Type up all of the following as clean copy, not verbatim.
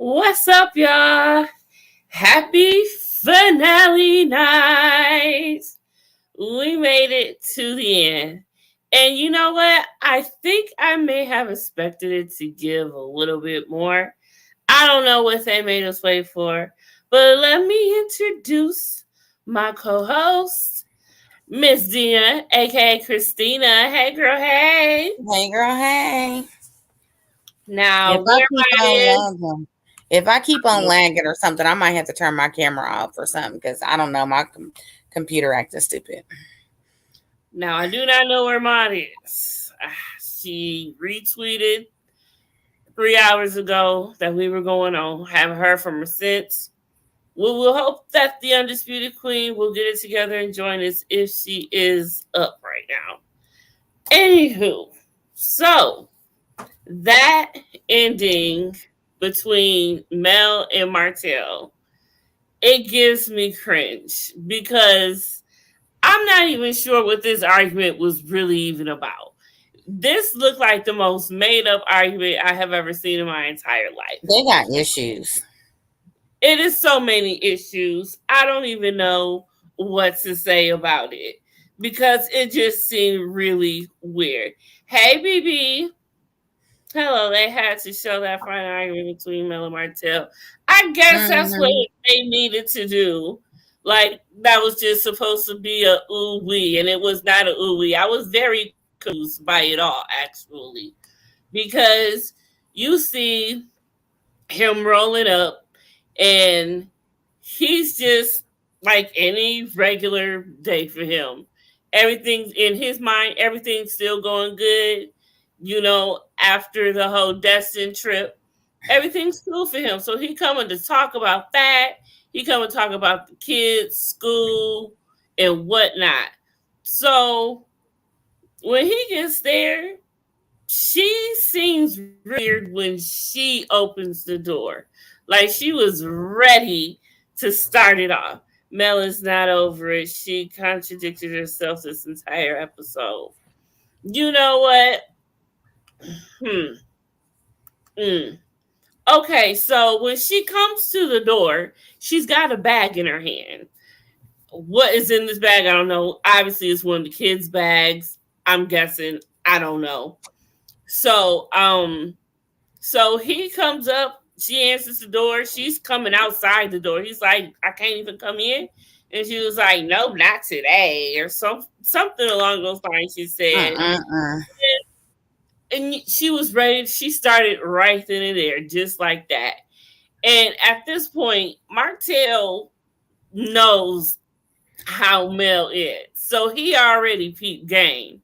What's up, y'all? Happy finale night. We made it to the end. And you know what? I think I may have expected it to give a little bit more. I don't know what they made us wait for. But let me introduce my co host, Miss Dina, aka Christina. Hey, girl, hey. Hey girl, hey. Now, If I where keep I on is, lagging, if I keep on lagging or something, I might have to turn my camera off or something because I don't know, my computer acting stupid. Now, I do not know where Mod is. She retweeted 3 hours ago that we were going on. Haven't heard from her since. We will hope that the Undisputed Queen will get it together and join us if she is up right now. Anywho, so that ending between Mel and Martell, it gives me cringe because I'm not even sure what this argument was really even about. This looked like the most made up argument I have ever seen in my entire life. They got issues. It is so many issues. I don't even know what to say about it because it just seemed really weird. Hey, BB. Hello, they had to show that final argument between Mel and Martell. I guess that's what Hmm. they needed to do. Like, that was just supposed to be a ooh wee, and it was not a ooh wee. I was very confused by it all, actually, because you see him rolling up, and he's just like any regular day for him. Everything's in his mind, everything's still going good. After the whole Destin trip, everything's cool for him. So he coming to talk about that. He coming to talk about the kids, school, and whatnot. So when he gets there, she seems weird when she opens the door. Like she was ready to start it off. Mel is not over it. She contradicted herself this entire episode. You know what? Hmm. Mm. Okay, so when she comes to the door, she's got a bag in her hand. What is in this bag? I don't know. Obviously, it's one of the kids' bags. I'm guessing. I don't know. So, So he comes up, she answers the door, she's coming outside the door. He's like, I can't even come in. And she was like, no, not today, or something along those lines, she said. Uh-uh. And she was ready, she started right then and there, just like that. And at this point, Martell knows how Mel is. So he already peeped game.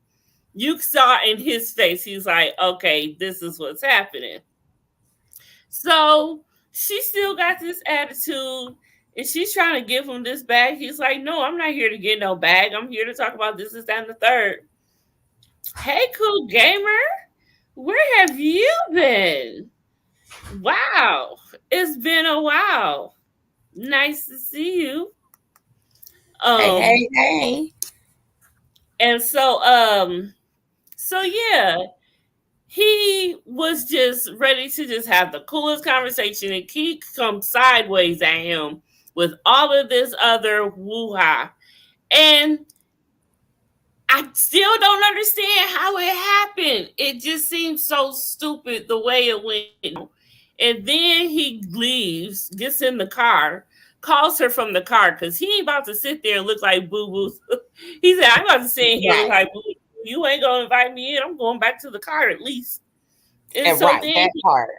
You saw in his face, he's like, okay, this is what's happening. So she still got this attitude and she's trying to give him this bag. He's like, no, I'm not here to get no bag. I'm here to talk about this, and the third. Hey, cool gamer. Where have you been? Wow. It's been a while. Nice to see you. Hey, Um, hey, hey. and so yeah, he was just ready to just have the coolest conversation and he comes sideways at him with all of this other woo-ha. And I still don't understand how it happened. It just seems so stupid the way it went. And then he leaves, gets in the car, calls her from the car because he ain't about to sit there and look like boo boo. He said, I'm about to sit here and look Right. like boo boo. You ain't gonna invite me in. I'm going back to the car at least. And And so right, then that part.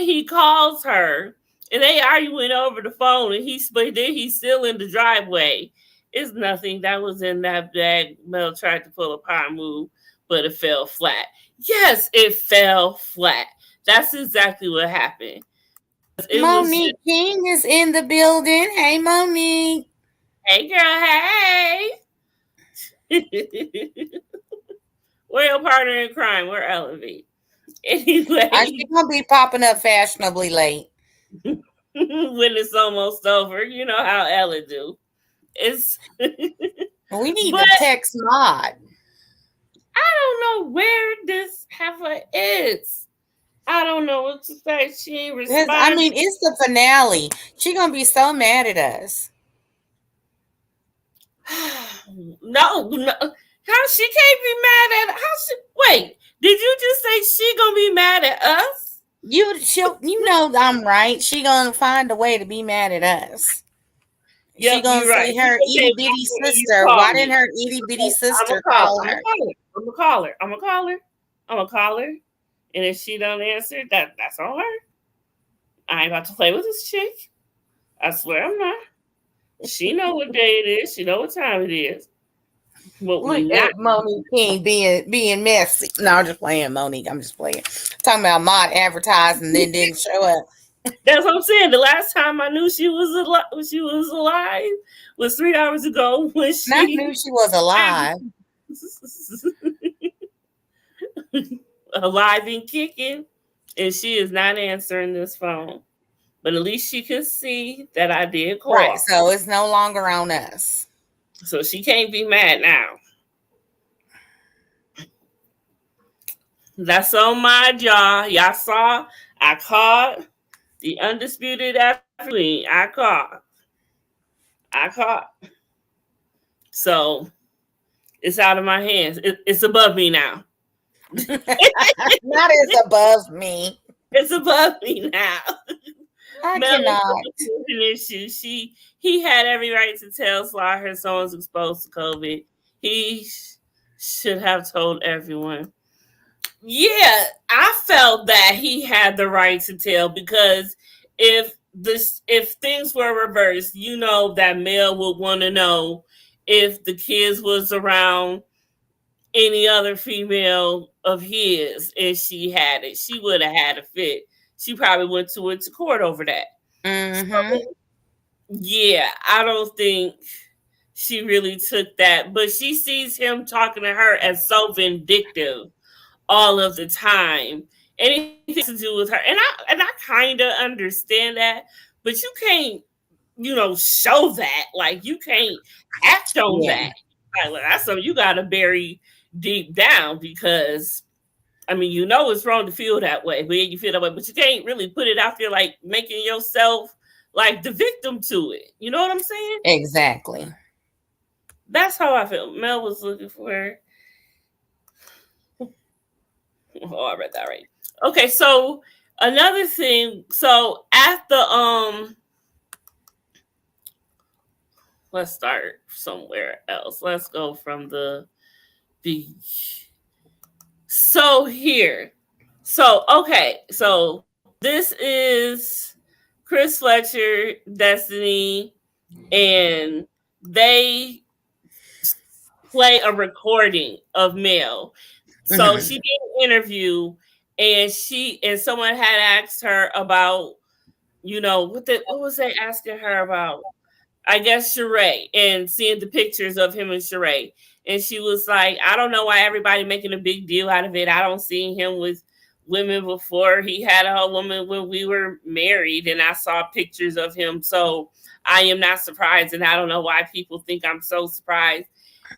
he calls her and they arguing over the phone and but then he's still in the driveway. It's nothing that was in that bag. Mel tried to pull a power move, but it fell flat. Yes, it fell flat. That's exactly what happened. It was just, Monique King is in the building. Hey, Monique. hey girl, hey. We're your partner in crime. We're Elevate. She's Anyway, gonna be popping up fashionably late. when it's almost over, you know how Ella do. It's We need but a text mod. I don't know where this heifer is. I don't know what to say. She ain't I responding. mean, it's the finale. She gonna be so mad at us. No. How she can't be mad at how she wait, did you just say she gonna be mad at us? You know I'm right. She gonna find a way to be mad at us. She Yep, gonna you're right. say She her gonna say, itty why bitty didn't you sister. call Why didn't me? her itty bitty I'm gonna sister call. call I'm gonna her? call her. I'm gonna call her. I'm gonna call her. I'm gonna call her. And if she don't answer, that's on her. I ain't about to play with this chick. I swear I'm not. She know what day it is. She know what time it is. But we Look not. at Monique King being messy. No, I'm just playing, Monique. I'm just playing. Talking about Mod advertising and then didn't show up. That's what I'm saying. The last time I knew she was alive was 3 hours ago when And I she knew she was alive. alive and kicking, and she is not answering this phone. But at least she can see that I did Right. call, So it's no longer on us. so she can't be mad now. That's on my jaw. Y'all saw I called the undisputed queen. I called. I called. So it's out of my hands. It's above me now. Not as above me. It's above me now. I Mel cannot. was an issue. He had every right to tell Sly her son was exposed to COVID. He should have told everyone. Yeah, I felt that he had the right to tell because if things were reversed, you know that Mel would want to know if the kids was around any other female of his and she had it. She would have had a fit. She probably went to court over that. Mm-hmm. So, yeah, I don't think she really took that, but she sees him talking to her as so vindictive all of the time. Anything to do with her. And I kind of understand that, but you can't, show that. Like you can't act on Yeah. that. Like that's something you got to bury deep down because I mean, it's wrong to feel that way, but you feel that way, but you can't really put it out there like making yourself like the victim to it. You know what I'm saying? Exactly. That's how I feel. Mel was looking for her. Oh, I read that right. Okay, so another thing. So at the let's start somewhere else. Let's go from the beach. So here. So okay. So this is Chris Fletcher, Destiny, and they play a recording of Mel. So Mm-hmm. she did an interview and someone had asked her about, what was they asking her about? I guess Sheree and seeing the pictures of him and Sheree. And she was like, I don't know why everybody making a big deal out of it. I don't see him with women before. He had a woman when we were married and I saw pictures of him. So I am not surprised. And I don't know why people think I'm so surprised.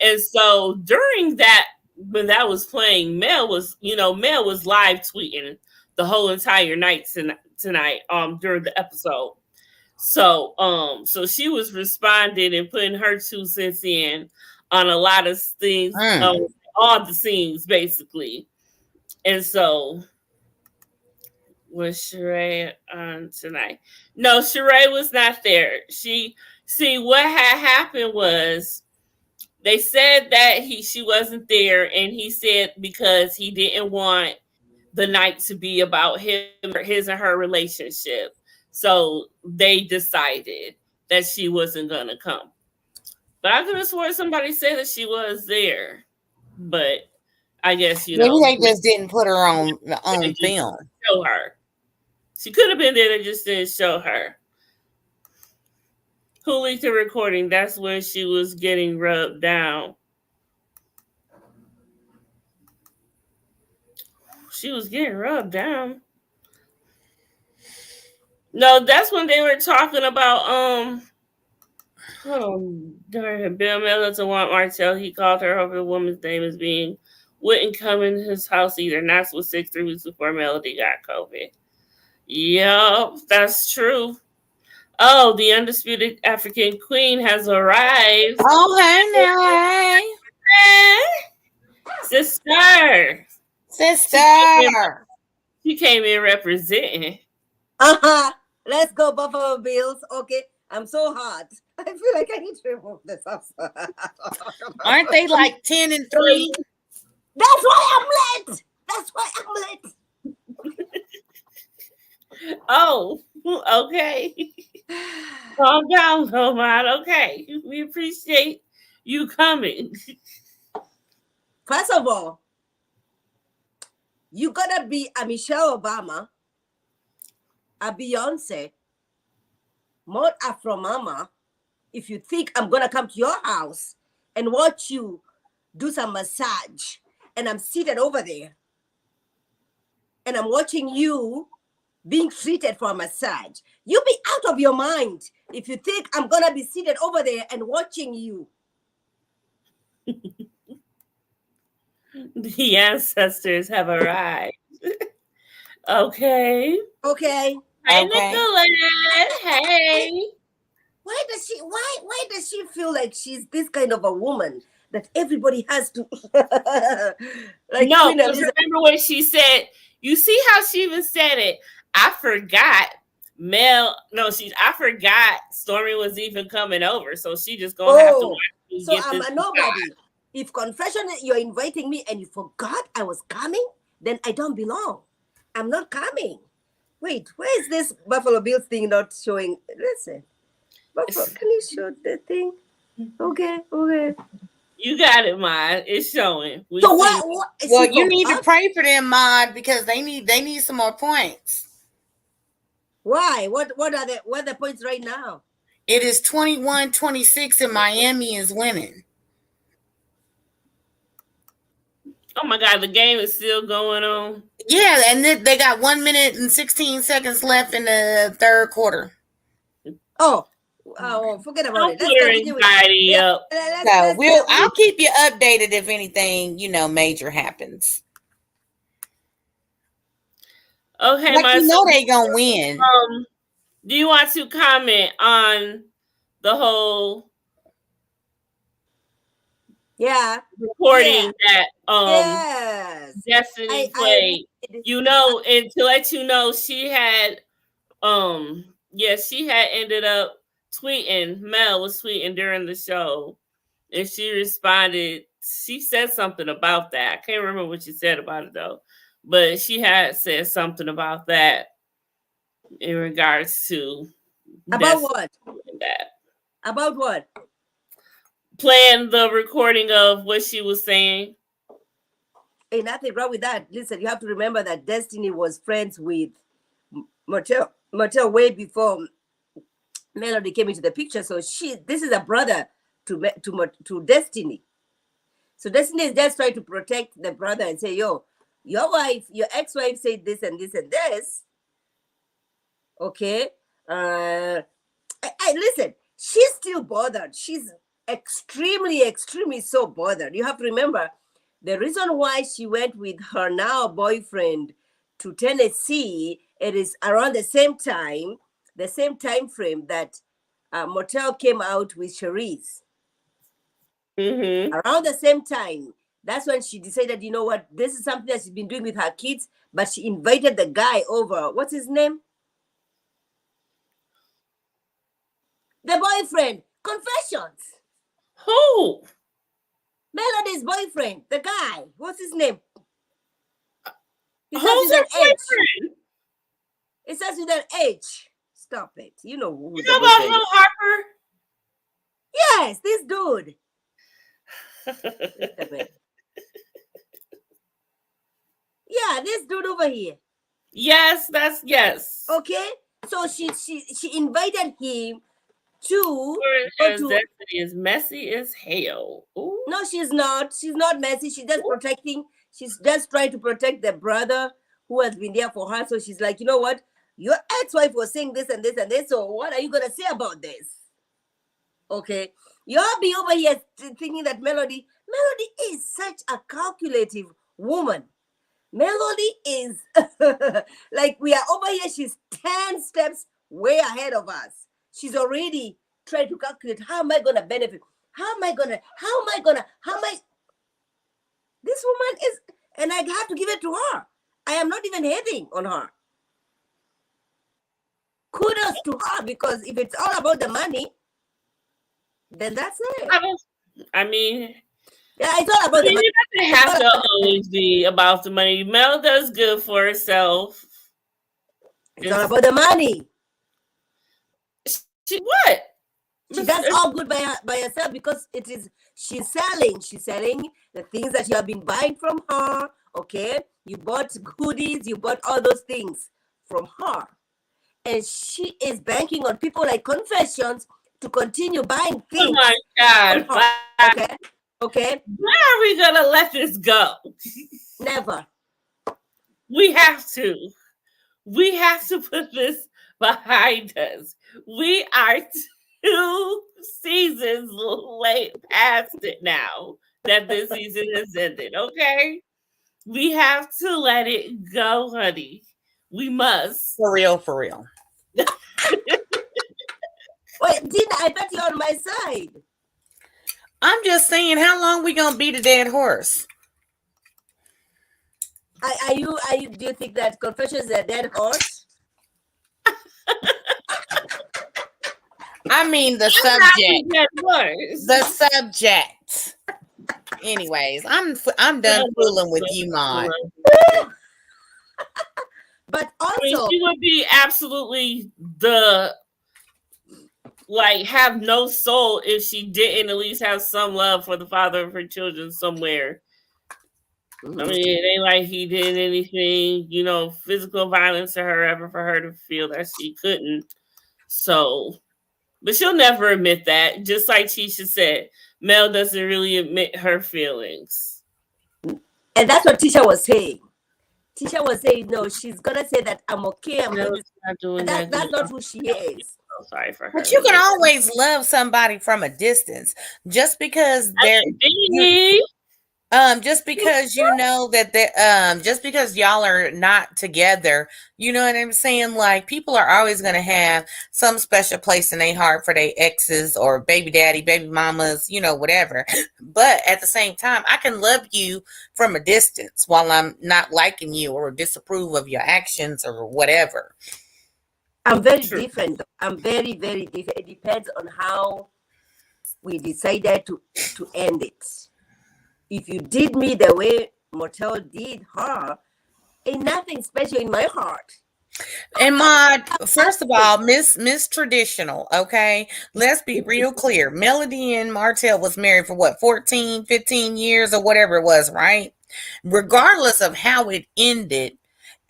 And so during that, when that was playing, Mel was live tweeting the whole entire night tonight during the episode. So she was responding and putting her 2 cents in on a lot of things, all the scenes basically. And so was Sheree on tonight? No, Sheree was not there. What had happened was they said that she wasn't there, and he said because he didn't want the night to be about his and her relationship. So they decided that she wasn't gonna come. But I could have sworn somebody said that she was there. But I guess Maybe they just didn't put her on film. show her. She could have been there. They just didn't show her. Who leaked the recording? That's when she was getting rubbed down. She was getting rubbed down. No, that's when they were talking about during Bill Miller to want Martell. He called her over the woman's name as being wouldn't come in his house either. And that's what 3 weeks before Melody got COVID. Yup, that's true. Oh, the undisputed African queen has arrived. Oh, hey now, Sister. sister. She came in representing. Let's go, Buffalo Bills. Okay, I'm so hot. I feel like I need to remove this. Aren't they like 10-3? That's why I'm late. That's why I'm late. Oh, okay. Calm down, Omar. Okay, we appreciate you coming. First of all, you gotta be a Michelle Obama, a Beyonce, more Afro Mama. If you think I'm gonna come to your house and watch you do some massage, and I'm seated over there, and I'm watching you being treated for a massage, you be out of your mind if you think I'm gonna be seated over there and watching you. The ancestors have arrived. Okay. Okay. Hey, Okay. Nicolette. Hey. Why does she feel like she's this kind of a woman that everybody has to like? No, Queen because Elizabeth. remember what she said. You see how she even said it. I forgot. I forgot Stormy was even coming over, so she just gonna have to watch me So get I'm this a nobody. If confession, you're inviting me and you forgot I was coming, then I don't belong. I'm not coming. Wait, where is this Buffalo Bills thing not showing? Listen, Buffalo, can you show the thing? Okay. You got it, Ma. It's showing. So what? Well, you need to pray for them, Mod, because they need some more points. Why? What are the points right now? It is 21-26 and Miami is winning. Oh my God, the game is still going on. Yeah, and they got 1 minute and 16 seconds left in the third quarter. Oh, forget about it. Let's continue with anxiety up. So I'll keep you updated if anything, major happens. Okay, like they gonna win. Do you want to comment on the whole recording that Destiny played? And to let you know, she had ended up tweeting. Mel was tweeting during the show, and she responded. She said something about that. I can't remember what she said about it though, but she had said something about that in regards to about what? That. About what? Playing the recording of what she was saying. Ain't nothing wrong with that. Listen, you have to remember that Destiny was friends with Martel way before Melody came into the picture. So this is a brother to Destiny. So Destiny is just trying to protect the brother and say, yo, your ex-wife said this and this and this. Okay. Listen, she's still bothered. She's extremely so bothered. You have to remember the reason why she went with her now boyfriend to Tennessee. It is around the same time frame that Motel came out with Cherise. Mm-hmm. Around the same time, that's when she decided, you know what, this is something that she's been doing with her kids, but she invited the guy over. What's his name? The boyfriend. Confessions. Who? Melody's boyfriend. The guy. What's his name? Who's her boyfriend? It starts with an H. Stop it. You know who. You know about Will Harper? Yes, this dude. Yeah, this dude over here. Yes. Okay, so she invited him to. Destiny is messy as hell. Ooh. No, she's not. She's not messy. She's just protecting. She's just trying to protect the brother who has been there for her. So she's like, you know what? Your ex-wife was saying this and this and this. So what are you gonna say about this? Okay. You'll be over here thinking that Melody is such a calculative woman. Melody is like, we are over here, she's 10 steps way ahead of us. She's already trying to calculate, how am I going to benefit? This woman is, and I have to give it to her. I am not even hating on her. Kudos to her, because if it's all about the money, then that's it. I mean, yeah, it's all about the money. It doesn't have to always be about the money. Mel does good for herself. It's all about the money. She what? She does all good by herself, because she's selling the things that you have been buying from her. Okay, you bought goodies, you bought all those things from her, and she is banking on people like Confessions to continue buying things. Oh my God! Okay. When are we gonna let this go? Never. We have to. We have to put this behind us. We are 2 seasons late past it now that this season has ended. Okay, we have to let it go, honey. We must. For real. Wait, Dina, I bet you're on my side. I'm just saying, how long we gonna beat a dead horse? Do you think that Confessions is a dead horse? I mean the subject. The subject. Anyways, I'm done fooling with you, Maud. But also, she would be absolutely have no soul if she didn't at least have some love for the father of her children somewhere. Mm-hmm. I mean, it ain't like he did anything, physical violence to her ever for her to feel that she couldn't. So, but she'll never admit that. Just like Tisha said, Mel doesn't really admit her feelings. And that's what Tisha was saying. Tisha was saying, no, she's going to say that I'm okay. That's not who she is. Sorry for her. But you can always love somebody from a distance. Just because they're just because you know that just because y'all are not together, you know what I'm saying? Like, people are always gonna have some special place in their heart for their exes or baby daddy, baby mamas, whatever. But at the same time, I can love you from a distance while I'm not liking you or disapprove of your actions or whatever. I'm very different. I'm very, very different. It depends on how we decided to end it. If you did me the way Motel did her, ain't nothing special in my heart. And Maud, first of all, Miss Traditional, okay? Let's be real clear. Melody and Martell was married for what, 14, 15 years or whatever it was, right? Regardless of how it ended,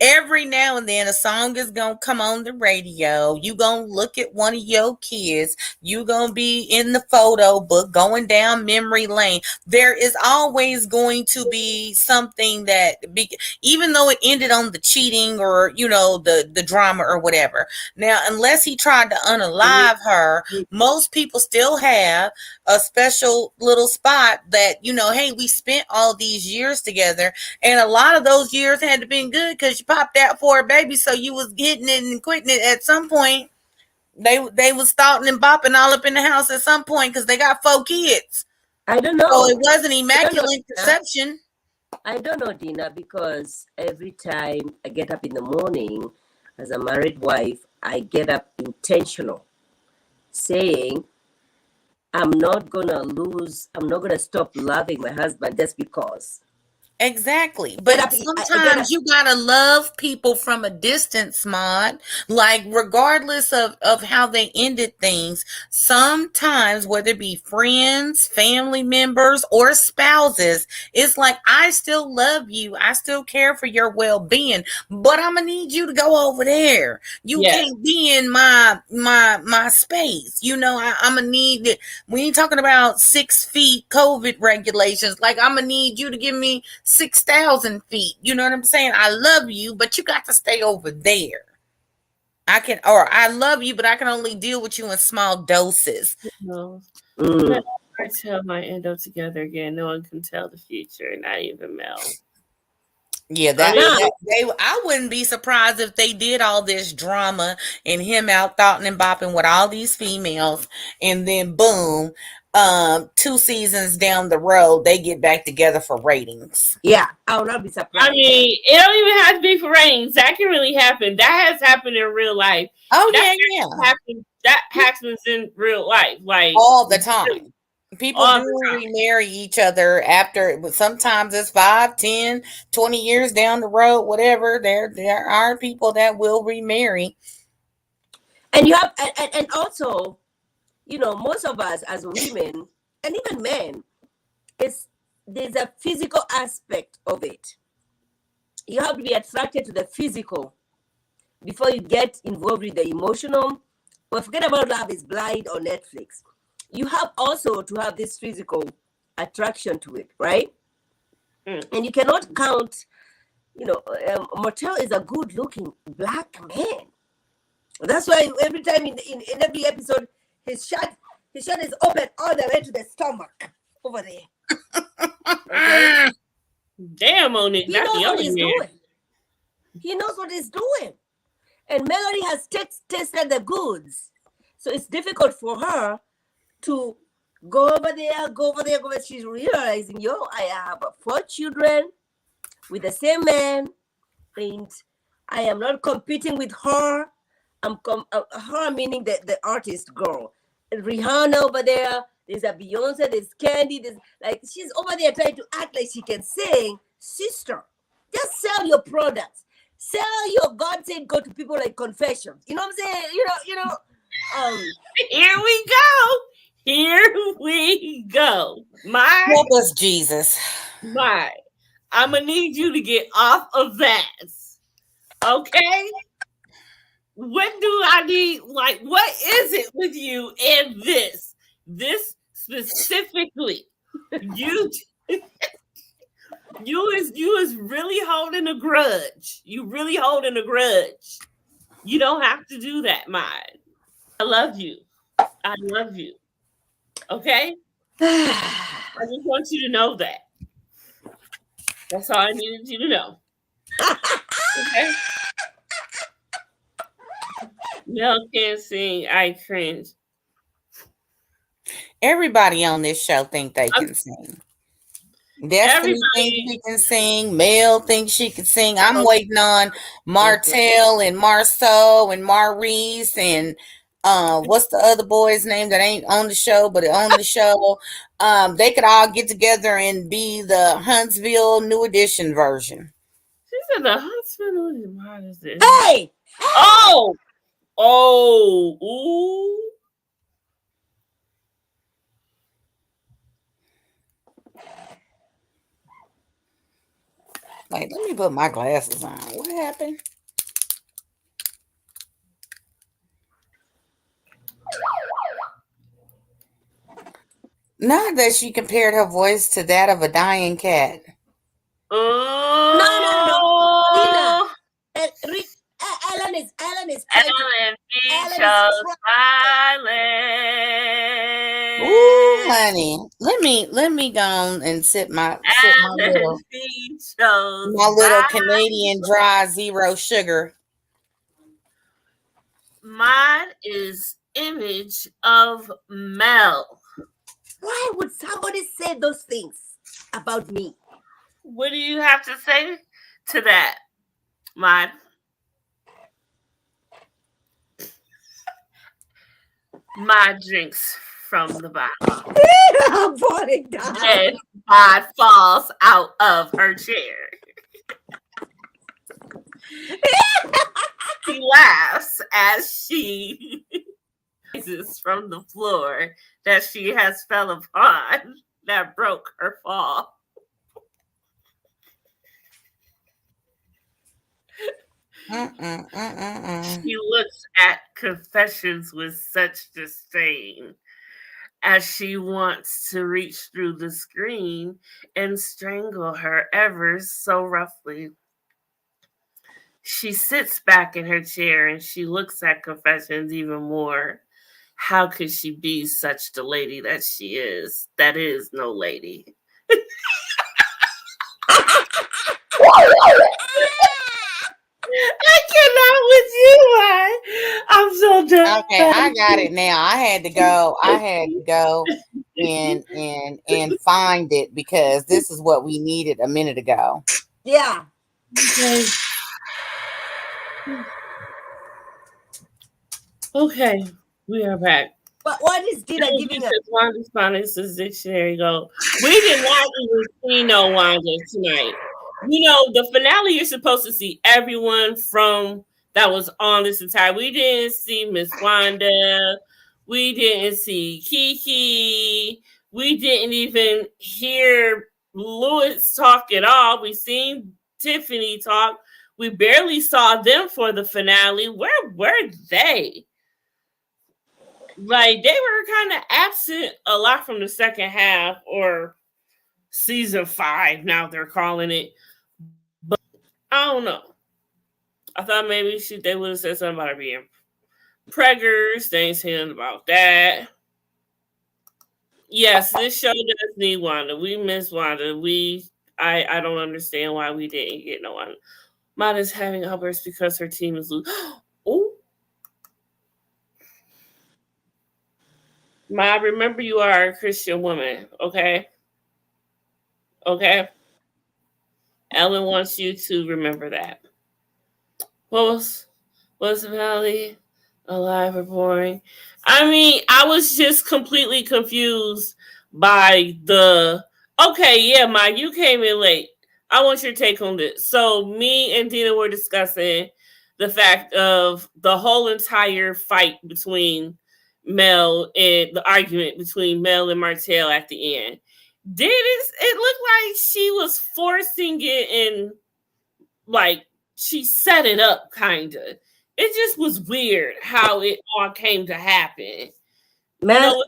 every now and then a song is going to come on the radio. You going to look at one of your kids. You going to be in the photo book going down memory lane. There is always going to be something that, even though it ended on the cheating or, the drama or whatever. Now, unless he tried to unalive her, most people still have a special little spot that, hey, we spent all these years together. And a lot of those years had to been good because you popped out for a baby, so you was getting it and quitting it at some point. They was starting and bopping all up in the house at some point because they got 4 kids. I don't know. So it wasn't immaculate conception. I don't know, Dina, because every time I get up in the morning as a married wife, I get up intentional, saying, I'm not going to stop loving my husband just because. Exactly. But sometimes you gotta love people from a distance, Maud. Like, regardless of how they ended things, sometimes, whether it be friends, family members, or spouses, it's like, I still love you. I still care for your well-being, but I'm gonna need you to go over there. You can't be in my space. I'm gonna need it. We ain't talking about 6 feet COVID regulations. Like, I'm gonna need you to give me 6,000 feet. You know what I'm saying? I love you, but you got to stay over there. I love you, but I can only deal with you in small doses. No. Mm. Martell might end up together again. No one can tell the future, not even Mel. Yeah, I mean, I wouldn't be surprised if they did all this drama and him out thoughting and bopping with all these females, and then boom, 2 seasons down the road, they get back together for ratings. Yeah, I will not be surprised. I mean, it don't even have to be for ratings. That can really happen. That has happened in real life. Oh That yeah. that happens in real life, like All the time. People all do the time. remarry each other after, but sometimes it's 5, 10, 20 years down the road, whatever. There are people that will remarry. And you have, and also, most of us as women and even men, there's a physical aspect of it. You have to be attracted to the physical before you get involved with the emotional. But forget about Love is Blind on Netflix. You have also to have this physical attraction to it, right? And you cannot count, Martell is a good-looking black man. That's why every time in every episode, his shirt is open all the way to the stomach over there. Okay? Damn, Monique, He not knows the what other he's man. doing. He knows what he's doing. And Melody has tasted the goods. So it's difficult for her to go over there. She's realizing, I have 4 children with the same man, and I am not competing with her. Her meaning the artist girl. Rihanna over there. There's a Beyonce. There's Candy. She's over there trying to act like she can sing. Sister, just sell your products. Sell your God said go to people like Confessions. You know what I'm saying? Here we go. Here we go. Help us, Jesus. I'm gonna need you to get off of that. Okay? What do I need? Like, what is it with you and this? This specifically. You is really holding a grudge. You really holding a grudge. You don't have to do that, mine. I love you. I love you. Okay? I just want you to know that. That's all I needed you to know. Okay? Mel can't sing. I cringe. Everybody on this show think they can sing. Destiny thinks she can sing. Mel thinks she can sing. I'm waiting on Martell and Marceau and Maurice and what's the other boy's name that ain't on the show but on the show. They could all get together and be the Huntsville New Edition version. She said the Huntsville New Edition. Hey! Oh! Ooh. Like, let me put my glasses on. What happened? Not that she compared her voice to that of a dying cat. No. Ellen is chose violence. Ooh, honey. Let me go on and sip my little Canadian dry 0 sugar. Mine is image of Mel. Why would somebody say those things about me? What do you have to say to that, mine? My drinks from the bottom. I'm falling down. And Maud falls out of her chair. She laughs as she rises from the floor that she has fell upon that broke her fall. She looks at Confessions with such disdain as she wants to reach through the screen and strangle her ever so roughly. She sits back in her chair and she looks at Confessions even more. How could she be such the lady that she is? That is no lady. I cannot with you. I'm so done. Okay, I got it now. I had to go and find it because this is what we needed a minute ago. Yeah. Okay, we are back. But what is Dina giving us? Wanda's Phonics Dictionary go. We did not even see no Wanda tonight. You know, the finale, you're supposed to see everyone from that was on this entire. We didn't see Miss Wanda. We didn't see Kiki. We didn't even hear Lewis talk at all. We seen Tiffany talk. We barely saw them for the finale. Where were they? Like, they were kind of absent a lot from the second half or season 5, now they're calling it. But I don't know. I thought maybe they would have said something about her being preggers. They ain't saying about that. Yes, this show does need Wanda. We miss Wanda. I don't understand why we didn't get no one. Mada's having outbursts because her team is losing. Oh. Ma, remember you are a Christian woman, okay? Okay? Ellen wants you to remember that. Was Valley alive or boring? I mean, I was just completely confused by the... Okay, yeah, Ma, you came in late. I want your take on this. So me and Dina were discussing the fact of the whole entire fight between Mel and the argument between Mel and Martell at the end. Did it look like she was forcing it and like she set it up kind of. It just was weird how it all came to happen. Mel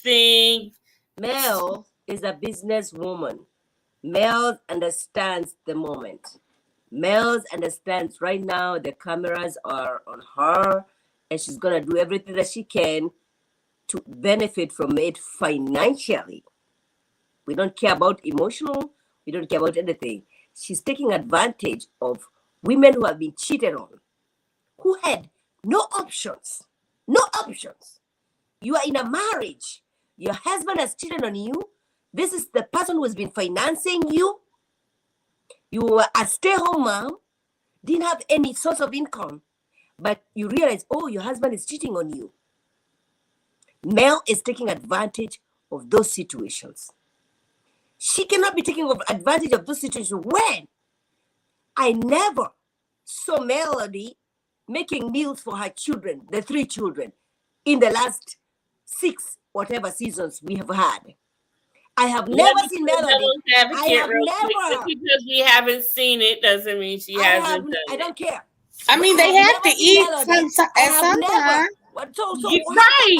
thing. Mel is a businesswoman. Mel understands the moment. Mel understands right now the cameras are on her and she's going to do everything that she can to benefit from it financially. We don't care about emotional. We don't care about anything. She's taking advantage of women who have been cheated on, who had no options. No options. You are in a marriage. Your husband has cheated on you. This is the person who has been financing you. You were a stay-home mom, didn't have any source of income, but you realize, oh, your husband is cheating on you. Mel is taking advantage of those situations. She cannot be taking advantage of those situations when I never saw Melody making meals for her children, the 3 children, in the last 6 whatever seasons we have had. I have never seen Melody. I have never. Because we haven't seen it doesn't mean she hasn't done it. I don't care. I mean, they have to eat at some time. I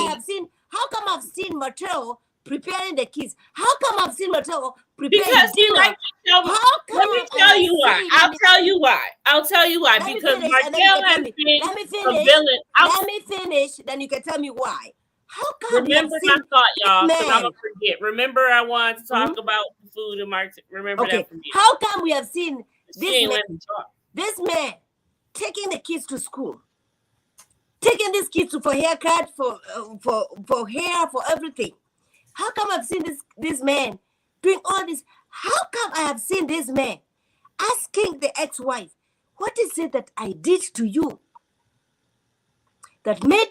have seen. How come I've seen Mateo preparing the kids? How come I've seen Mateo preparing? Because he likes to tell me. Let me tell you why. I'll tell you why. Because Mateo has been a villain. Let me finish. Then you can tell me why. How come? Remember my thought, y'all. Because I'm gonna forget. Remember, I wanted to talk about food and market. Remember that for me. How come we have seen this man taking the kids to school, taking these kids for haircut, for hair, for everything? How come I've seen this man doing all this? How come I have seen this man asking the ex-wife, "What is it that I did to you that made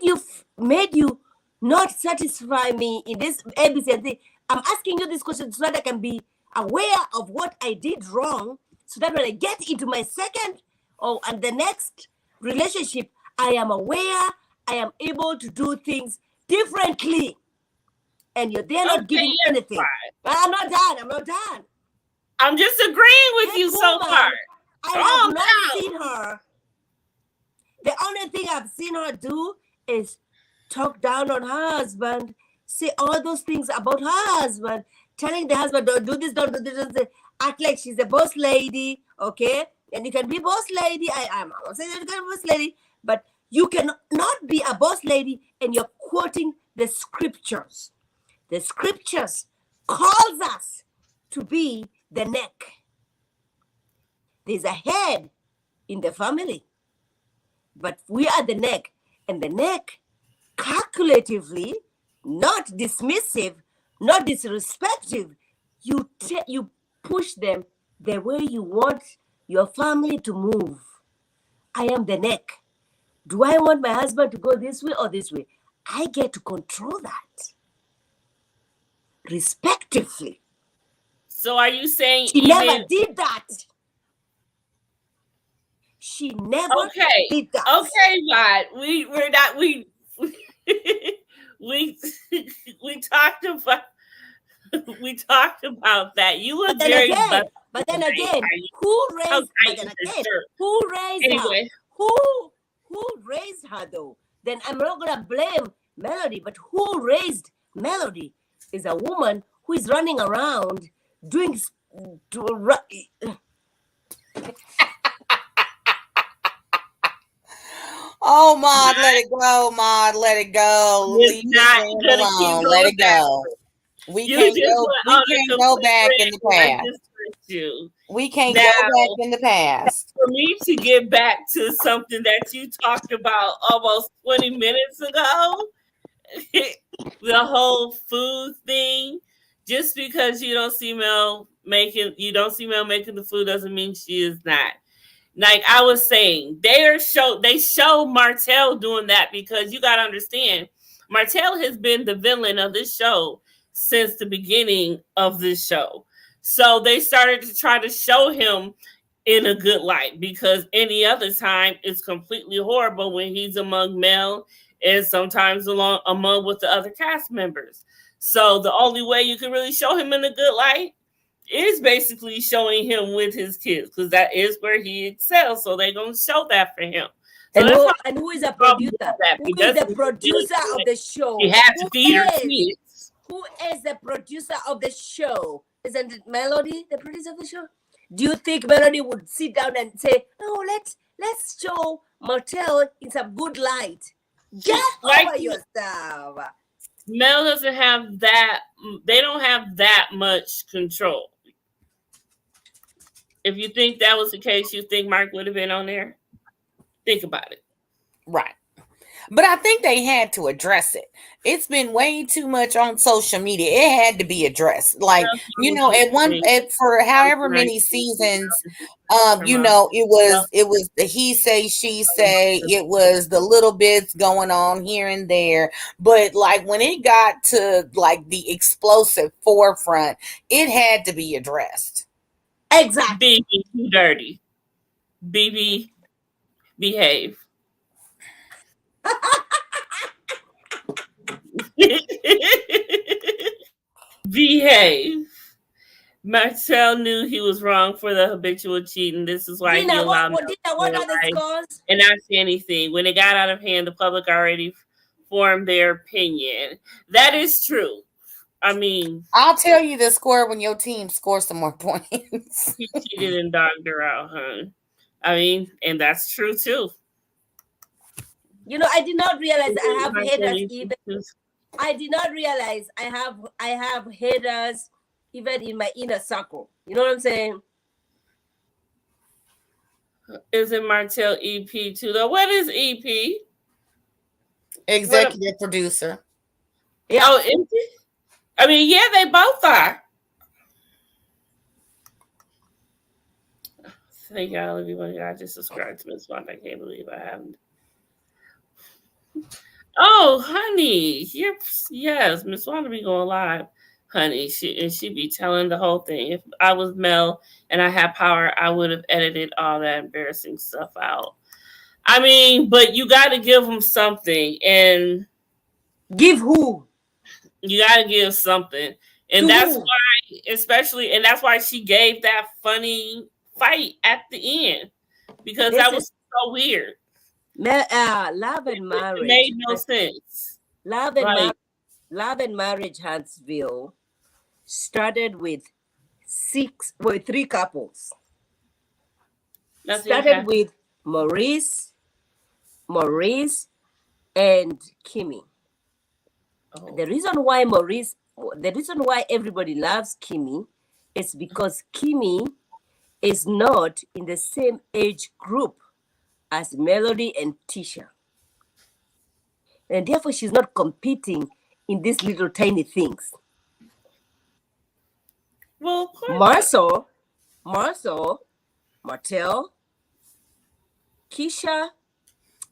you not satisfy me in this ABC and thing?" I'm asking you this question so that I can be aware of what I did wrong, so that when I get into my second and the next relationship, I am aware, I am able to do things differently. And they're not giving anything. But I'm not done. I'm just agreeing with you so far. I have not seen her. The only thing I've seen her do is talk down on her husband, say all those things about her husband, telling the husband, don't do this, don't do this, act like she's a boss lady, okay? And you can be boss lady. I'm not saying you can be boss lady, but you cannot be a boss lady and you're quoting the scriptures. The scriptures calls us to be the neck. There's a head in the family, but we are the neck. And the neck, calculatively, not dismissive, not disrespectful, you push them the way you want your family to move. I am the neck. Do I want my husband to go this way or this way? I get to control that respectively. So are you saying she never did that? She never did that. Okay, Rod. We're not we talked about that. You look very but then again, who raised her? Who raised her though? Then I'm not gonna blame Melody, but who raised Melody is a woman who is running around doing Oh, Maud, let it go, Maud, let it go. Leave it alone. Let it go. We can't go back in the past. We can't go back in the past. For me to get back to something that you talked about almost 20 minutes ago, the whole food thing, just because you don't see Mel making the food doesn't mean she is not. Like I was saying, they show Martell doing that because you got to understand, Martell has been the villain of this show since the beginning of this show. So they started to try to show him in a good light because any other time it's completely horrible when he's among Mel and sometimes among with the other cast members. So the only way you can really show him in a good light is basically showing him with his kids because that is where he excels. So they're going to show that for him. So and who is a producer? Who is the producer of the show? He has to feed her kids. Who is the producer of the show? Isn't it Melody, the producer of the show? Do you think Melody would sit down and say, "No, let's show Martell in some good light"? Get over yourself. Mel doesn't have that. They don't have that much control. If you think that was the case, you think Mark would have been on there? Think about it. Right. But I think they had to address it. It's been way too much on social media. It had to be addressed. Like, for however many seasons, it was the he say, she say, it was the little bits going on here and there. But like when it got to like the explosive forefront, it had to be addressed. Exactly. BB, too dirty. BB, behave. Behave. Marcel knew he was wrong for the habitual cheating. This is why Dina, he allowed what are the scores? and not say anything. When it got out of hand, the public already formed their opinion. That is true. I mean, I'll tell you the score when your team scores some more points. He cheated and dogged her out, huh? I mean, and that's true too. I did not realize I have haters even. I did not realize I have haters even in my inner circle. You know what I'm saying? Isn't Martell EP too though? What is EP? Executive producer. Yeah. Oh, is it? I mean, yeah, they both are. Thank y'all, everybody. I just subscribed to Miss Wanda. I can't believe I haven't. Oh, honey. Yes, Miss Wanda be going live. Honey, she be telling the whole thing. If I was Mel and I had power, I would have edited all that embarrassing stuff out. I mean, but you got to give them something. And give who? You got to give something. And that's why, and that's why she gave that funny fight at the end. Because that was so weird. Love and Marriage. It made no sense. Love and Marriage Huntsville started with 3 couples. Started with Maurice, and Kimmy. Oh. The reason why everybody loves Kimmy is because Kimmy is not in the same age group as Melody and Tisha. And therefore, she's not competing in these little tiny things. Well, Marcel, Martel, Keisha,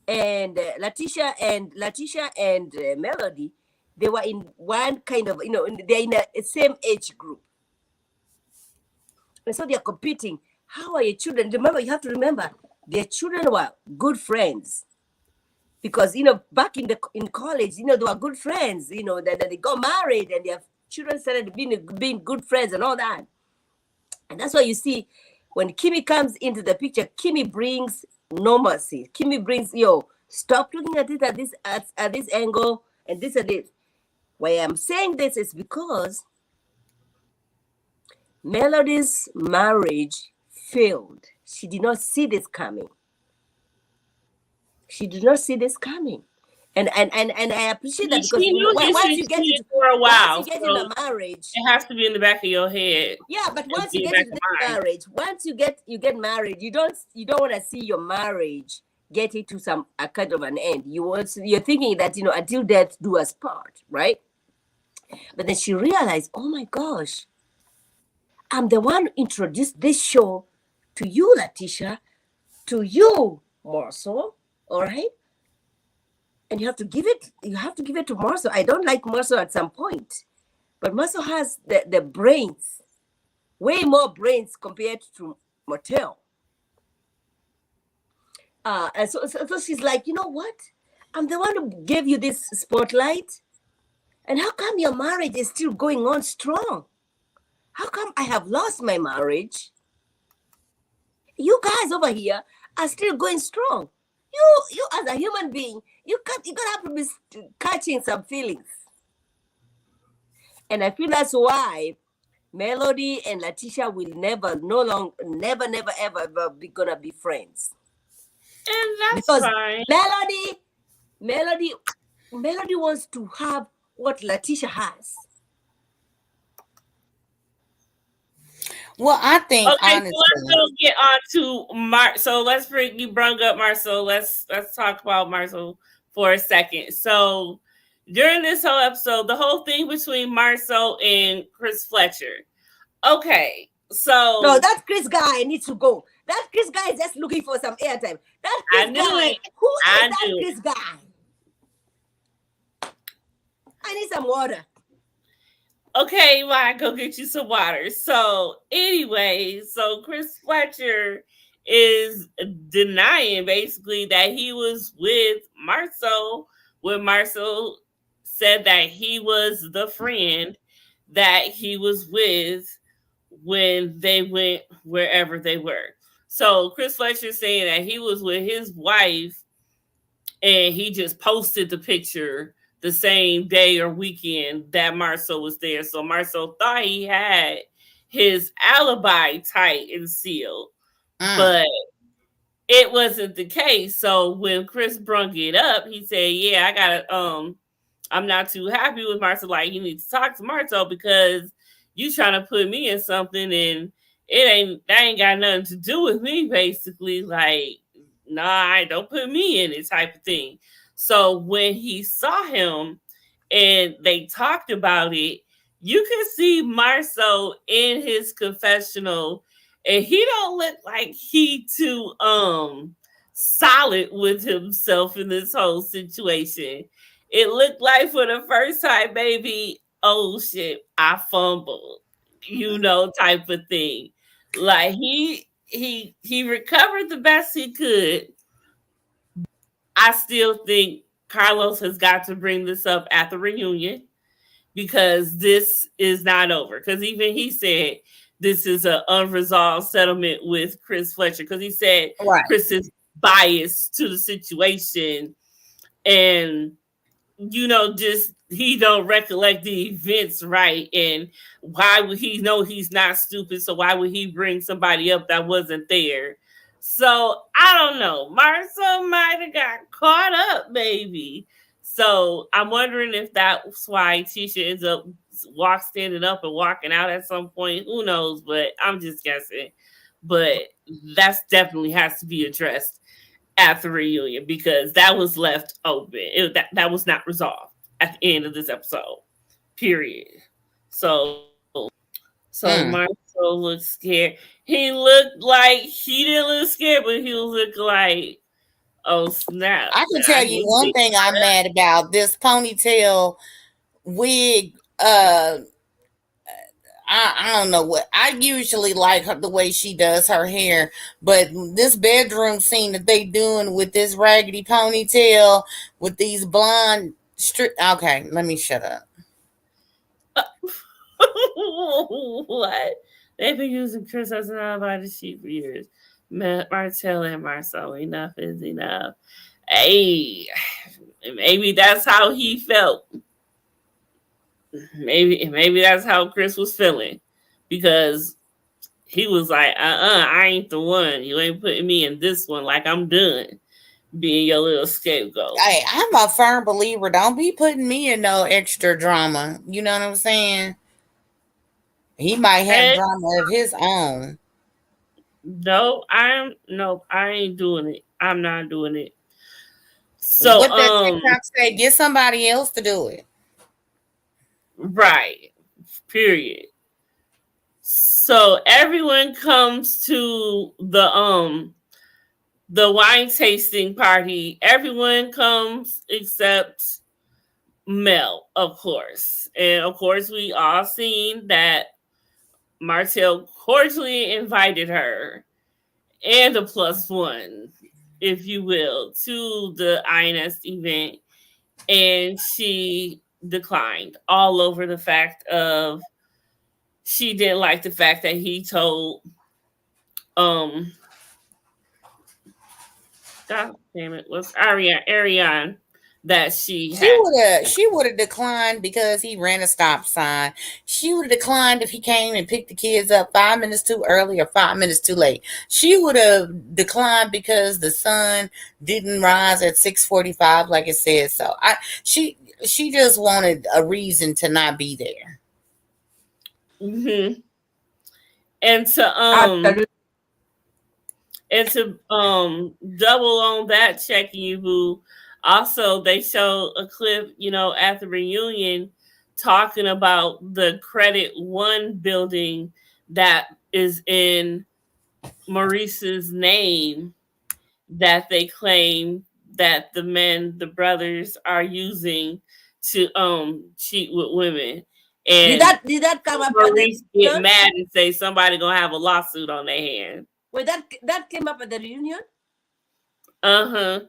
and Letitia and Melody, they were in one kind of, they're in the same age group. And so they're competing. How are your children? Remember, you have to remember, their children were good friends. Because, back in college, they were good friends, that they got married and their children started being good friends and all that. And that's why you see, when Kimmy comes into the picture, Kimmy brings normalcy. Kimmy brings, stop looking at it at this angle and this and this. Why I'm saying this is because Melody's marriage failed. She did not see this coming. And I appreciate that, because once you get into a marriage, it has to be in the back of your head. Yeah, but once you get into marriage, once you get married, you don't want to see your marriage get into some kind of an end. You're thinking that until death do us part, right? But then she realized, oh my gosh, I'm the one who introduced this show to you, Letitia, to you, Marcel, all right? And you have to give it to Marcel. I don't like Marcel at some point, but Marcel has the brains, way more brains compared to Martel. And so she's like, you know what? I'm the one who gave you this spotlight. And how come your marriage is still going on strong? How come I have lost my marriage? You guys over here are still going strong. You as a human being, you're gonna have to be catching some feelings. And I feel that's why Melody and Letitia will never ever be gonna be friends. And that's because fine. Melody wants to have what Letitia has. Well, I think honestly, so let's get on to So let's you brought up Marcel. Let's talk about Marcel for a second. So during this whole episode, the whole thing between Marcel and Chris Fletcher. Okay, so no, that Chris guy needs to go. That Chris guy is just looking for some airtime. That Chris guy. Who is that Chris guy? I need some water. Okay, well, go get you some water. So anyway, so Chris Fletcher is denying basically that he was with Marcel when Marcel said that he was the friend that he was with when they went wherever they were. So Chris Fletcher saying that he was with his wife and he just posted the picture the same day or weekend that Marcel was there. So Marcel thought he had his alibi tight and sealed, but it wasn't the case. So when Chris brung it up, he said, yeah, I gotta, I'm not too happy with Marcel. Like, you need to talk to Marcel because you trying to put me in something and that ain't got nothing to do with me, basically. Like, nah, don't put me in it type of thing. So when he saw him and they talked about it, you could see Marcel in his confessional, and he don't look like he too solid with himself in this whole situation. It looked like for the first time, maybe, oh shit, I fumbled, type of thing. Like he recovered the best he could. I still think Carlos has got to bring this up at the reunion because this is not over. Because even he said this is an unresolved settlement with Chris Fletcher because he said Chris is biased to the situation and, just he don't recollect the events right. And why would he know he's not stupid? So why would he bring somebody up that wasn't there? So I don't know. Marcel might have got caught up, maybe. So I'm wondering if that's why Tisha ends up standing up and walking out at some point. Who knows? But I'm just guessing. But that's definitely has to be addressed at the reunion because that was left open. That was not resolved at the end of this episode. Period. So Marcel looked scared. He looked like he didn't look scared, but he looked like, oh snap. I can tell you one thing I'm mad about. This ponytail wig, I don't know what. I usually like her the way she does her hair, but this bedroom scene that they doing with this raggedy ponytail with these blonde okay, let me shut up. What? They've been using Chris as an alibi to cheat for years. Marcel and Marcel, enough is enough. Hey, maybe that's how he felt. Maybe that's how Chris was feeling because he was like, I ain't the one. You ain't putting me in this one. Like I'm done being your little scapegoat. Hey, I'm a firm believer. Don't be putting me in no extra drama. You know what I'm saying? He might have drama of his own. No, I ain't doing it. I'm not doing it. So what that TikTok say? Get somebody else to do it. Right. Period. So everyone comes to the wine tasting party. Everyone comes except Mel, of course. And of course we all seen that Martell cordially invited her and a +1, if you will, to the INS event. And she declined all over the fact of she didn't like the fact that he told God damn it, was Ariane that she would have declined because he ran a stop sign. She would have declined if he came and picked the kids up 5 minutes too early or 5 minutes too late. She would have declined because the sun didn't rise at 6:45 like it says. So she just wanted a reason to not be there. Mm-hmm. And to double on that, checking you, boo. Also, they show a clip, at the reunion talking about the Credit One building that is in Maurice's name that they claim that the brothers are using to cheat with women. And did that come up? Maurice get mad and say somebody gonna have a lawsuit on their hand. Wait, that came up at the reunion? Uh-huh.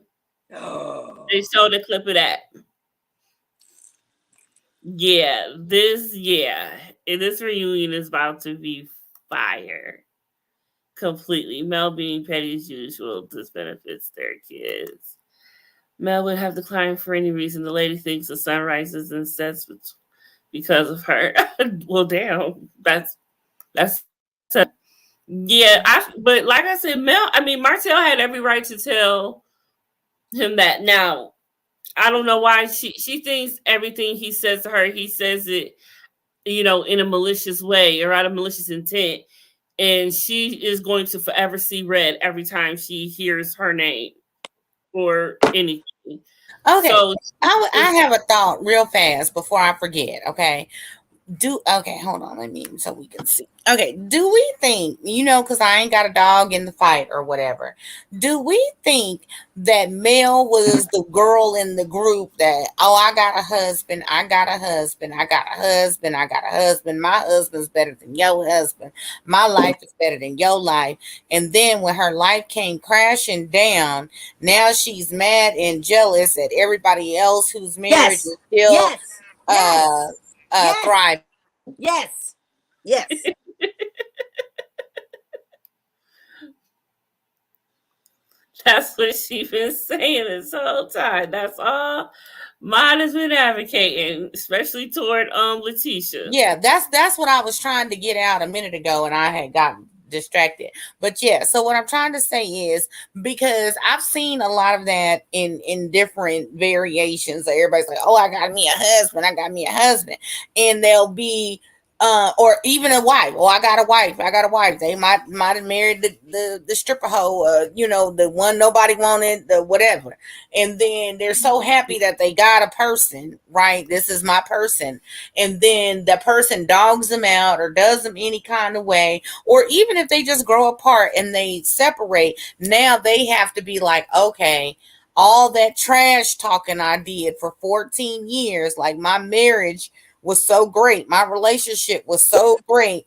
Oh. They showed a clip of that. Yeah, this reunion is about to be fire. Completely. Mel being petty as usual. This benefits their kids. Mel would have declined for any reason. The lady thinks the sun rises and sets because of her. Well, damn. That's yeah. But like I said, Martell had every right to tell him that. Now, I don't know why she thinks everything he says to her, he says it, in a malicious way or out of malicious intent. And she is going to forever see red every time she hears her name or anything. Okay. So I have a thought real fast before I forget. Okay. Hold on, so we can see. Okay, do we think, because I ain't got a dog in the fight or whatever, do we think that Mel was the girl in the group that, I got a husband, my husband's better than your husband, my life is better than your life, and then when her life came crashing down, now she's mad and jealous at everybody else whose marriage is still thriving. Yes. That's what she's been saying this whole time. That's all mine has been advocating, especially toward Letitia. Yeah, that's what I was trying to get out a minute ago, and I had got distracted. But yeah, so what I'm trying to say is, because I've seen a lot of that in different variations. So everybody's like, oh, I got me a husband, I got me a husband. And they'll be or even a wife. Oh, I got a wife. I got a wife. They might have married the stripper hoe, the one nobody wanted, the whatever. And then they're so happy that they got a person, right? This is my person. And then the person dogs them out or does them any kind of way. Or even if they just grow apart and they separate, now they have to be like, okay, all that trash talking I did for 14 years, like my marriage was so great. My relationship was so great.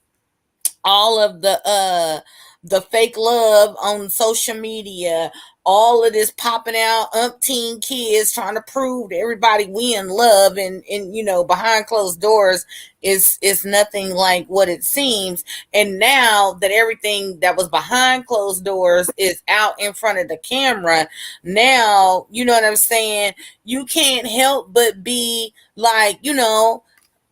All of the fake love on social media, all of this popping out, umpteen kids trying to prove to everybody we in love, and behind closed doors is nothing like what it seems. And now that everything that was behind closed doors is out in front of the camera, now you know what I'm saying, you can't help but be like,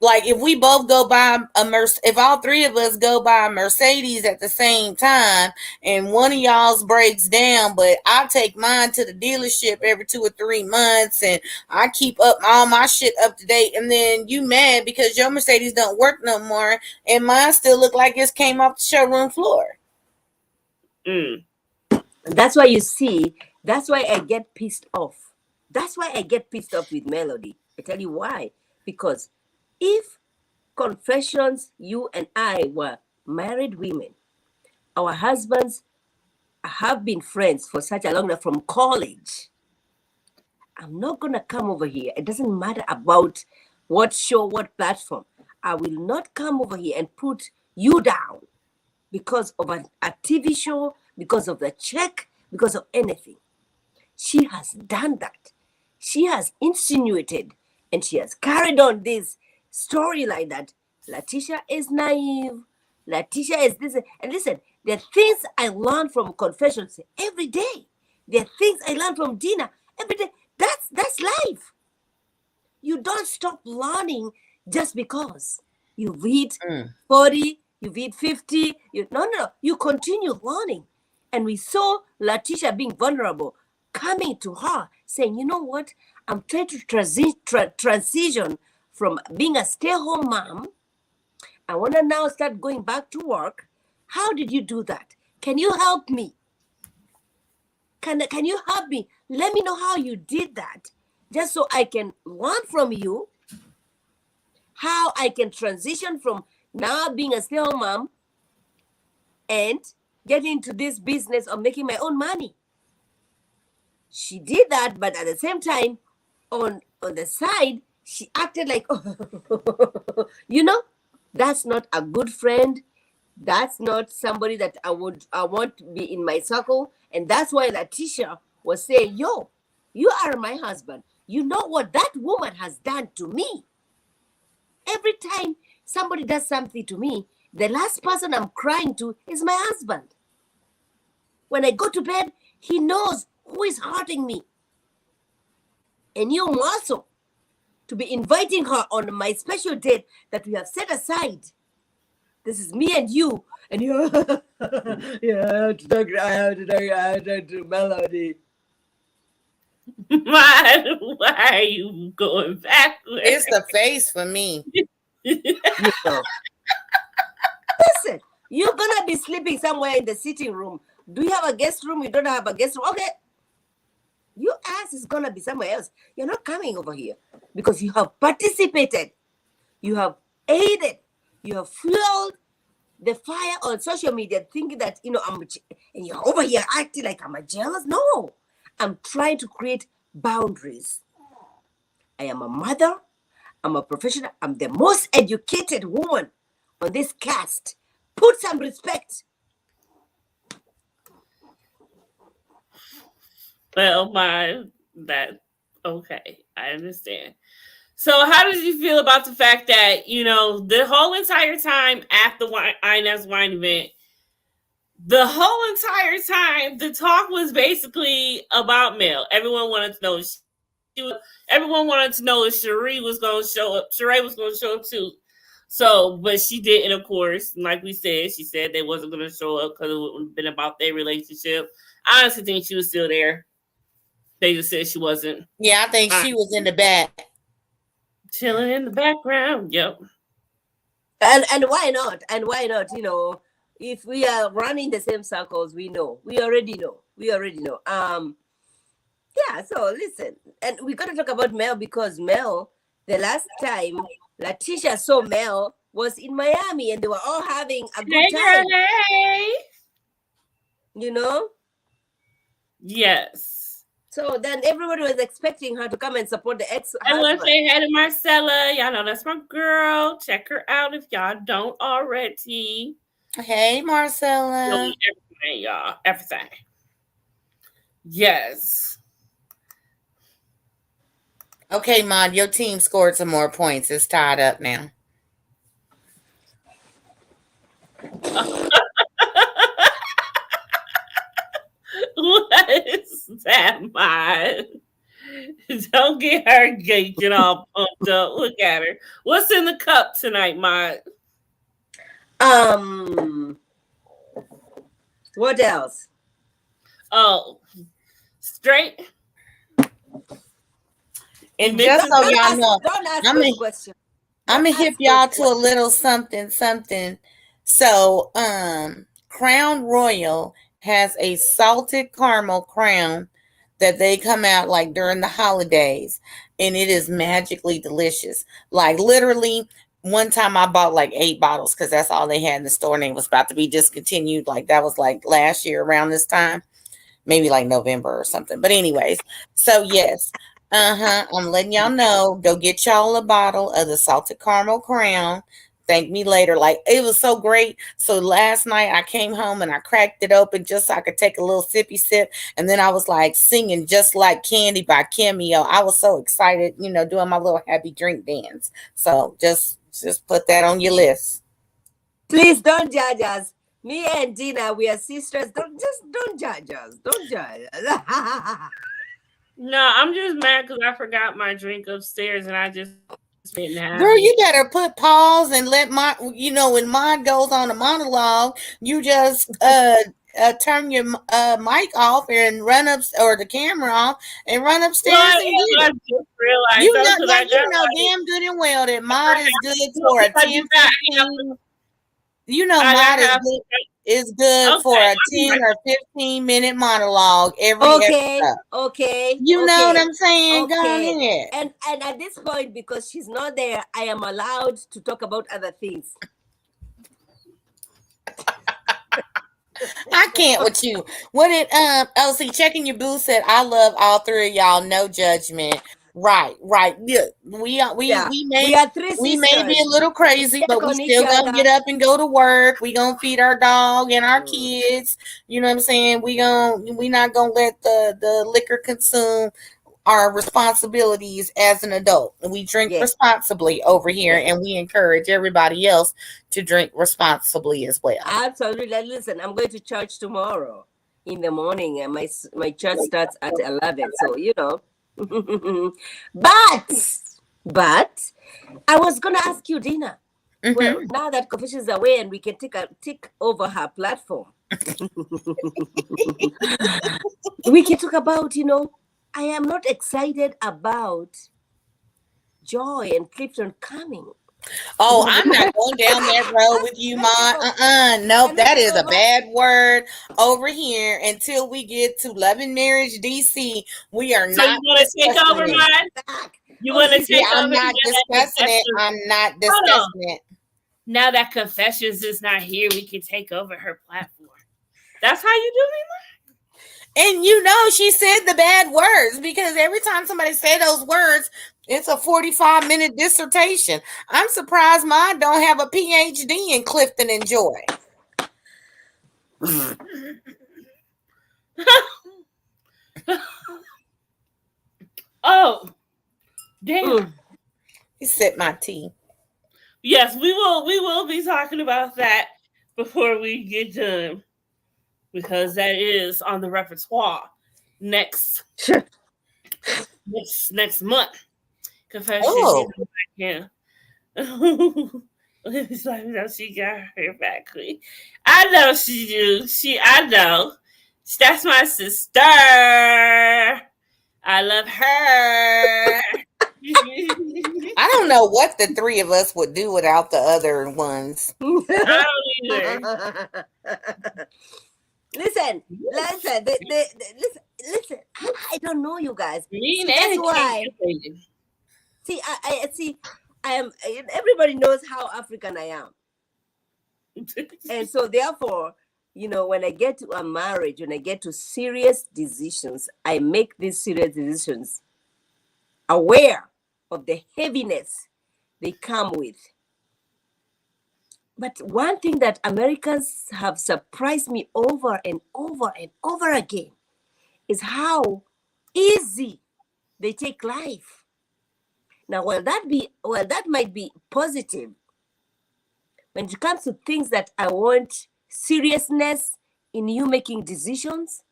like if we both go buy if all three of us go buy a Mercedes at the same time, and one of y'all's breaks down, but I take mine to the dealership every 2 or 3 months, and I keep up all my shit up to date, and then you mad because your Mercedes don't work no more, and mine still look like it came off the showroom floor. That's why you see. That's why I get pissed off. That's why I get pissed off with Melody. I tell you why. Because if Confessions, you and I were married women, our husbands have been friends for such a long time from college, I'm not going to come over here. It doesn't matter about what show, what platform. I will not come over here and put you down because of a TV show, because of the check, because of anything. She has done that. She has insinuated and she has carried on this story like that. Letitia is naive. Letitia is this. And listen, there are things I learn from Confessions every day. There are things I learn from Dina every day. That's life. You don't stop learning just because you read 40, you read 50. No. You continue learning. And we saw Letitia being vulnerable, coming to her, saying, you know what? I'm trying to transition from being a stay-at-home mom. I want to now start going back to work. How did you do that? Can you help me? Can you help me? Let me know how you did that, just so I can learn from you how I can transition from now being a stay-at-home mom and get into this business of making my own money. She did that, but at the same time, on the side, she acted like, that's not a good friend. That's not somebody that I want to be in my circle. And that's why Letitia was saying, yo, you are my husband. You know what that woman has done to me. Every time somebody does something to me, the last person I'm crying to is my husband. When I go to bed, he knows who is hurting me. And you also to be inviting her on my special date that we have set aside. This is me and you. And you, I have to talk to Melody. Why are you going backwards? It's the face for me. Listen, you're gonna be sleeping somewhere in the sitting room. Do you have a guest room? You don't have a guest room? Okay. Your ass is gonna be somewhere else. You're not coming over here because you have participated. You have aided. You have fueled the fire on social media, thinking that, and you're over here acting like I'm jealous. No, I'm trying to create boundaries. I am a mother. I'm a professional. I'm the most educated woman on this cast. Put some respect. Well, okay, I understand. So how did you feel about the fact that, the whole entire time at the INS wine event, the whole entire time, the talk was basically about Mel. Everyone wanted to know everyone wanted to know if Sheree was going to show up. Sheree was going to show up too. So, but she didn't, of course. Like we said, she said they wasn't going to show up because it would have been about their relationship. I honestly think she was still there. They just said she wasn't. Yeah, I think she was in the back. Chilling in the background. Yep. And why not? And why not? You know, if we are running the same circles, we know. We already know. Yeah, so listen. And we gotta talk about Mel because Mel, the last time Letitia saw Mel was in Miami and they were all having a good time. Hey. You know? Yes. So then everybody was expecting her to come and support the ex-husband. I want to say hi to Marcella. Y'all know that's my girl. Check her out if y'all don't already. Hey, Marcella. Everything, y'all. Everything. Yes. Okay, Mod, your team scored some more points. It's tied up now. What is that, Mod? Don't get her getting all pumped up. Look at her. What's in the cup tonight, Mod? What else? Oh, straight. And just so y'all know, don't ask those questions. I'm gonna hip y'all to a little something. So, Crown Royal has a salted caramel crown that they come out like during the holidays, and it is magically delicious. Like literally, one time I bought like 8 bottles because that's all they had in the store, and it was about to be discontinued. Like that was like last year around this time, maybe like November or something. But anyways, so yes. I'm letting y'all know. Go get y'all a bottle of the salted caramel crown. Thank me later. Like it was so great. So last night I came home and I cracked it open just so I could take a little sippy sip. And then I was like singing Just Like Candy by Cameo. I was so excited, you know, doing my little happy drink dance. So just put that on your list. Please don't judge us. Me and Dina, we are sisters. Don't judge us. Don't judge us. No, I'm just mad because I forgot my drink upstairs and I just didn't have Girl, it. you better put pause and let when Mod goes on a monologue, you just turn your mic off and run up, or the camera off and run upstairs and get it. I just realized You know damn good and well that Mod is good for a 10, 15. You know Mod is good for a 10 or 15-minute monologue every episode. Okay. You know what I'm saying? Okay. Go ahead. And at this point, because she's not there, I am allowed to talk about other things. I can't with you. What did see, checking your booth said, I love all 3 of y'all, no judgment. Right. Yeah, we may be a little crazy, but we still gonna get up and go to work. We gonna feed our dog and our kids. You know what I'm saying? We not gonna let the liquor consume our responsibilities as an adult. We drink responsibly over here, and we encourage everybody else to drink responsibly as well. Absolutely. Listen, I'm going to church tomorrow in the morning, and my church starts at 11. So you know. But I was gonna ask you, Dina. Well, now that Confessions is away and we can take over her platform, we can talk about, you know, I am not excited about Joy and Clifton coming. Oh, I'm not going down that road with you, Mod. Nope, that is a bad word over here. Until we get to Love and Marriage DC, we are not. You want to take over, Mod? You want to take over? I'm not discussing it. I'm not discussing it. Now that Confessions is not here, we can take over her platform. That's how you do it? And you know, she said the bad words, because every time somebody say those words, it's a 45-minute dissertation. I'm surprised mine don't have a PhD in Clifton and Joy. Oh, damn. You sip my tea. Yes, we will be talking about that before we get done, because that is on the repertoire next month. Confession. Oh. Yeah. It's like, no, she got her back, Queen. I know she do. I know. That's my sister. I love her. I don't know what the three of us would do without the other ones. I don't either. Listen, listen, listen. I don't know you guys. Me and That's Annie why. See, I am. Everybody knows how African I am, and so therefore, when I get to a marriage, when I get to serious decisions, I make these serious decisions aware of the heaviness they come with. But one thing that Americans have surprised me over and over and over again is how easy they take life. Now, while that might be positive, when it comes to things that I want seriousness in you making decisions,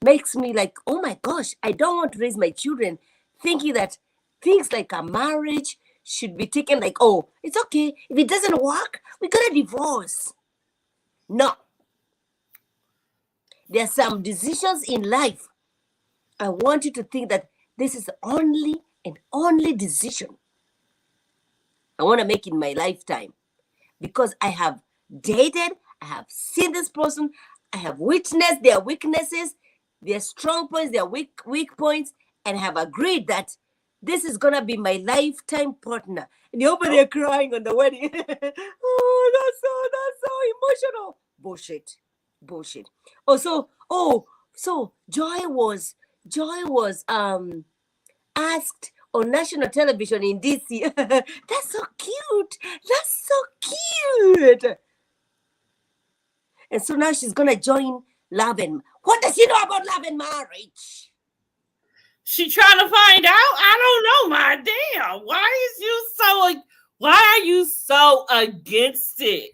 makes me like, oh my gosh, I don't want to raise my children thinking that things like a marriage should be taken like, oh, it's okay. If it doesn't work, we got a divorce. No. There are some decisions in life. I want you to think that this is only and only decision I want to make in my lifetime, because I have dated, I have seen this person, I have witnessed their weaknesses, their strong points, their weak points, and have agreed that this is gonna be my lifetime partner. And you're over there crying on the wedding. Oh, that's so emotional. Bullshit. So Joy was asked on national television in DC. That's so cute. And so now she's gonna join Lamh. What does she know about Lamh and marriage? She trying to find out? I don't know, my damn. Why are you so against it?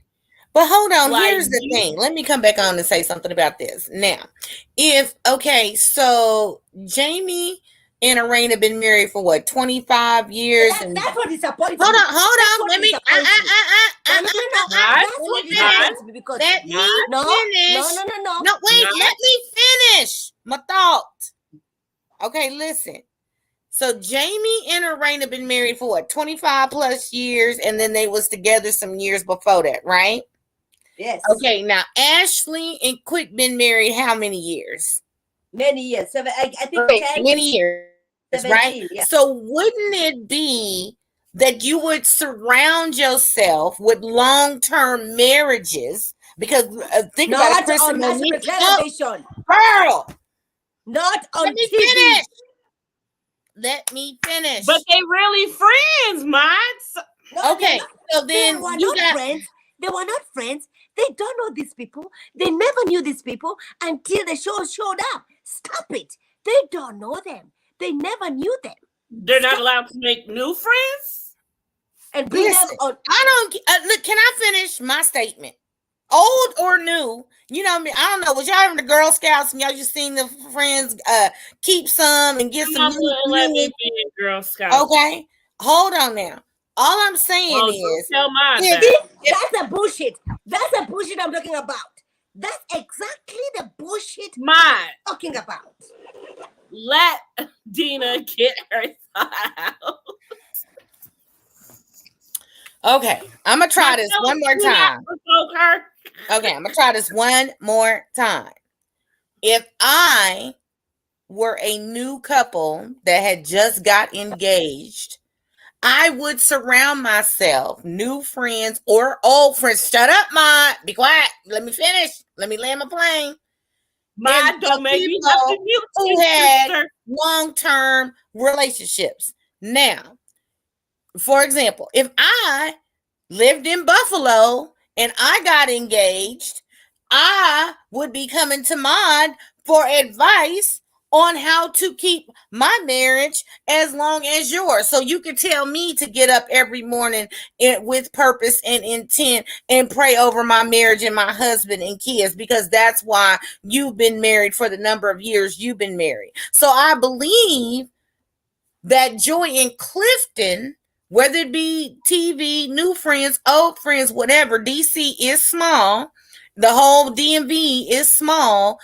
But hold on, here's the thing. Let me come back on and say something about this. Now, so Jamie and Arraine have been married for what, 25 years? That's what disappoints me. Hold on. Let me finish my thought. Okay, listen. So Jamie and Arraine have been married for what, 25 plus years, and then they was together some years before that, right? Yes. Okay, now Ashley and Quick been married how many years? Many years. I think 10, many years, 17, right? Yeah. So wouldn't it be that you would surround yourself with long-term marriages? Because think about it, Chris, on national television. Girl. Not on TV. Let me finish. But they really friends, Mods. No, okay, so then they were not friends. They were not friends. They don't know these people. They never knew these people until the show showed up. Stop it. They don't know them. They never knew them. They're not allowed to make new friends? And bring them on. Look, can I finish my statement? Old or new, you know what I mean? I don't know. Was y'all ever the Girl Scouts and y'all just seen the friends keep some and get some let me be a Girl Scout. Okay. Hold on now. All I'm saying is that's a bullshit. That's a bullshit I'm talking about. That's exactly the bullshit I'm talking about. Let Dina get her thought out. Okay, I'm gonna try this one more time. Okay, I'm gonna try this one more time. If I were a new couple that had just got engaged, I would surround myself, new friends or old friends. Shut up, Ma. Be quiet. Let me finish. Let me land my plane. Ma, don't make me have to mute who had long-term relationships. Now, for example, if I lived in Buffalo and I got engaged, I would be coming to Mod for advice on how to keep my marriage as long as yours. So you can tell me to get up every morning with purpose and intent and pray over my marriage and my husband and kids, because that's why you've been married for the number of years you've been married. So I believe that Joy and Clifton whether it be TV, new friends, old friends, whatever. DC is small. The whole DMV is small.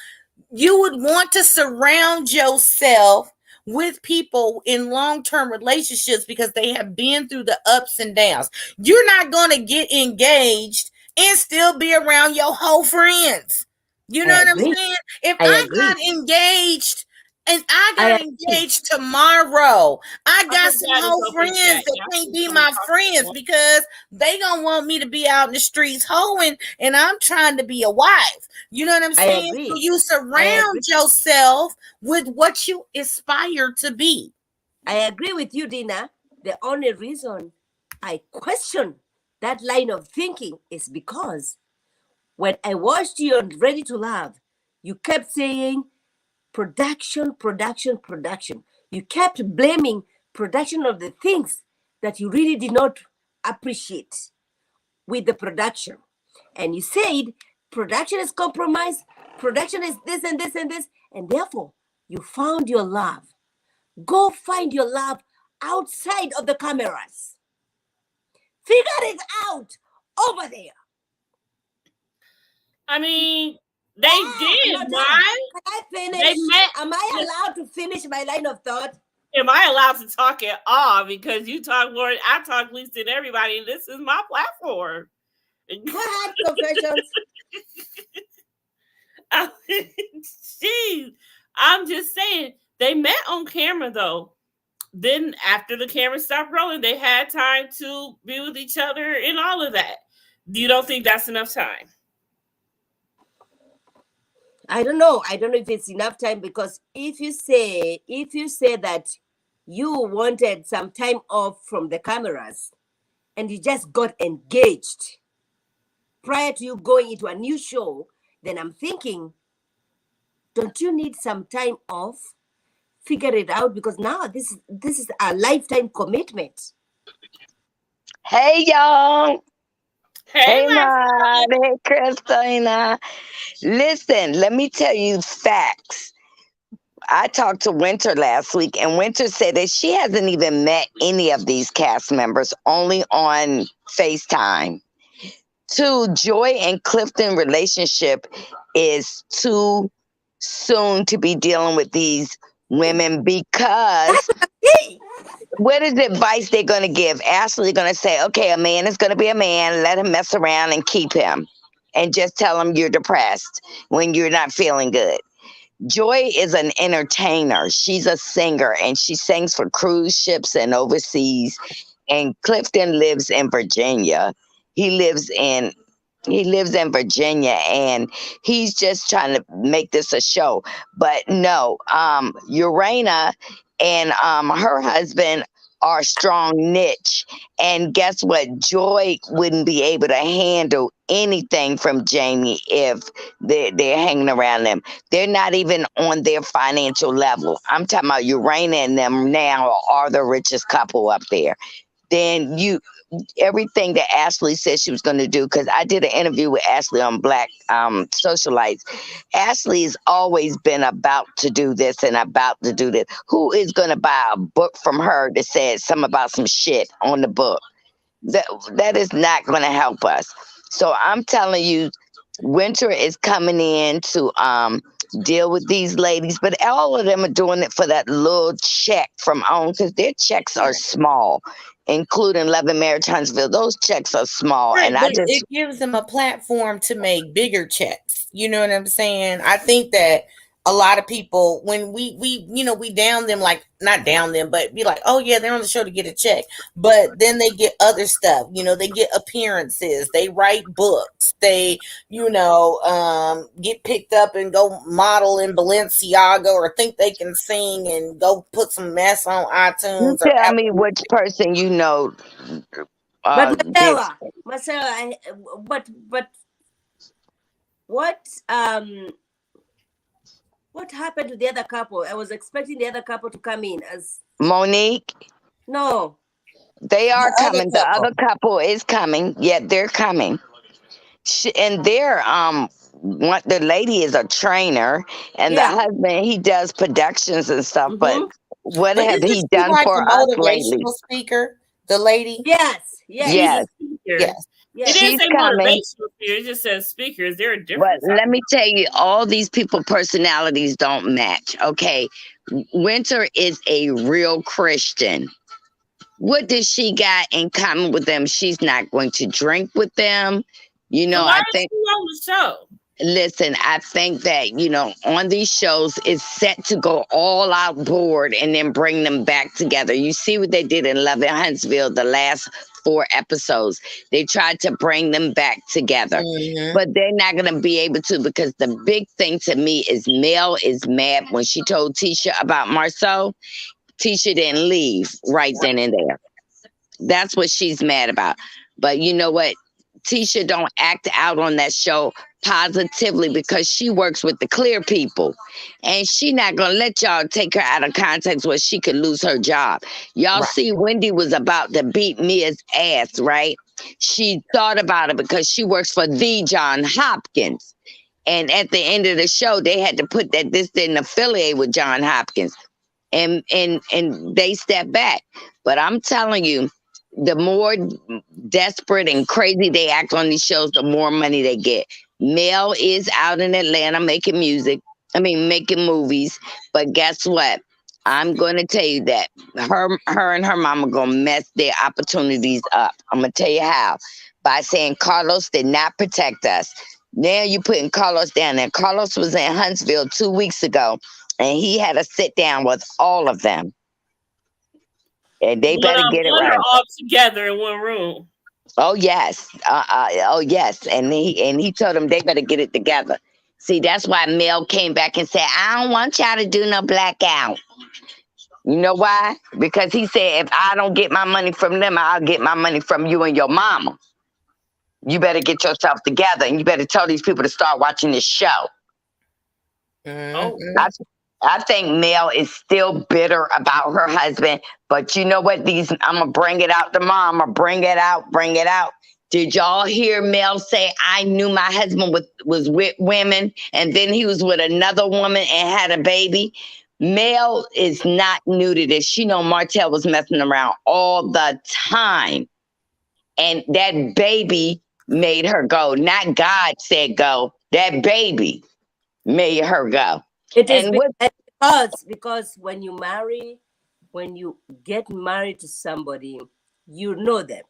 You would want to surround yourself with people in long-term relationships because they have been through the ups and downs. You're not going to get engaged and still be around your whole friends. You know what I'm saying? If I got engaged and I got engaged tomorrow, I got some whole friends that can't be my friends because they gonna want me to be out in the streets hoeing and I'm trying to be a wife. You know what I'm saying? So you surround yourself with what you aspire to be. I agree with you, Dina. The only reason I question that line of thinking is because when I watched you on Ready to Love, you kept saying production, production, production. You kept blaming production of the things that you really did not appreciate with the production. And you said production is compromised, production is this and this and this, and therefore you found your love. Go find your love outside of the cameras. Figure it out over there. I mean, they did, right? Can I finish? Am I allowed to finish my line of thought? Am I allowed to talk at all? Because you talk more, I talk least than everybody, and this is my platform. Go ahead, Confessions. Jeez, I'm just saying, they met on camera, though. Then after the camera stopped rolling, they had time to be with each other and all of that. You don't think that's enough time? I don't know. I don't know if it's enough time, because if you say that you wanted some time off from the cameras and you just got engaged prior to you going into a new show, then I'm thinking, don't you need some time off? Figure it out, because now this is a lifetime commitment. Hey, y'all. Hey, Maud. Hey, Christina. Listen, let me tell you facts. I talked to Winter last week, and Winter said that she hasn't even met any of these cast members, only on FaceTime. 2, Joy and Clifton relationship is too soon to be dealing with these women, because what is the advice they're going to give? Ashley's going to say, okay, a man is going to be a man. Let him mess around and keep him. And just tell him you're depressed when you're not feeling good. Joy is an entertainer. She's a singer, and she sings for cruise ships and overseas. And Clifton lives in Virginia. He lives in Virginia, and he's just trying to make this a show. But no, Urana and her husband are strong niche. And guess what? Joy wouldn't be able to handle anything from Jamie if they're hanging around them. They're not even on their financial level. I'm talking about Urana and them now are the richest couple up there. Then everything that Ashley said she was going to do, because I did an interview with Ashley on Black Socialites. Ashley's always been about to do this and about to do this. Who is going to buy a book from her that says something about some shit on the book? That is not going to help us. So I'm telling you, Winter is coming in to deal with these ladies, but all of them are doing it for that little check from OWN, because their checks are small, including Love and Marriage Huntsville. Those checks are small, right, and it gives them a platform to make bigger checks. You know what I'm saying? I think that a lot of people, when we down them, like not down them, but be like, oh yeah, they're on the show to get a check. But then they get other stuff, they get appearances, they write books, they, get picked up and go model in Balenciaga, or think they can sing and go put some mess on iTunes. You tell me which person you know. But Marcella, but what happened to the other couple? I was expecting the other couple to come in as Monique. No, they are coming. The other couple is coming. Yeah, they're coming. And they're the lady is a trainer, and the husband, he does productions and stuff. But what have he done for us lately? Speaker? The lady? Yes. She's a Yes. speaker. Yes. It didn't She's say coming. motivational speaker. It just says speakers. There are But different let me types. tell you, all these people personalities don't match. Okay. Winter is a real Christian. What does she got in common with them? She's not going to drink with them. You So know, why I is think, she on the show? listen, I think that, on these shows, it's set to go all out board and then bring them back together. You see what they did in Love in Huntsville, the last 4 episodes. They tried to bring them back together. Mm-hmm. But they're not going to be able to, because the big thing to me is Mel is mad when she told Tisha about Marceau. Tisha didn't leave right then and there. That's what she's mad about. But you know what? Tisha don't act out on that show positively because she works with the clear people. And she not going to let y'all take her out of context where she could lose her job. Y'all Right. see Wendy was about to beat Mia's ass, right? She thought about it because she works for the John Hopkins. And at the end of the show, they had to put that this didn't affiliate with John Hopkins. And they stepped back. But I'm telling you, the more desperate and crazy they act on these shows, the more money they get. Mel is out in Atlanta making music. I mean, making movies. But guess what? I'm going to tell you that her and her mama going to mess their opportunities up. I'm going to tell you how. By saying Carlos did not protect us. Now you're putting Carlos down there. Carlos was in Huntsville 2 weeks ago, and he had a sit down with all of them. And they better get it One right. or all together in one room. Oh yes, oh yes, and he told them they better get it together. See, that's why Mel came back and said, "I don't want y'all to do no blackout." You know why? Because he said, "If I don't get my money from them, I'll get my money from you and your mama. You better get yourself together, and you better tell these people to start watching this show." Oh, Mm-hmm. I think Mel is still bitter about her husband, but you know what? I'm gonna bring it out tomorrow. I'm gonna bring it out. Did y'all hear Mel say, "I knew my husband was with women, and then he was with another woman and had a baby"? Mel is not new to this. She know Martell was messing around all the time, and that baby made her go. Not God said go. That baby made her go. It is And what because when you get married to somebody, you know them.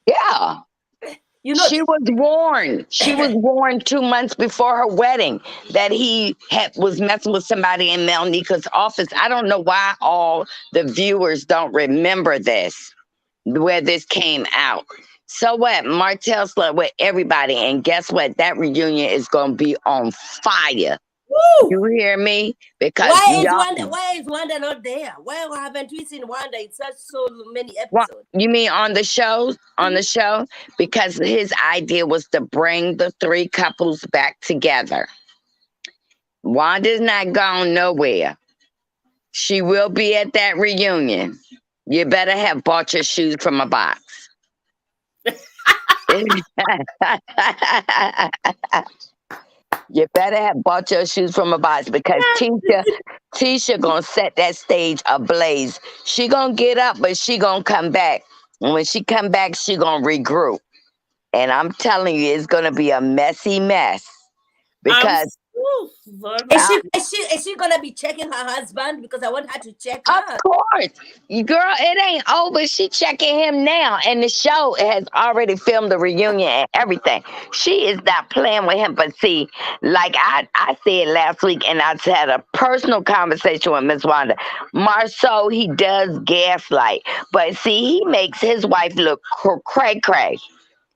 Yeah. You know She was warned. She was warned 2 months before her wedding that he was messing with somebody in Mel Nika's office. I don't know why all the viewers don't remember this, where this came out. So what? Martell slept with everybody, and guess what? That reunion is going to be on fire. Woo! You hear me? Because Why is Wanda not there? Why haven't we seen Wanda in such so many episodes? You mean on the show? On the show? Because his idea was to bring the 3 couples back together. Wanda's not gone nowhere. She will be at that reunion. You better have bought your shoes from a box. You better have bought your shoes from a box, because Tisha gonna set that stage ablaze. She gonna get up, but she gonna come back. And when she come back, she gonna regroup. And I'm telling you, it's gonna be a messy mess. Because Lord, Is she gonna be checking her husband? Because I want her to check her. of course, girl, it ain't over. She checking him now, and the show has already filmed the reunion and everything. She is not playing with him. But see, like I said last week, and I had a personal conversation with Miss Wanda. Marceau, he does gaslight, but see, he makes his wife look cray cray.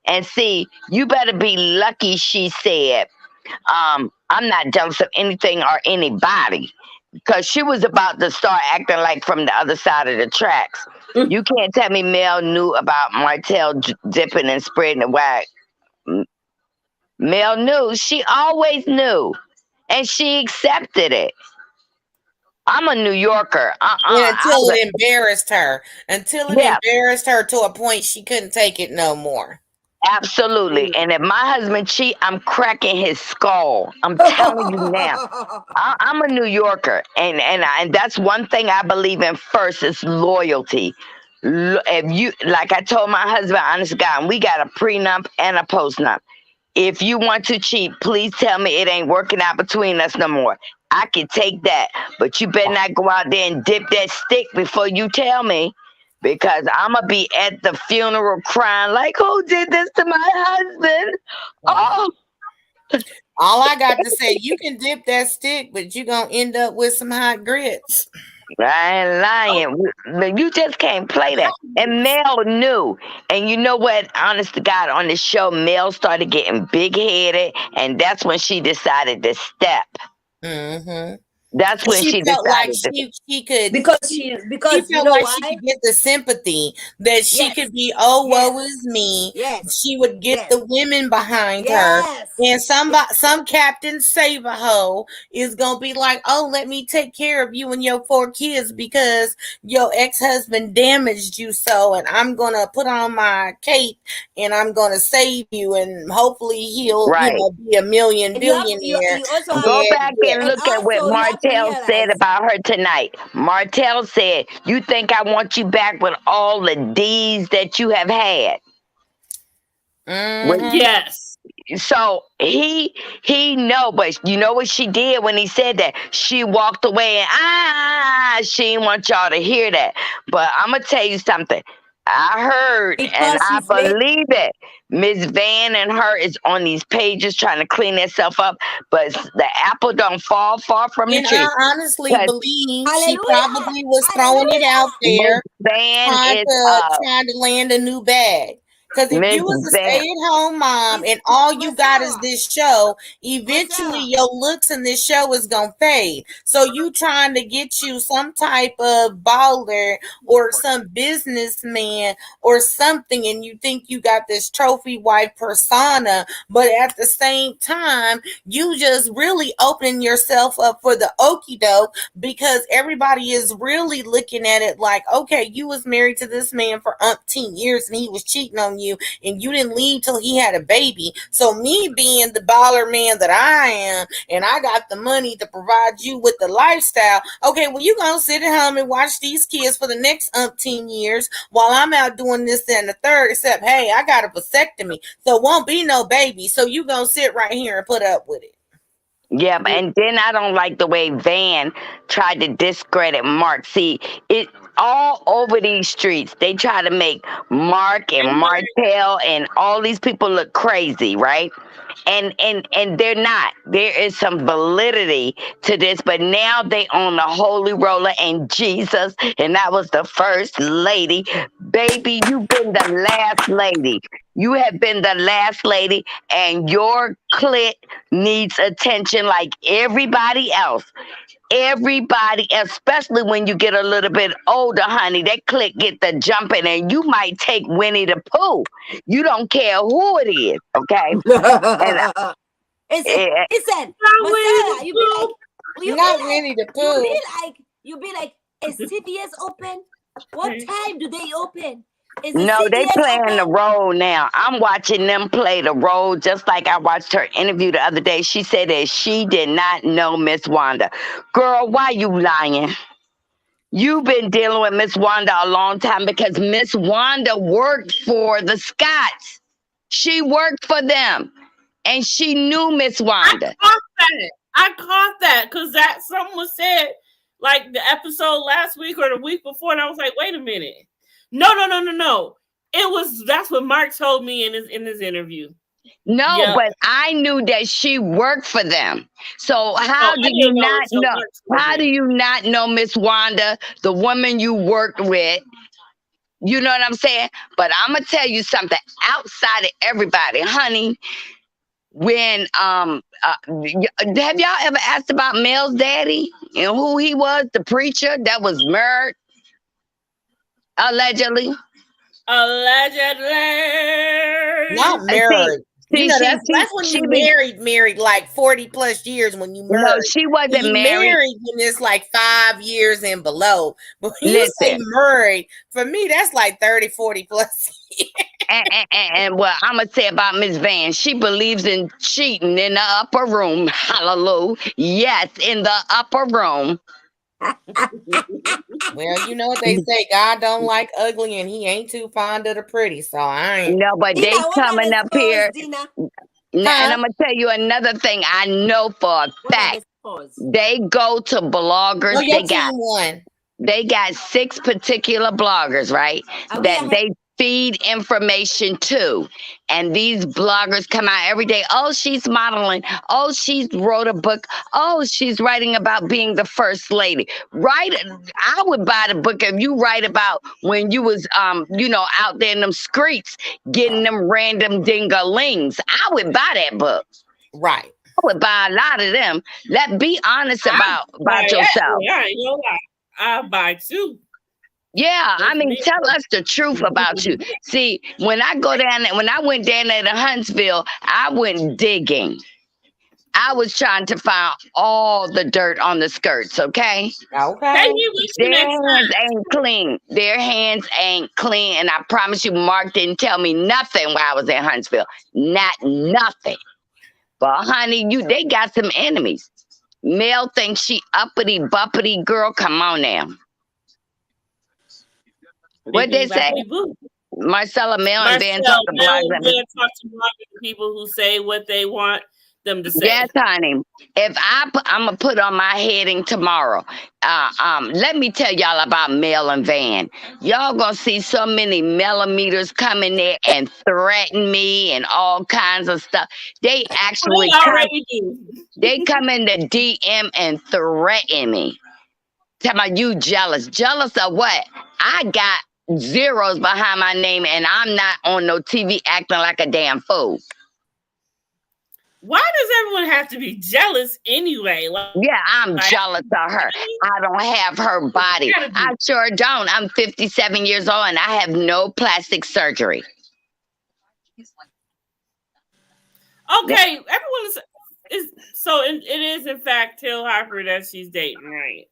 And see, you better be lucky, she said, I'm not jealous of anything or anybody, because she was about to start acting like from the other side of the tracks. You can't tell me Mel knew about Martell dipping and spreading the wag. Mel knew. She always knew, and she accepted it. I'm a New Yorker. Until it embarrassed her. Until it Yeah. embarrassed her to a point she couldn't take it no more. Absolutely. And if my husband cheat, I'm cracking his skull. I'm telling you now. I'm a New Yorker, and that's one thing I believe in first is loyalty. If you, like I told my husband, honest to God, we got a prenup and a postnup. If you want to cheat, please tell me it ain't working out between us no more. I can take that, but you better not go out there and dip that stick before you tell me, because I'm gonna be at the funeral crying like, who did this to my husband? Oh. All I got to say, you can dip that stick, but you're gonna end up with some hot grits. I ain't lying. You just can't play that. And Mel knew. And you know what? Honest to God, on the show, Mel started getting big headed, and that's when she decided to step. Mm-hmm. That's when she felt like decided she could, because she felt you know like why? She could get the sympathy that she Yes. could be, oh, Yes. woe is me. Yes. She would get Yes. the women behind Yes. her. And some Captain Save-A-Ho is gonna be like, oh, let me take care of you and your 4 kids because your ex-husband damaged you, so, and I'm gonna put on my cape and I'm gonna save you, and hopefully he'll, right. be a million billionaire. You also go back and look at what Martell said about her tonight. Martell said, you think I want you back with all the D's that you have had? Mm-hmm. Yes. So he know, but you know what she did when he said that? She walked away and she didn't want y'all to hear that. But I'm gonna tell you something. I heard and I believe it. Miss Van and her is on these pages trying to clean herself up, but the apple don't fall far from the tree. I honestly believe she probably was throwing it out there, trying to land a new bag. Because if you was a stay-at-home mom and all you got is this show, eventually your looks in this show is going to fade. So you trying to get you some type of baller or some businessman or something, and you think you got this trophy wife persona, but at the same time, you just really opening yourself up for the okie doke, because everybody is really looking at it like, okay, you was married to this man for umpteen years and he was cheating on you and you didn't leave till he had a baby. So me being the baller man that I am, and I got the money to provide you with the lifestyle, okay, well, you gonna sit at home and watch these kids for the next umpteen years while I'm out doing this and the third, except, hey, I got a vasectomy, so won't be no baby, so you gonna sit right here and put up with it. Yeah, and then I don't like the way Van tried to discredit Mark. See, it all over these streets. They try to make Mark and Martell and all these people look crazy, right? And they're not. There is some validity to this, but now they own the Holy Roller and Jesus, and that was the first lady. Baby, you've been the last lady. You have been the last lady, and your clit needs attention like everybody else. Everybody, especially when you get a little bit older, honey, that clit get the jumping, and you might take Winnie the Pooh. You don't care who it is, okay? Listen, Marcella, you not Winnie the Pooh. You be like, is CVS open? What time do they open? No, they playing the role now. I'm watching them play the role, just like I watched her interview the other day. She said that she did not know Miss Wanda. Girl, why you lying? You've been dealing with Miss Wanda a long time, because Miss Wanda worked for the Scotts. She worked for them, and she knew Miss Wanda. I caught that because someone was said like the episode last week or the week before, and I was like, wait a minute. No. That's what Mark told me in his interview. No, but I knew that she worked for them. So how do you not know? How do you not know Miss Wanda, the woman you worked with? You know what I'm saying? But I'm gonna tell you something. Outside of everybody, honey, when have y'all ever asked about Mel's daddy and who he was? The preacher that was murdered allegedly. Not married. That's when you married like 40 plus years when you married. No, she wasn't married when it's like 5 years and below. But when you say married, for me, that's like 30, 40 plus years. And what I'm going to say about Miss Van, she believes in cheating in the upper room. Hallelujah. Yes, in the upper room. Well, you know what they say, God don't like ugly and he ain't too fond of the pretty. So I ain't. No, but Dina, they what are coming the up scores, here. Dina? Now, and I'm going to tell you another thing I know for a What are fact. the scores? They go to bloggers. Oh, your team won. They got 6 particular bloggers, right? Are we That ahead? they feed information to. And these bloggers come out every day. Oh, she's modeling. Oh, she wrote a book. Oh, she's writing about being the first lady. Right? I would buy the book if you write about when you was out there in them streets getting them random dingalings. I would buy that book. Right. I would buy a lot of them. Be honest about yourself. Yeah, I ain't gonna lie. I buy too. Yeah, I mean, tell us the truth about you. See, when I went down there to Huntsville, I went digging. I was trying to find all the dirt on the skirts, okay? Okay. Their hands ain't clean. Their hands ain't clean. And I promise you, Mark didn't tell me nothing while I was in Huntsville. Not nothing. But honey, they got some enemies. Mel thinks she uppity buppity girl. Come on now. What they say? Marcella, Mel, and Van talk to people who say what they want them to say. Yes, honey. If I'm gonna put on my heading tomorrow. Let me tell y'all about Mel and Van. Y'all gonna see so many millimeters come in there and threaten me and all kinds of stuff. They actually they come in the DM and threaten me. Tell me, you jealous? Jealous of what? I got zeros behind my name and I'm not on no TV acting like a damn fool. Why does everyone have to be jealous anyway? I'm jealous of her. I don't have her body. I sure don't. I'm 57 years old and I have no plastic surgery. Okay, everyone it is in fact Hill Harper that she's dating, right?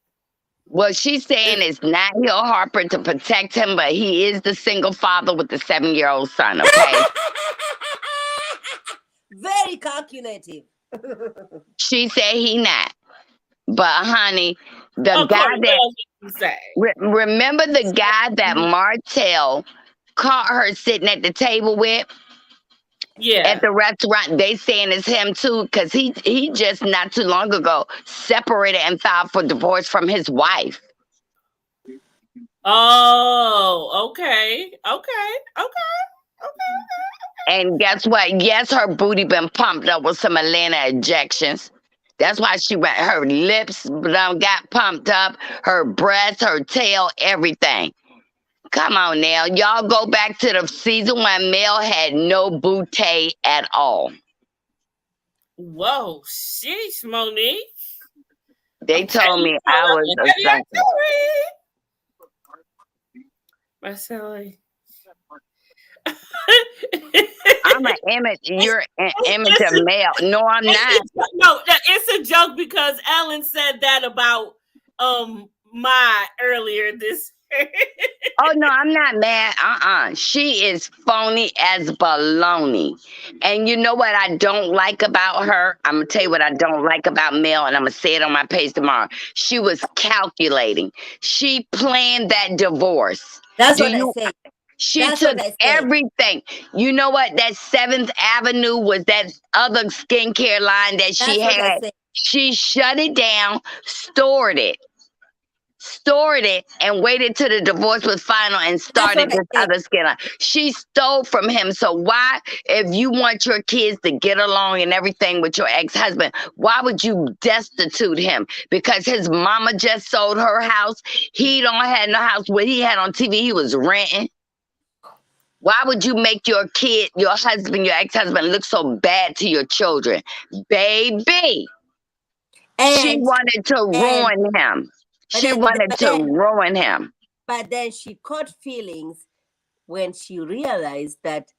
Well, she's saying it's not Hill Harper to protect him, but he is the single father with the 7-year-old son, okay? Very calculative. She said he not. But honey, the guy that remember the guy that Martell caught her sitting at the table with? Yeah. At the restaurant, they saying it's him too, because he just not too long ago separated and filed for divorce from his wife. Oh, okay. And guess what? Yes, her booty been pumped up with some Atlanta injections. That's why her lips got pumped up, her breasts, her tail, everything. Come on now. Y'all go back to the season when Mel had no booty at all. Whoa, sheesh, Monique. They told me I was a sucker. Marcella. I'm an image. You're an image of Mel. No, I'm not. No, it's a joke because Ellen said that about my earlier this. Oh no, I'm not mad. She is phony as baloney. And you know what I don't like about her? I'm gonna tell you what I don't like about Mel, and I'm gonna say it on my page tomorrow. She was calculating. She planned that divorce. That's what I say. She took everything. You know what? That 7th Avenue was that other skincare line that she had. She shut it down, stored it, and waited till the divorce was final and started this other skin line. She stole from him. So why, if you want your kids to get along and everything with your ex-husband, why would you destitute him? Because his mama just sold her house. He don't have no house. What he had on TV, he was renting. Why would you make your kid, your husband, your ex-husband look so bad to your children? Baby. She wanted to ruin him. She wanted to ruin him. But then she caught feelings when she realized that,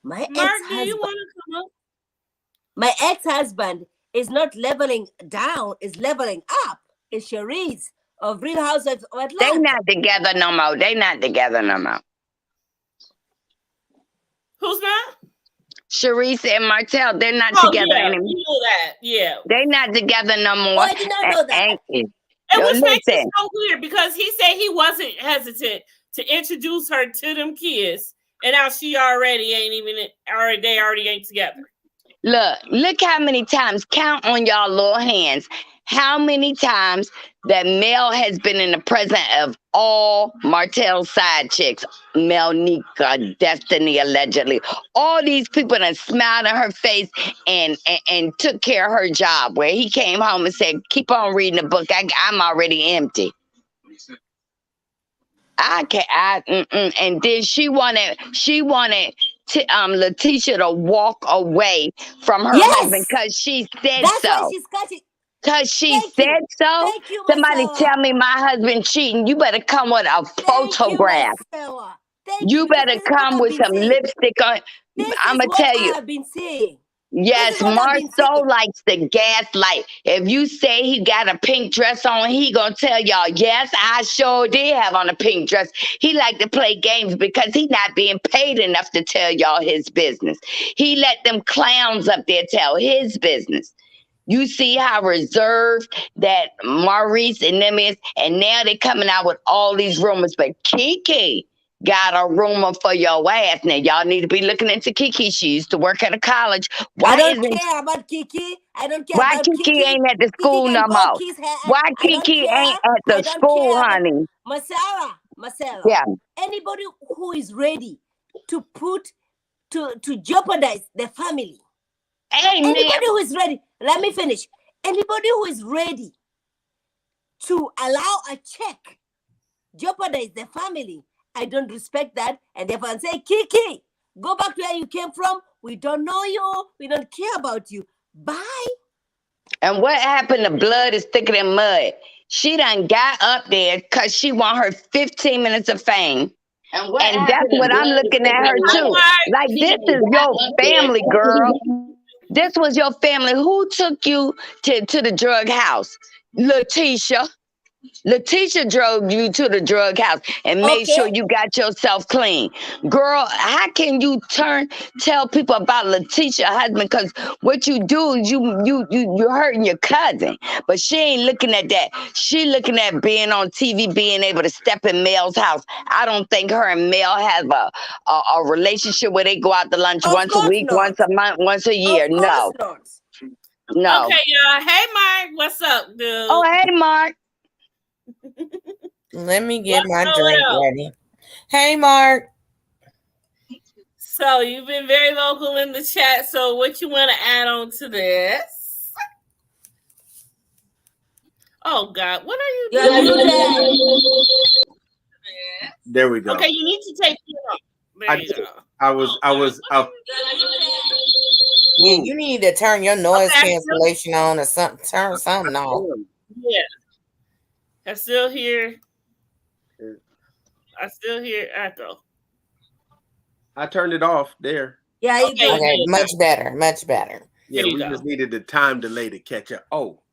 my ex-husband is not leveling down, is leveling up. It's Cherise of Real Housewives of Atlanta. They not together no more. Who's not? Cherise and Martell, they're not together anymore. You know that, yeah. They're not together no more. Oh, I did not know that. And which makes it so weird because he said he wasn't hesitant to introduce her to them kids, and now she already ain't even. They already ain't together. Look how many times, count on y'all little hands, how many times that Mel has been in the presence of all Martell's side chicks, Melnica, Destiny, allegedly. All these people that smiled in her face and took care of her job, where he came home and said, keep on reading the book. I'm already empty. And then she wanted Letitia to walk away from her husband because she said That's so. Why she's cutting. Because she said so. Thank you, Somebody tell me my husband cheating. You better come with a photograph. You better come with some lipstick on. I'm going to tell you. I've been saying. Yes, Marceau likes the gaslight. If you say he got a pink dress on, he gonna tell y'all, yes, I sure did have on a pink dress. He like to play games because he not being paid enough to tell y'all his business. He let them clowns up there tell his business. You see how reserved that Maurice and them is, and now they coming out with all these rumors, but Kiki got a rumor for your ass. Now, y'all need to be looking into Kiki. She used to work at a college. I don't care about Kiki. I don't care why about Kiki ain't at the school no more? Why Kiki ain't at the school, honey? Marcella. Yeah. Anybody who is ready to jeopardize the family. Anybody who is ready. Let me finish. Anybody who is ready to allow a check jeopardize the family, I don't respect that. And therefore I say, Kiki, go back to where you came from. We don't know you. We don't care about you. Bye. And what happened to blood is thicker than mud? She done got up there because she want her 15 minutes of fame. And that's what I'm looking at her too. Like, this is your family, girl. This was your family. Who took you to the drug house? Letitia drove you to the drug house and made sure you got yourself clean. Girl, how can you tell people about Letitia's husband? Because what you do is you're hurting your cousin. But she ain't looking at that. She looking at being on TV, being able to step in Mel's house. I don't think her and Mel have a relationship where they go out to lunch once a week, once a month, once a year. No. No. Okay, y'all. Hey, Mark. What's up, dude? Oh, hey, Mark. Let me get my drink ready. Hey, Mark. So you've been very vocal in the chat. So what you want to add on to this? Oh God, what are you doing? There we go. Okay, you need to take it off. There you go. I was up. You need to turn your noise cancellation on or something. Turn something off. Yeah. I still hear echo. I turned it off there. Yeah, okay, much better. Yeah, we just needed the time delay to catch up. Oh,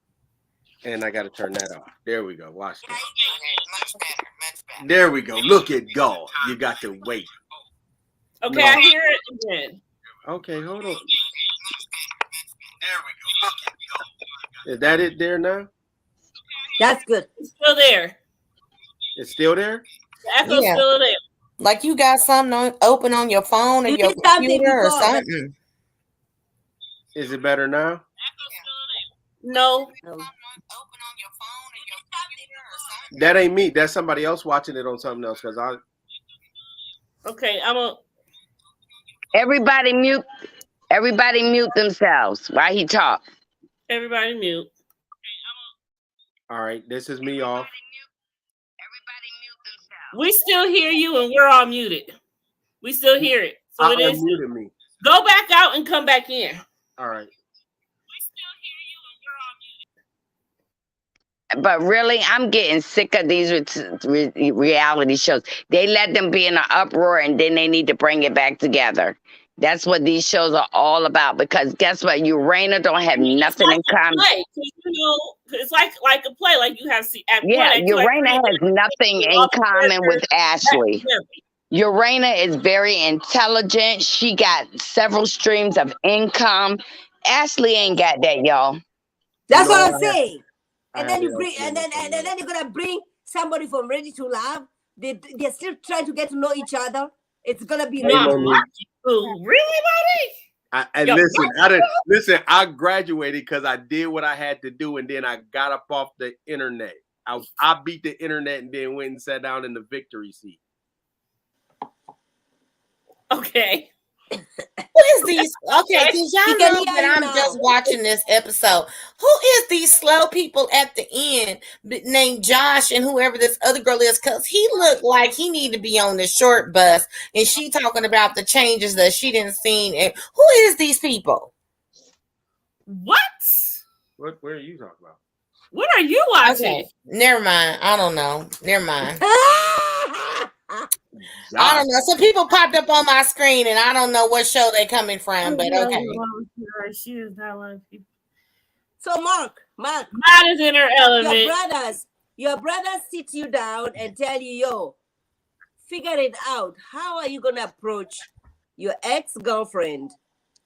and I got to turn that off. There we go. Watch this. Much better. There we go. Look at go. You got to wait. Okay, no. I hear it again. Okay, hold on. There we go. Look at go. Is that it there now? That's good. It's still there. It's still there? The echo's still there. Like you got something open on your phone or your computer or something. Is it better now? No. That ain't me. That's somebody else watching it on something else. Okay, Everybody mute themselves while he talk. Everybody mute. All right, this is me off. We still hear you and we're all muted. We still hear it. So it is. Muted me. Go back out and come back in. All right. We still hear you and we're all muted. But really, I'm getting sick of these reality shows. They let them be in an uproar and then they need to bring it back together. That's what these shows are all about. Because guess what? Urana don't have nothing in common. It's like a play. Like you have Urana has nothing in common with Ashley. Urana is very intelligent. She got several streams of income. Ashley ain't got that, y'all. That's what I'm saying. And then you bring, and then you're gonna bring somebody from Ready to Love. They're still trying to get to know each other. It's gonna be really, buddy. Listen. I graduated because I did what I had to do, and then I got up off the internet. I beat the internet and then went and sat down in the victory seat. Okay. Who is these? Okay, because y'all know that I'm just watching this episode. Who is these slow people at the end named Josh and whoever this other girl is? Because he looked like he needed to be on the short bus, and she talking about the changes that she didn't see. And who is these people? What? Where are you talking about? What are you watching? Okay. Never mind. I don't know. Never mind. I don't know. Some people popped up on my screen, and I don't know what show they're coming from, but okay. She is not one of people. So, Mark, Mine is in her element. Your brothers sit you down and tell you, yo, figure it out. How are you going to approach your ex-girlfriend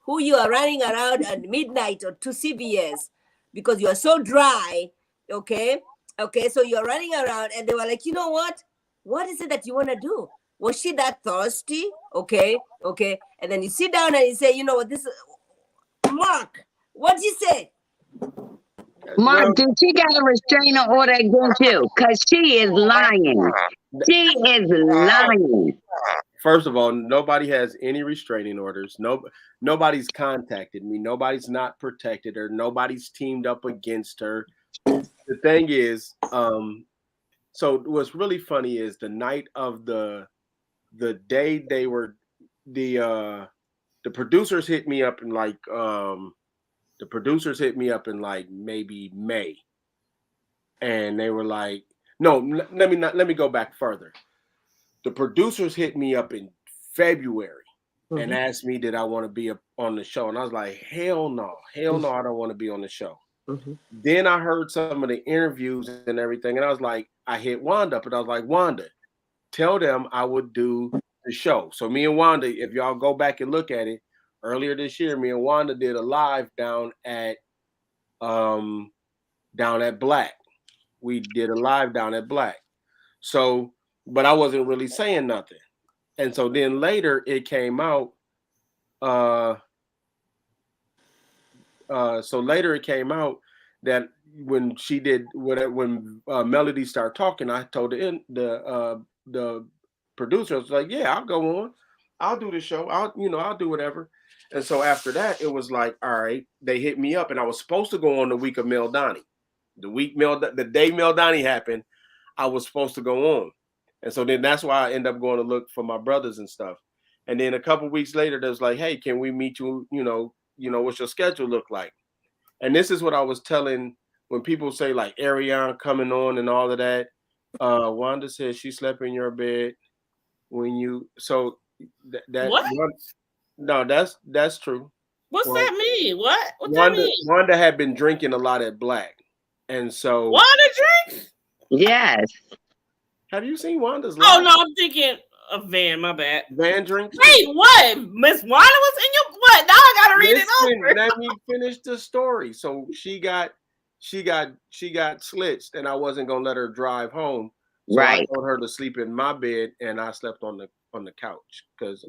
who you are running around at midnight or to CVS because you are so dry, okay? Okay, so you're running around, and they were like, you know what? What is it that you want to do? Was she that thirsty? Okay. And then you sit down and you say, you know what, this is... Mark, what did you say? Mark, did she got a restraining order against you? Because she is lying. She is lying. First of all, nobody has any restraining orders. Nobody's contacted me. Nobody's not protected her. Nobody's teamed up against her. The thing is, so what's really funny is the night of the day they were the producers hit me up in like maybe May, and they were like, no, let me go back further. The producers hit me up in February and asked me did I want to be on the show, and I was like, hell no, I don't want to be on the show. Then I heard some of the interviews and everything, and I was like, I hit Wanda up, and I was like, Wanda, tell them I would do the show. So me and Wanda, if y'all go back and look at it, earlier this year, me and Wanda did a live down at Black. We did a live down at Black. So, but I wasn't really saying nothing. And so then later it came out. That when she did when Melody started talking, I told the producer, I was like, yeah, I'll go on. I'll do the show. I'll do whatever. And so after that, it was like, all right, they hit me up, and I was supposed to go on the week of Mel Donnie. The day Mel Donnie happened, I was supposed to go on. And so then that's why I end up going to look for my brothers and stuff. And then a couple of weeks later, there's like, hey, can we meet you? What's your schedule look like? And this is what I was telling when people say like Ariane coming on and all of that. Wanda says she slept in your bed when you. So that what? No, that's true. What's that mean? What that mean? Wanda had been drinking a lot at Black, and so Wanda drinks. Yes. Have you seen Wanda's life? Oh no, I'm thinking of Van. My bad. Van drinks. Wait, what? Miss Wanda was in your what? Now I gotta read it over. Let me finish the story. So she got slitched, and I wasn't gonna let her drive home. So right. I told her to sleep in my bed, and I slept on the couch because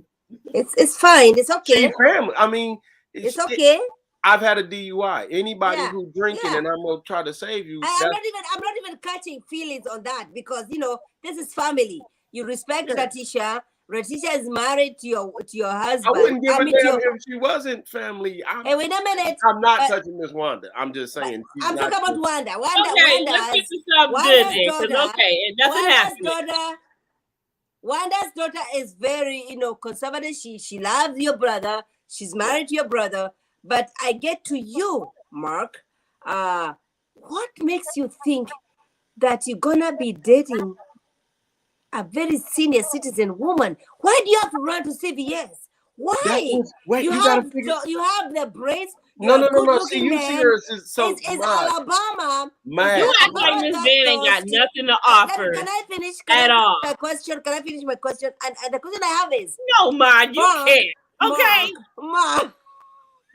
it's fine. It's okay. She's family. I mean, it's okay. I've had a DUI. Anybody who's drinking and I'm gonna try to save you. I'm not even catching feelings on that because this is family. You respect Ratisha. Ratisha is married to your husband. I wouldn't give a damn if she wasn't family. Hey, wait a minute. I'm not touching Miss Wanda. I'm just saying. I'm talking about Wanda. Okay, let's get this up good. It doesn't happen. Wanda's daughter is very, conservative. She loves your brother. She's married to your brother. But I get to you, Mark. What makes you think that you're gonna be dating a very senior citizen woman? Why do you have to run to CVS? Why? You have the braids. No. See, you see her as so. It's Alabama. You act like Miss Van ain't got nothing to offer. Can I finish? My question. Can I finish my question? And the question I have is. No, Ma, you can't. Okay, Ma.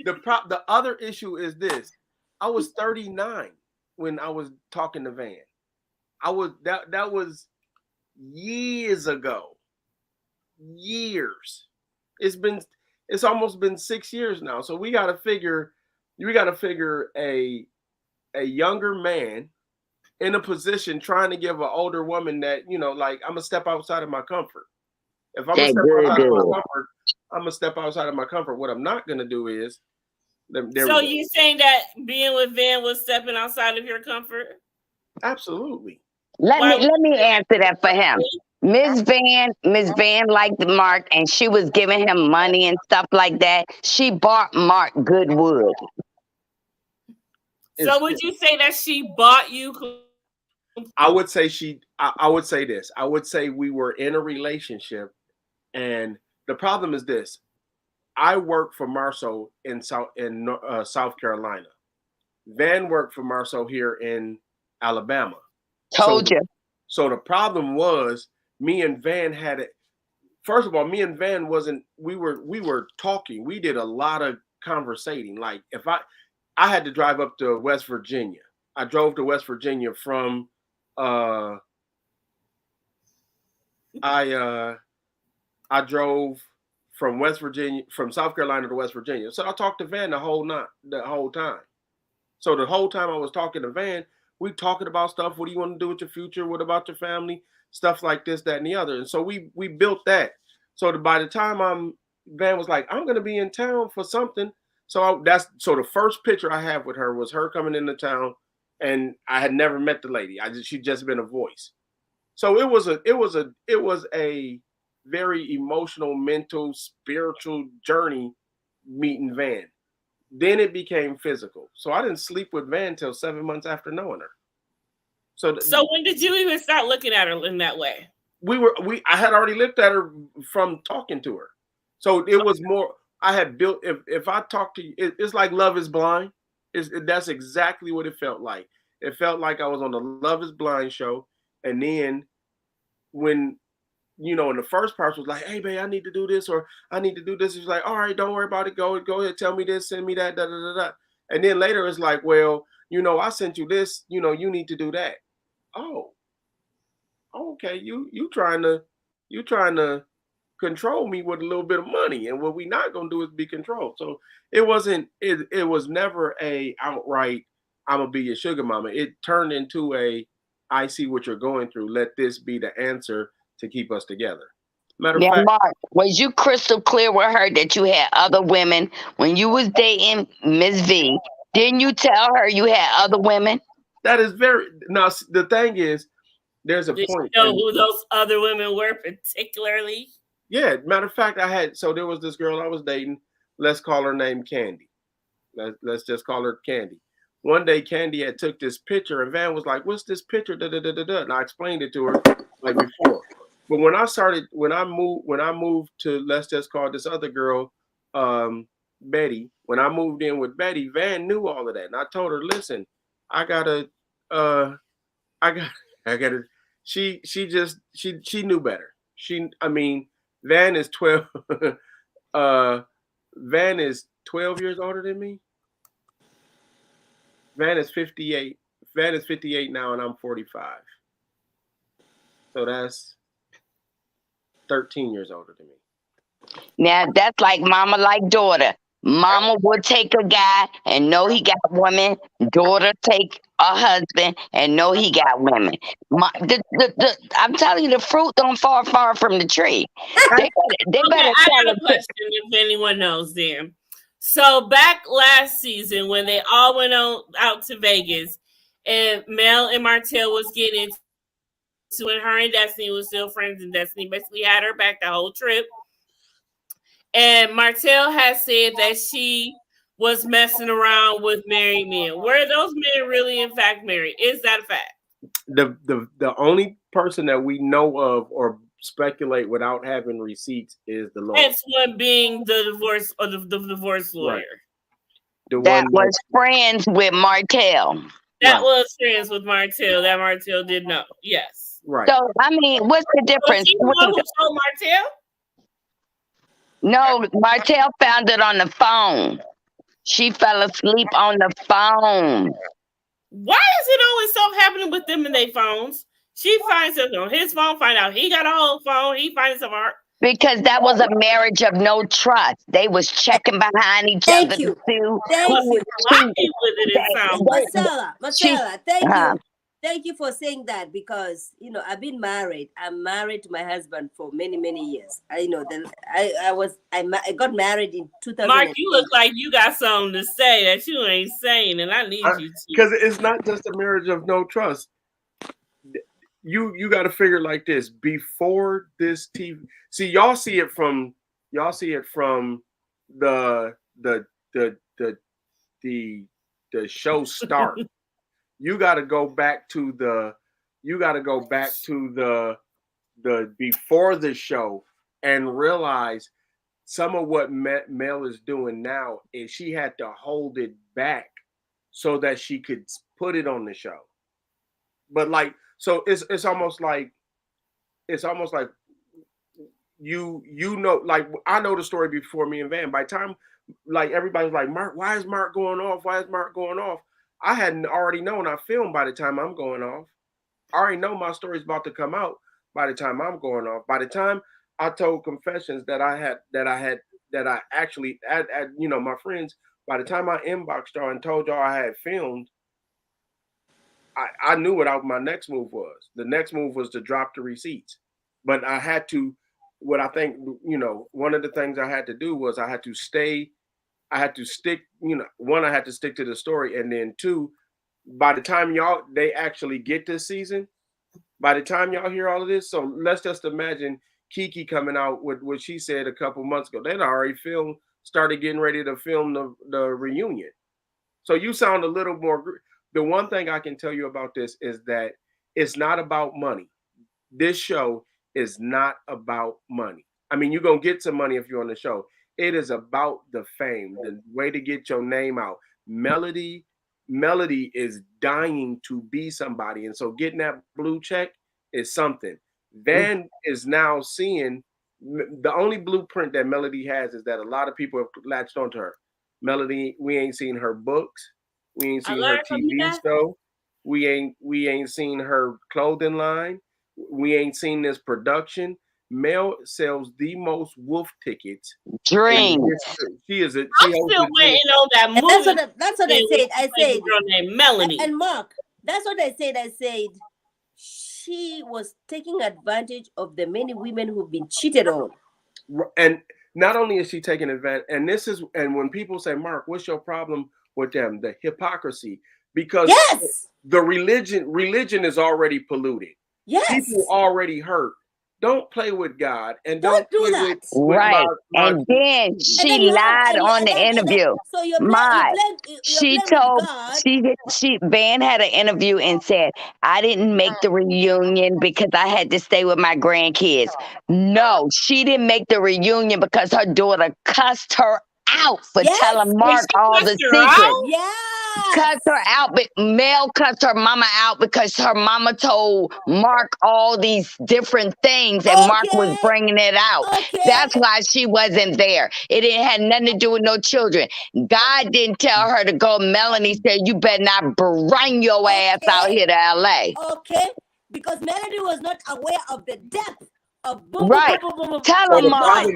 The other issue is this. I was 39. when I was talking to Van. That was years ago. Years. It's almost been 6 years now. So we gotta figure a younger man in a position trying to give an older woman that, like, I'm gonna step outside of my comfort. If I'm gonna step outside of my comfort, I'm gonna step outside of my comfort. What I'm not gonna do is. So you saying that being with Van was stepping outside of your comfort? Absolutely. Let me answer that for him. Miss Van liked Mark, and she was giving him money and stuff like that. She bought Mark Goodwood. So would you say that she bought you? I would say I would say this. I would say we were in a relationship, and the problem is this. I work for Marceau in South Carolina. Van worked for Marceau here in Alabama. Told you. So the problem was me and Van had it. First of all, me and Van we were talking. We did a lot of conversating. Like if I had to drive up to West Virginia. I drove to West Virginia from I drove from West Virginia, from South Carolina to West Virginia. So I talked to Van the whole time. So the whole time I was talking to Van, we talking about stuff. What do you want to do with your future? What about your family? Stuff like this, that, and the other. And so we built that. So by the time Van was like, I'm going to be in town for something. So the first picture I have with her was her coming into town, and I had never met the lady. She'd just been a voice. So it was a very emotional, mental, spiritual journey meeting Van. Then it became physical. So I didn't sleep with Van until 7 months after knowing her. So when did you even start looking at her in that way? I had already looked at her from talking to her. So it was more, I had built, if I talk to you, it's like Love is Blind. That's exactly what it felt like. It felt like I was on the Love is Blind show. And then when, in the first part was like, hey, babe, I need to do this, or I need to do this. It's like, all right, don't worry about it. Go ahead, tell me this, send me that, da, da, da, da. And then later it's like, well, I sent you this, you need to do that. Oh, okay. You trying to control me with a little bit of money, and what we not gonna do is be controlled. So it was never a outright, I'm gonna be your sugar mama. It turned into I see what you're going through. Let this be the answer to keep us together. Matter of fact, Mark, was you crystal clear with her that you had other women when you was dating Miss V? Didn't you tell her you had other women? That is now the thing is, there's a point. You know who those other women were particularly? Yeah, matter of fact, there was this girl I was dating. Let's call her name Candy. Let's just call her Candy. One day, Candy had took this picture, and Van was like, "What's this picture?" Da, da, da, da, da. And I explained it to her like before. But when I moved to, let's just call this other girl, Betty. When I moved in with Betty, Van knew all of that, and I told her, "Listen, I gotta." She knew better. Van is 12. Van is 12 years older than me. Van is 58. Van is 58 now, and I'm 45. So that's 13 years older than me. Now that's like mama, like daughter. Mama would take a guy and know he got women. Daughter take a husband and know he got women. I'm telling you, the fruit don't fall far from the tree. They better I got a question if anyone knows them. So back last season when they all went out to Vegas and Mel and Martell was getting into it, her and Destiny was still friends, and Destiny basically had her back the whole trip. And Martell has said that she was messing around with married men. Were those men really in fact married? Is that a fact? The only person that we know of or speculate without having receipts is the lawyer. That's one being the divorce or the divorce lawyer. Right. That was friends with Martell. That was friends with Martell. That Martell did know. Yes. Right. So what's the difference? So who told Martell? No, Martell found it on the phone. She fell asleep on the phone. Why is it always stuff happening with them and their phones? She finds it on his phone, find out he got a whole phone, he finds some art. Because that was a marriage of no trust. They was checking behind each other Thank you. to see who Thank was you. Lucky cheating. with it sounds like. Marcella, thank you. Thank you for saying that, because I've been married. I'm married to my husband for many, many years. I got married in 2008. Mark, you look like you got something to say that you ain't saying, and I need you to. Because it's not just a marriage of no trust. You got to figure like this. Before this TV, see, y'all see it from the show start. You got to go back to the before the show and realize some of what Mel is doing now is she had to hold it back so that she could put it on the show. But like, so it's almost like like I know the story before me and Van. By the time like everybody's like, Mark, why is Mark going off? Why is Mark going off? I hadn't already known I filmed by the time I'm going off. I already know my story's about to come out by the time I'm going off. By the time I told Confessions that I actually my friends, by the time I inboxed y'all and told y'all I had filmed, I knew what my next move was. The next move was to drop the receipts. But I had to, what I think, one of the things I had to do was I had to stick, I had to stick to the story. And then two, by the time they actually get this season, by the time y'all hear all of this, so let's just imagine Kiki coming out with what she said a couple months ago. They'd already started getting ready to film the reunion. So you sound a little more. The one thing I can tell you about this is that it's not about money. This show is not about money. I mean, you're going to get some money if you're on the show. It is about the fame, the way to get your name out. Melody is dying to be somebody. And so getting that blue check is something. Van is now seeing the only blueprint that Melody has is that a lot of people have latched onto her. Melody, we ain't seen her books. We ain't seen her TV show. We ain't seen her clothing line. We ain't seen this production. Mel sells the most wolf tickets. Dream. I'm still waiting on that movie. That's what I said. I said, girl named Melanie. And Mark, that's what I said. I said she was taking advantage of the many women who've been cheated on. And not only is she taking advantage, and when people say, Mark, what's your problem with them? The hypocrisy, because the religion is already polluted. Yes. People already hurt. Don't play with God and don't do play that. with right. And then she lied on the interview. So Van had an interview and said, I didn't make the reunion because I had to stay with my grandkids. No, she didn't make the reunion because her daughter cussed her out for telling Mark all the secrets. Yeah. Cussed her out, but Mel cussed her mama out because her mama told Mark all these different things and Mark was bringing it out. That's why she wasn't there. It had nothing to do with no children. God didn't tell her to go. Melanie said, you better not bring your ass out here to LA. Okay, because Melanie was not aware of the depth of Tell him, Mark.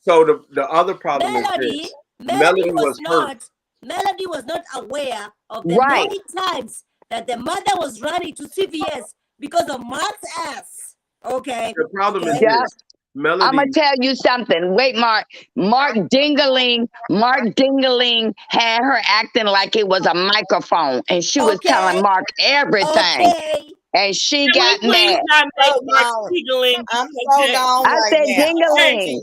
So the other problem is this. Melody was hurt. Melody was not aware of the many times that the mother was running to CVS because of Mark's ass. Okay. The problem is this. Melody. I'm gonna tell you something. Wait, Mark. Mark Dingaling had her acting like it was a microphone, and she was telling Mark everything. And she got mad. I'm so gone. I said Dingaling.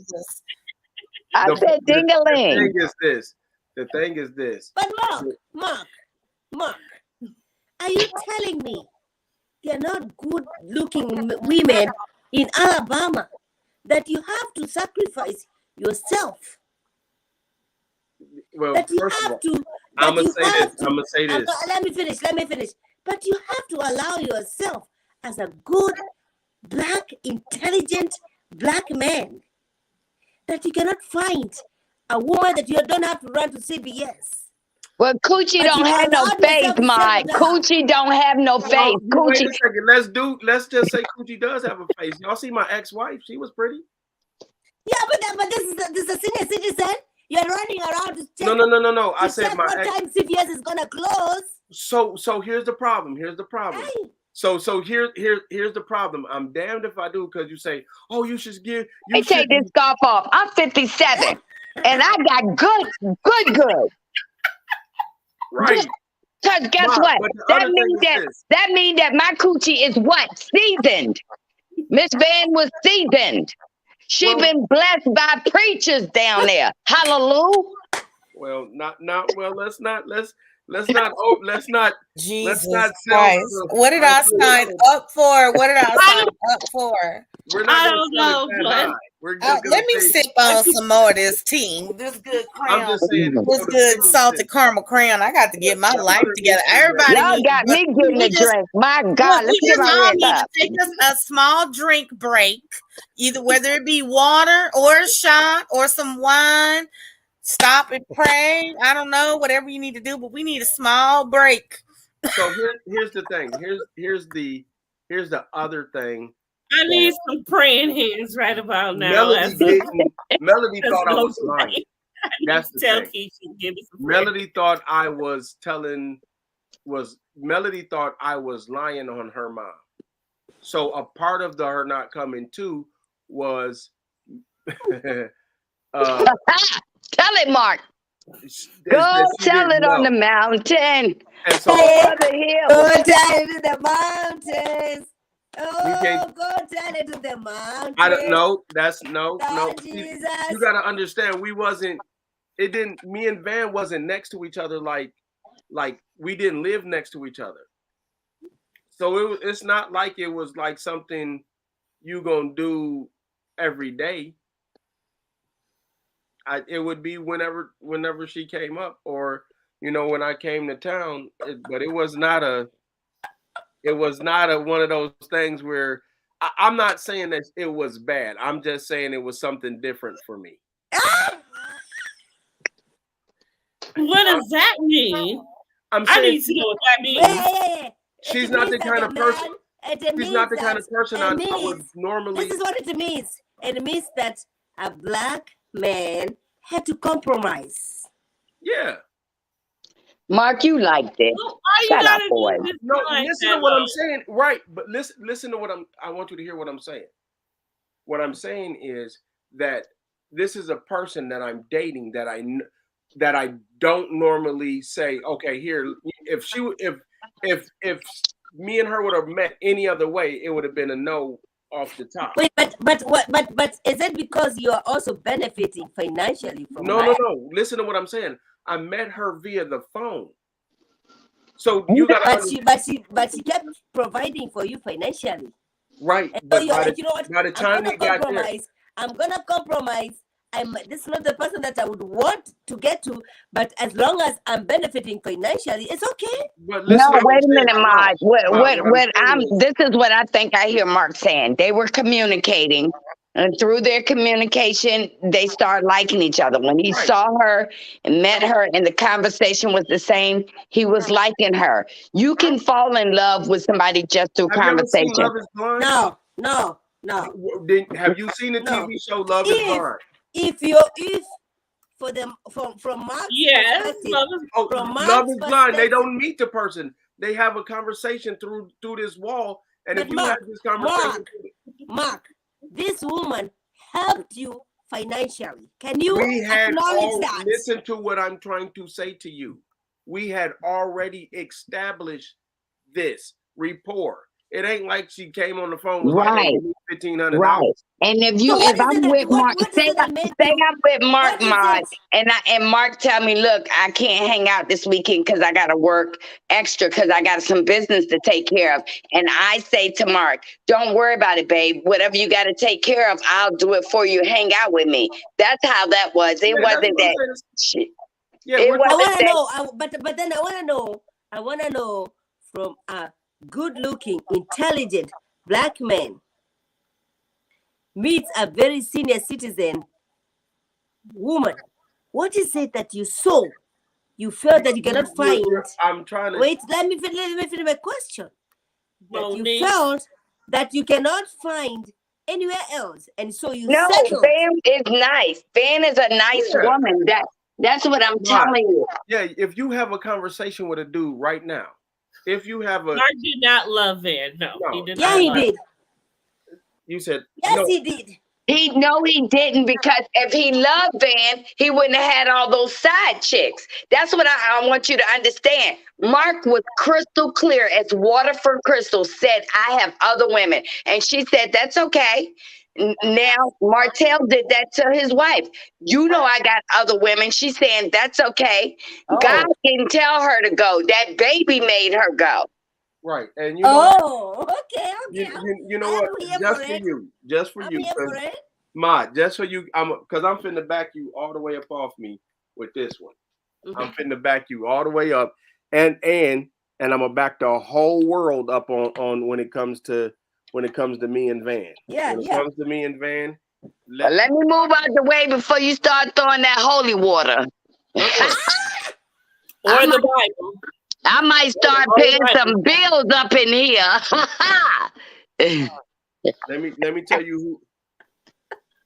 I said Dingaling. The thing is this. But Mark, are you telling me they're not good-looking women in Alabama that you have to sacrifice yourself? Well, first of all, I'm gonna say this. Let me finish. But you have to allow yourself as a good, black, intelligent black man that you cannot find a woman that you don't have to run to CBS. Well, Coochie don't have no face, Mike. Coochie don't have no face. Well, wait Coochie. a second. Let's just say Coochie does have a face. Y'all see my ex-wife? She was pretty. Yeah, but this is a senior citizen. You're running around to check. No. I said my what time CVS is gonna close. So here's the problem. Hey. So here's the problem. I'm damned if I do, because you say, oh, you should give. Hey, take this scarf off. I'm 57, and I got good. Right. Because guess what? That means that my coochie is what? Seasoned. Miss Van was seasoned. She been blessed by preachers down there. Hallelujah. Well, let's not Jesus Christ. What did I sign up for? We're not going to know. Let me sip on some more of this tea. This good crayon. I'm just saying, this good salted caramel crayon. I got to get my life together. Everybody, y'all got me getting a drink. My God, let's get my red up. Take us a small drink break, either whether it be water or a shot or some wine. Stop and pray. I don't know, whatever you need to do, but we need a small break. So here's the thing. Here's the other thing. I need some praying hands right about now. Melody thought I was lying. That's the thing. Melody thought I was lying on her mom. So a part of her not coming too was tell it, Mark. Go tell it on the mountain. And so, go tell it to the mountains. Oh, go tell it to the mountains. I don't know. That's no. Jesus. You gotta understand. Me and Van wasn't next to each other like we didn't live next to each other. So it's not like it was like something you gonna do every day. It would be whenever she came up, or when I came to town. But it was not a one of those things where I'm not saying that it was bad. I'm just saying it was something different for me. What does that mean? I need to know what that means. Yeah. She's not the kind of person. She's not the kind of person I would normally. This is what it means. It means that a black man had to compromise. Yeah. Mark, you liked it. Shut up, boy. No, listen to what I'm saying. Right, but listen to what I want you to hear what I'm saying. What I'm saying is that this is a person that I'm dating that I don't normally say, okay, here. If me and her would have met any other way, it would have been a no off the top. Wait, but is it because you are also benefiting financially from No. Listen to what I'm saying. I met her via the phone. So you got but she kept providing for you financially. Right. And so you're like, you know what? By the time you got there, I'm gonna compromise. This is not the person that I would want to get to, but as long as I'm benefiting financially, it's okay. No, wait a minute, Maj. This is what I think I hear Mark saying. They were communicating, and through their communication, they started liking each other. When he saw her and met her, and the conversation was the same, he was liking her. You can fall in love with somebody just through conversation. No. Have you seen the TV show Love Is Blind? From Mark's Love is Blind. They don't meet the person. They have a conversation through this wall. And if you have this conversation, Mark, this woman helped you financially. Can you acknowledge that? Listen to what I'm trying to say to you. We had already established this rapport. It ain't like she came on the phone with $1,500. Right. And if I'm with Mark, say I'm with Mark, and Mark tell me, look, I can't hang out this weekend because I got to work extra because I got some business to take care of. And I say to Mark, don't worry about it, babe. Whatever you got to take care of, I'll do it for you. Hang out with me. That's how that was. It wasn't that shit. Yeah, I want to know. But then I want to know from a good-looking, intelligent black man meets a very senior citizen woman. What is it that you saw You felt that you cannot find. I'm trying to wait. Let me finish my question. That you felt that you cannot find anywhere else, and so you settled. Van is nice. Van is a nice woman. That's what I'm telling you. Yeah, if you have a conversation with a dude right now, if you have a... Mark did not love Van. No. He did not. He did. You said... Yes, he did. He didn't, because if he loved Van, he wouldn't have had all those side chicks. That's what I want you to understand. Mark was crystal clear as water for crystal, said, I have other women. And she said, that's okay. Now, Martell did that to his wife. You know I got other women. She's saying, that's okay. God didn't tell her to go. That baby made her go. Right. And you know okay. You know what? Just for you. Ma, just for you, because I'm finna back you all the way up off me with this one. Mm-hmm. I'm finna back you all the way up. And I'm gonna back the whole world up on when it comes to me and Van. When it comes to me and Van. Let me move out the way before you start throwing that holy water. Or the Bible. I might start paying some bills up in here. Let me tell you who,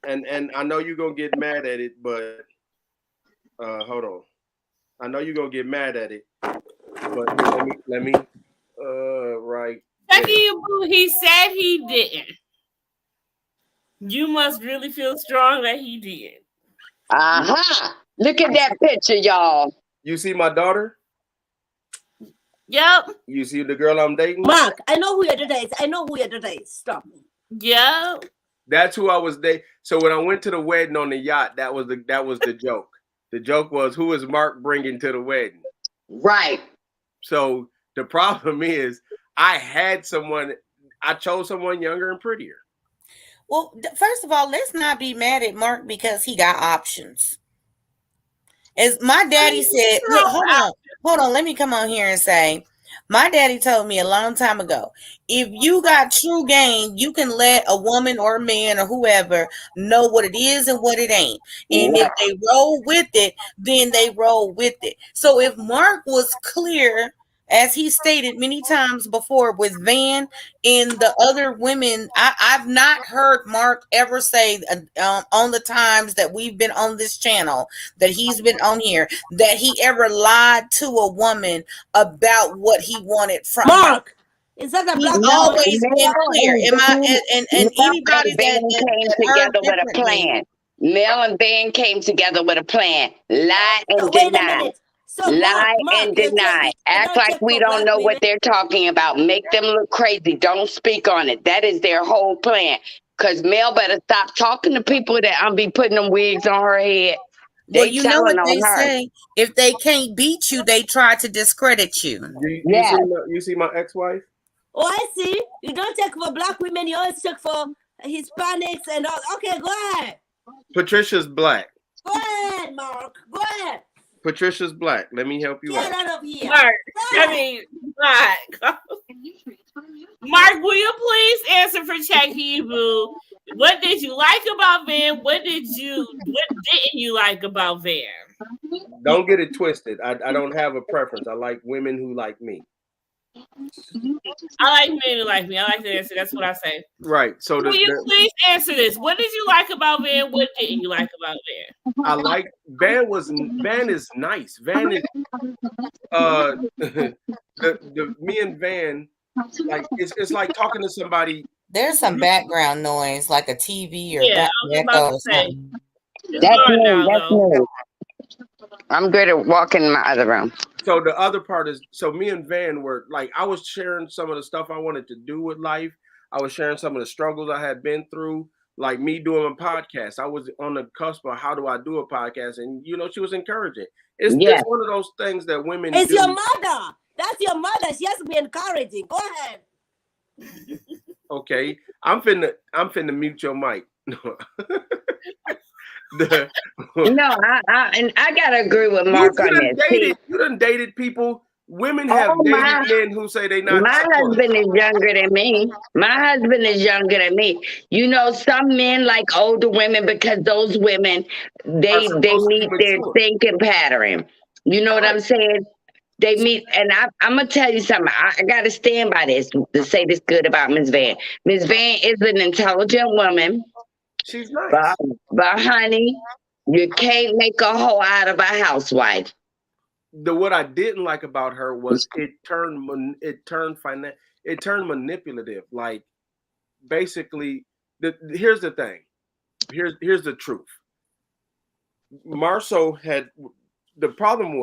and I know you're gonna get mad at it, but hold on. I know you're gonna get mad at it, but let me right. He said he didn't. You must really feel strong that he did. Look at that picture, y'all. You see my daughter? Yep. You see the girl I'm dating? Mark, I know who your daughter is. Stop. Yep. That's who I was dating. So when I went to the wedding on the yacht, that was the joke. The joke was, who is Mark bringing to the wedding? Right. So the problem is, I chose someone younger and prettier. Well, first of all, let's not be mad at Mark because he got options. As my daddy said, look, hold on, let me come on here and say, my daddy told me a long time ago, if you got true game, you can let a woman or a man or whoever know what it is and what it ain't. And if they roll with it, then they roll with it. So if Mark was clear, as he stated many times before with Van and the other women, I've not heard Mark ever say on the times that we've been on this channel, that he's been on here, that he ever lied to a woman about what he wanted from Mark. Is that a black? Always been clear. And anybody that came together with a plan. Mel and Van came together with a plan. Lie and deny. So lie and deny. Act like we don't know what they're talking about. Make them look crazy. Don't speak on it. That is their whole plan. Because Mel better stop talking to people that I'm be putting them wigs on her head. Well, you know what they say. If they can't beat you, they try to discredit you. You see my ex-wife? Oh, I see. You don't check for black women. You always check for Hispanics and all. Okay, go ahead. Patricia's black. Go ahead, Mark. Go ahead. Patricia's black. Let me help you out. Get out of here. Mark, will you please answer for Chakibu? What did you like about Van? What didn't you like about Van? Don't get it twisted. I don't have a preference. I like women who like me. I like men who like me. I like the answer. That's what I say. Right. So will you please answer this? What did you like about Van? What didn't you like about Van? I like Van is nice. Van is me and Van, like it's like talking to somebody. There's some background noise, like a TV or echo or something. That's me. I'm good at walking in my other room. So the other part is, so me and Van were like, I was sharing some of the stuff I wanted to do with life. I was sharing some of the struggles I had been through, like me doing a podcast. I was on the cusp of how do I do a podcast? And, she was encouraging. It's one of those things that women do. Your mother. That's your mother. She has to be encouraging. Go ahead. Okay. I'm finna mute your mic. No, I gotta agree with Mark on this. You done dated people. Women have dated men who say they not. My husband is younger than me. Some men like older women because those women they meet their thinking pattern. You know what I'm saying? They meet, and I'm gonna tell you something. I gotta stand by this to say this good about Miss Van. Miss Van is an intelligent woman, She's nice. but honey, you can't make a hoe out of a housewife. What I didn't like about her was it turned manipulative. Like basically, here's the thing. Here's the truth. Marceau had the problem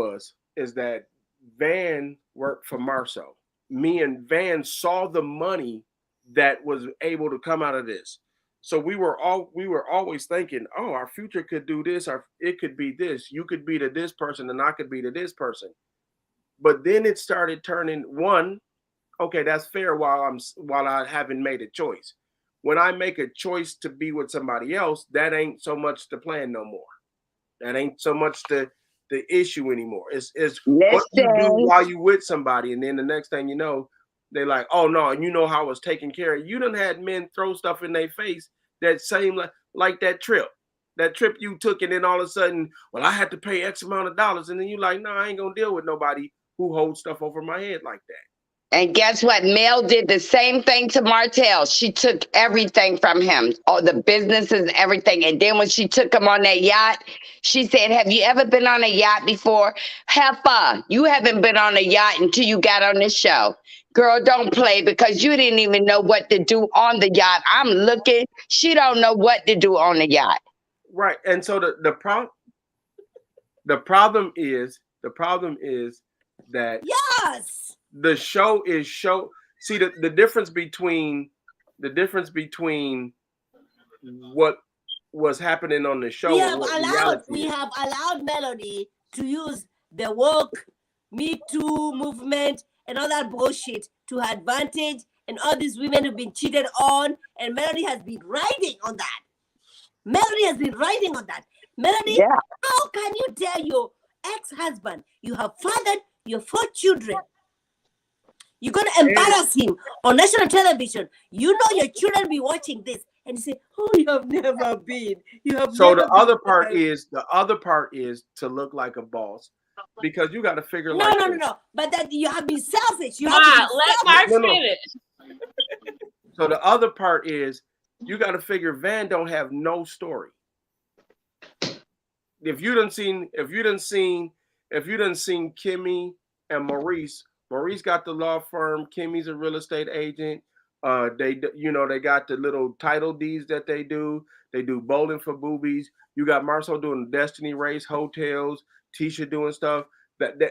is that Van worked for Marceau. Me and Van saw the money that was able to come out of this. So we were always thinking, oh, our future could do this, or it could be this. You could be to this person, and I could be to this person. But then it started turning one. Okay, that's fair. While I haven't made a choice. When I make a choice to be with somebody else, that ain't so much the plan no more. That ain't so much the issue anymore. It's what you do while you with somebody, and then the next thing you know, they're like, oh no, and you know how I was taking care of. You done had men throw stuff in their face that same like that trip you took, and then all of a sudden, well, I had to pay X amount of dollars, and then you like, no, I ain't gonna deal with nobody who holds stuff over my head like that. And guess what? Mel did the same thing to Martell. She took everything from him, all the businesses and everything. And then when she took him on that yacht, she said, have you ever been on a yacht before? Heifer, you haven't been on a yacht until you got on this show. Girl, don't play because you didn't even know what to do on the yacht. I'm looking. She don't know what to do on the yacht. Right. And so the problem is that yes, the show is see the difference between what was happening on the show. We have allowed Melody to use the woke Me Too movement and all that bullshit to her advantage, and all these women have been cheated on, and Melody has been riding on that. Melody, how can you tell your ex-husband you have fathered your 4 children? You're going to embarrass him on national television. You know your children be watching this, and you say, oh, you have never been. The other part is to look like a boss, because you got to figure No. But that you have been selfish. Let Mark finish. So the other part is you got to figure Van don't have no story. If you done seen Kimmy and Maurice got the law firm. Kimmy's a real estate agent. They got the little title deeds that they do. They do bowling for boobies. You got Marceau doing Destiny Race, hotels. Tisha doing stuff.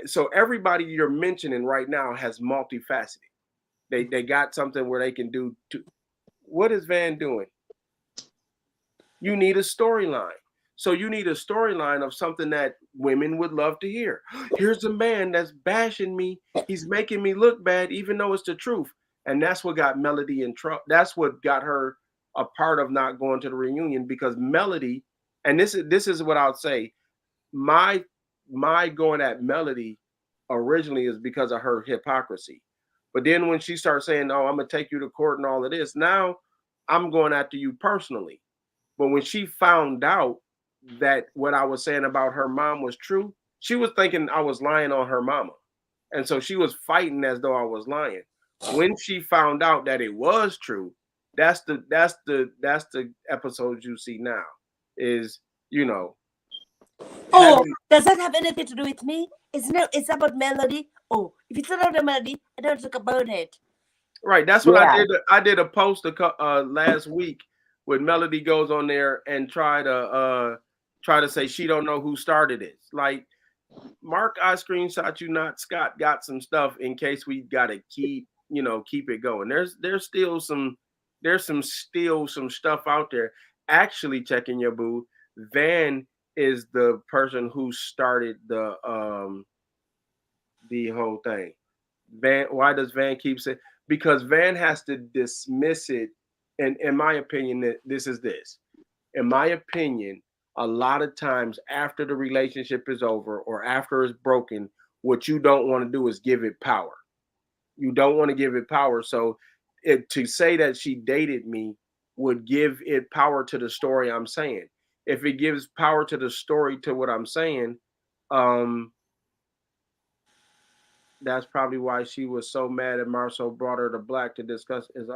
So everybody you're mentioning right now has multifaceted. They got something where they can do. What is Van doing? You need a storyline. So you need a storyline of something that women would love to hear. Here's a man that's bashing me. He's making me look bad, even though it's the truth. And that's what got Melody in trouble. That's what got her a part of not going to the reunion, because Melody, and this is what I'll say, my going at Melody originally is because of her hypocrisy. But then when she starts saying, oh, I'm going to take you to court and all of this, now I'm going after you personally. But when she found out that what I was saying about her mom was true, she was thinking I was lying on her mama. And so she was fighting as though I was lying. When she found out that it was true, that's the episode you see now is, Oh, does that have anything to do with me? It's about Melody. Oh, if it's not about Melody, I don't talk about it. Right. That's what I did. I did a post last week when Melody goes on there and try to say she don't know who started it. Like, Mark, I screenshot you, not Scott, got some stuff in case we gotta keep it going. There's still some stuff out there. Actually, checking your boo, Van is the person who started the whole thing. Van, why does Van keep saying? Because Van has to dismiss it. And in my opinion, this. In my opinion, a lot of times after the relationship is over or after it's broken, what you don't want to do is give it power. You don't want to give it power. So to say that she dated me would give it power to the story I'm saying. If it gives power to the story to what I'm saying, that's probably why she was so mad at Marceau brought her to Black to discuss is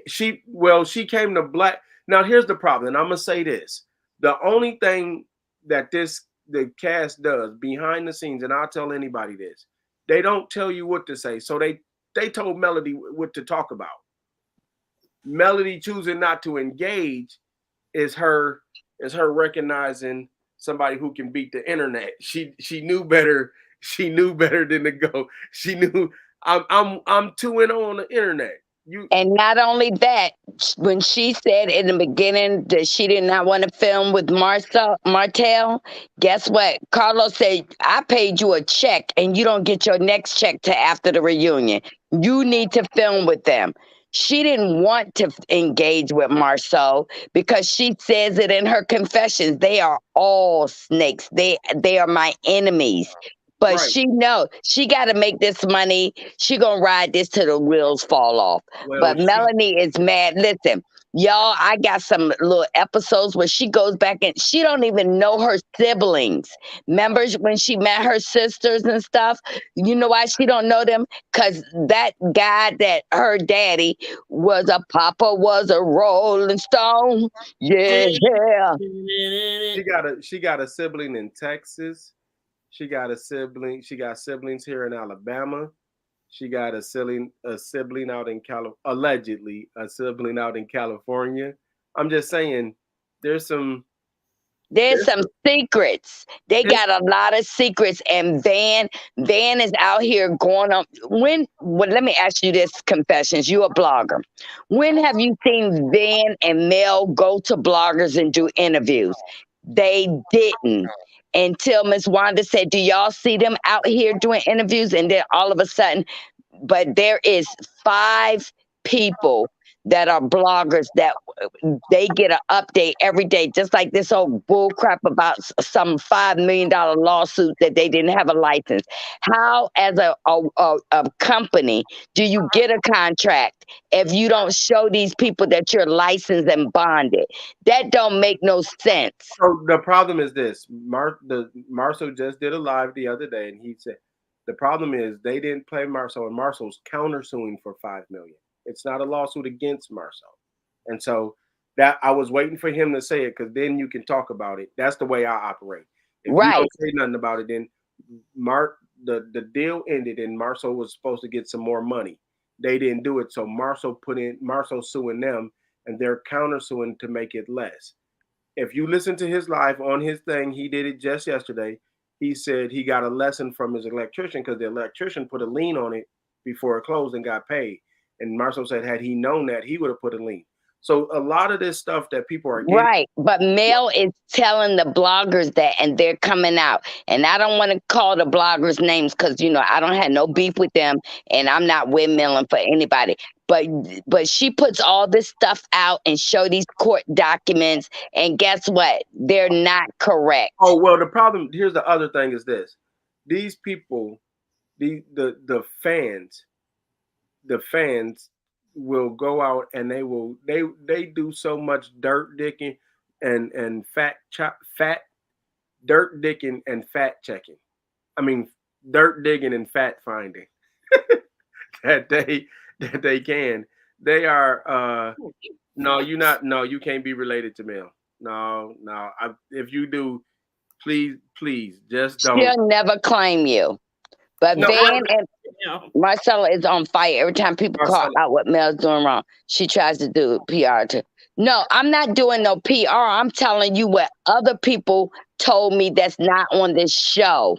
she came to Black. Now here's the problem, and I'm gonna say this. The only thing that the cast does behind the scenes, and I'll tell anybody this, they don't tell you what to say. So they told Melody what to talk about. Melody choosing not to engage is her recognizing somebody who can beat the internet. She knew better. She knew better than to go. She knew I'm 2-0 on the internet. And not only that, when she said in the beginning that she did not want to film with Martell, guess what? Carlos said, I paid you a check and you don't get your next check till after the reunion. You need to film with them. She didn't want to engage with Marceau because she says it in her confessions. They are all snakes. They are my enemies. But Right. she knows she got to make this money. She gonna ride this till the wheels fall off. Well, but Melanie is mad. Listen, y'all, I got some little episodes where she goes back and she don't even know her siblings. Remember when she met her sisters and stuff? You know why she don't know them? Because that guy that her daddy was a Rolling Stone. Yeah. She got a sibling in Texas. She got siblings here in Alabama. She got a sibling out in allegedly a sibling out in California. I'm just saying, there's some secrets. They got a lot of secrets, and Van is out here going on. Let me ask you this, Confessions. You a blogger. When have you seen Van and Mel go to bloggers and do interviews? They didn't. Until Miss Wanda said, do y'all see them out here doing interviews? And then all of a sudden, but there is 5 people that are bloggers that they get an update every day, just like this old bull crap about some $5 million lawsuit that they didn't have a license. How, as a company, do you get a contract if you don't show these people that you're licensed and bonded? That don't make no sense. So the problem is this: Marceau just did a live the other day, and he said the problem is they didn't play Marceau, and Marceau's countersuing for $5 million. It's not a lawsuit against Marceau. And so that I was waiting for him to say it, because then you can talk about it. That's the way I operate. If you don't say nothing about it, then the deal ended and Marceau was supposed to get some more money. They didn't do it. So Marceau suing them, and they're countersuing to make it less. If you listen to his live on his thing, he did it just yesterday. He said he got a lesson from his electrician because the electrician put a lien on it before it closed and got paid. And Marceau said, had he known that, he would have put a lien. So a lot of this stuff that people are getting. Right. But Mel is telling the bloggers that, and they're coming out. And I don't want to call the bloggers names because, I don't have no beef with them, and I'm not windmilling for anybody. But she puts all this stuff out and show these court documents. And guess what? They're not correct. Oh, well, here's the other thing is this. These people, the fans will go out and they do so much dirt dicking and fat dirt dicking and fat checking. I mean, dirt digging and fat finding that they can. They are you can't be related to Mel. No. If you do, please just don't. She'll never claim you. But Van and Marcella is on fire every time people call out what Mel's doing wrong. She tries to do PR too. No, I'm not doing no PR. I'm telling you what other people told me that's not on this show.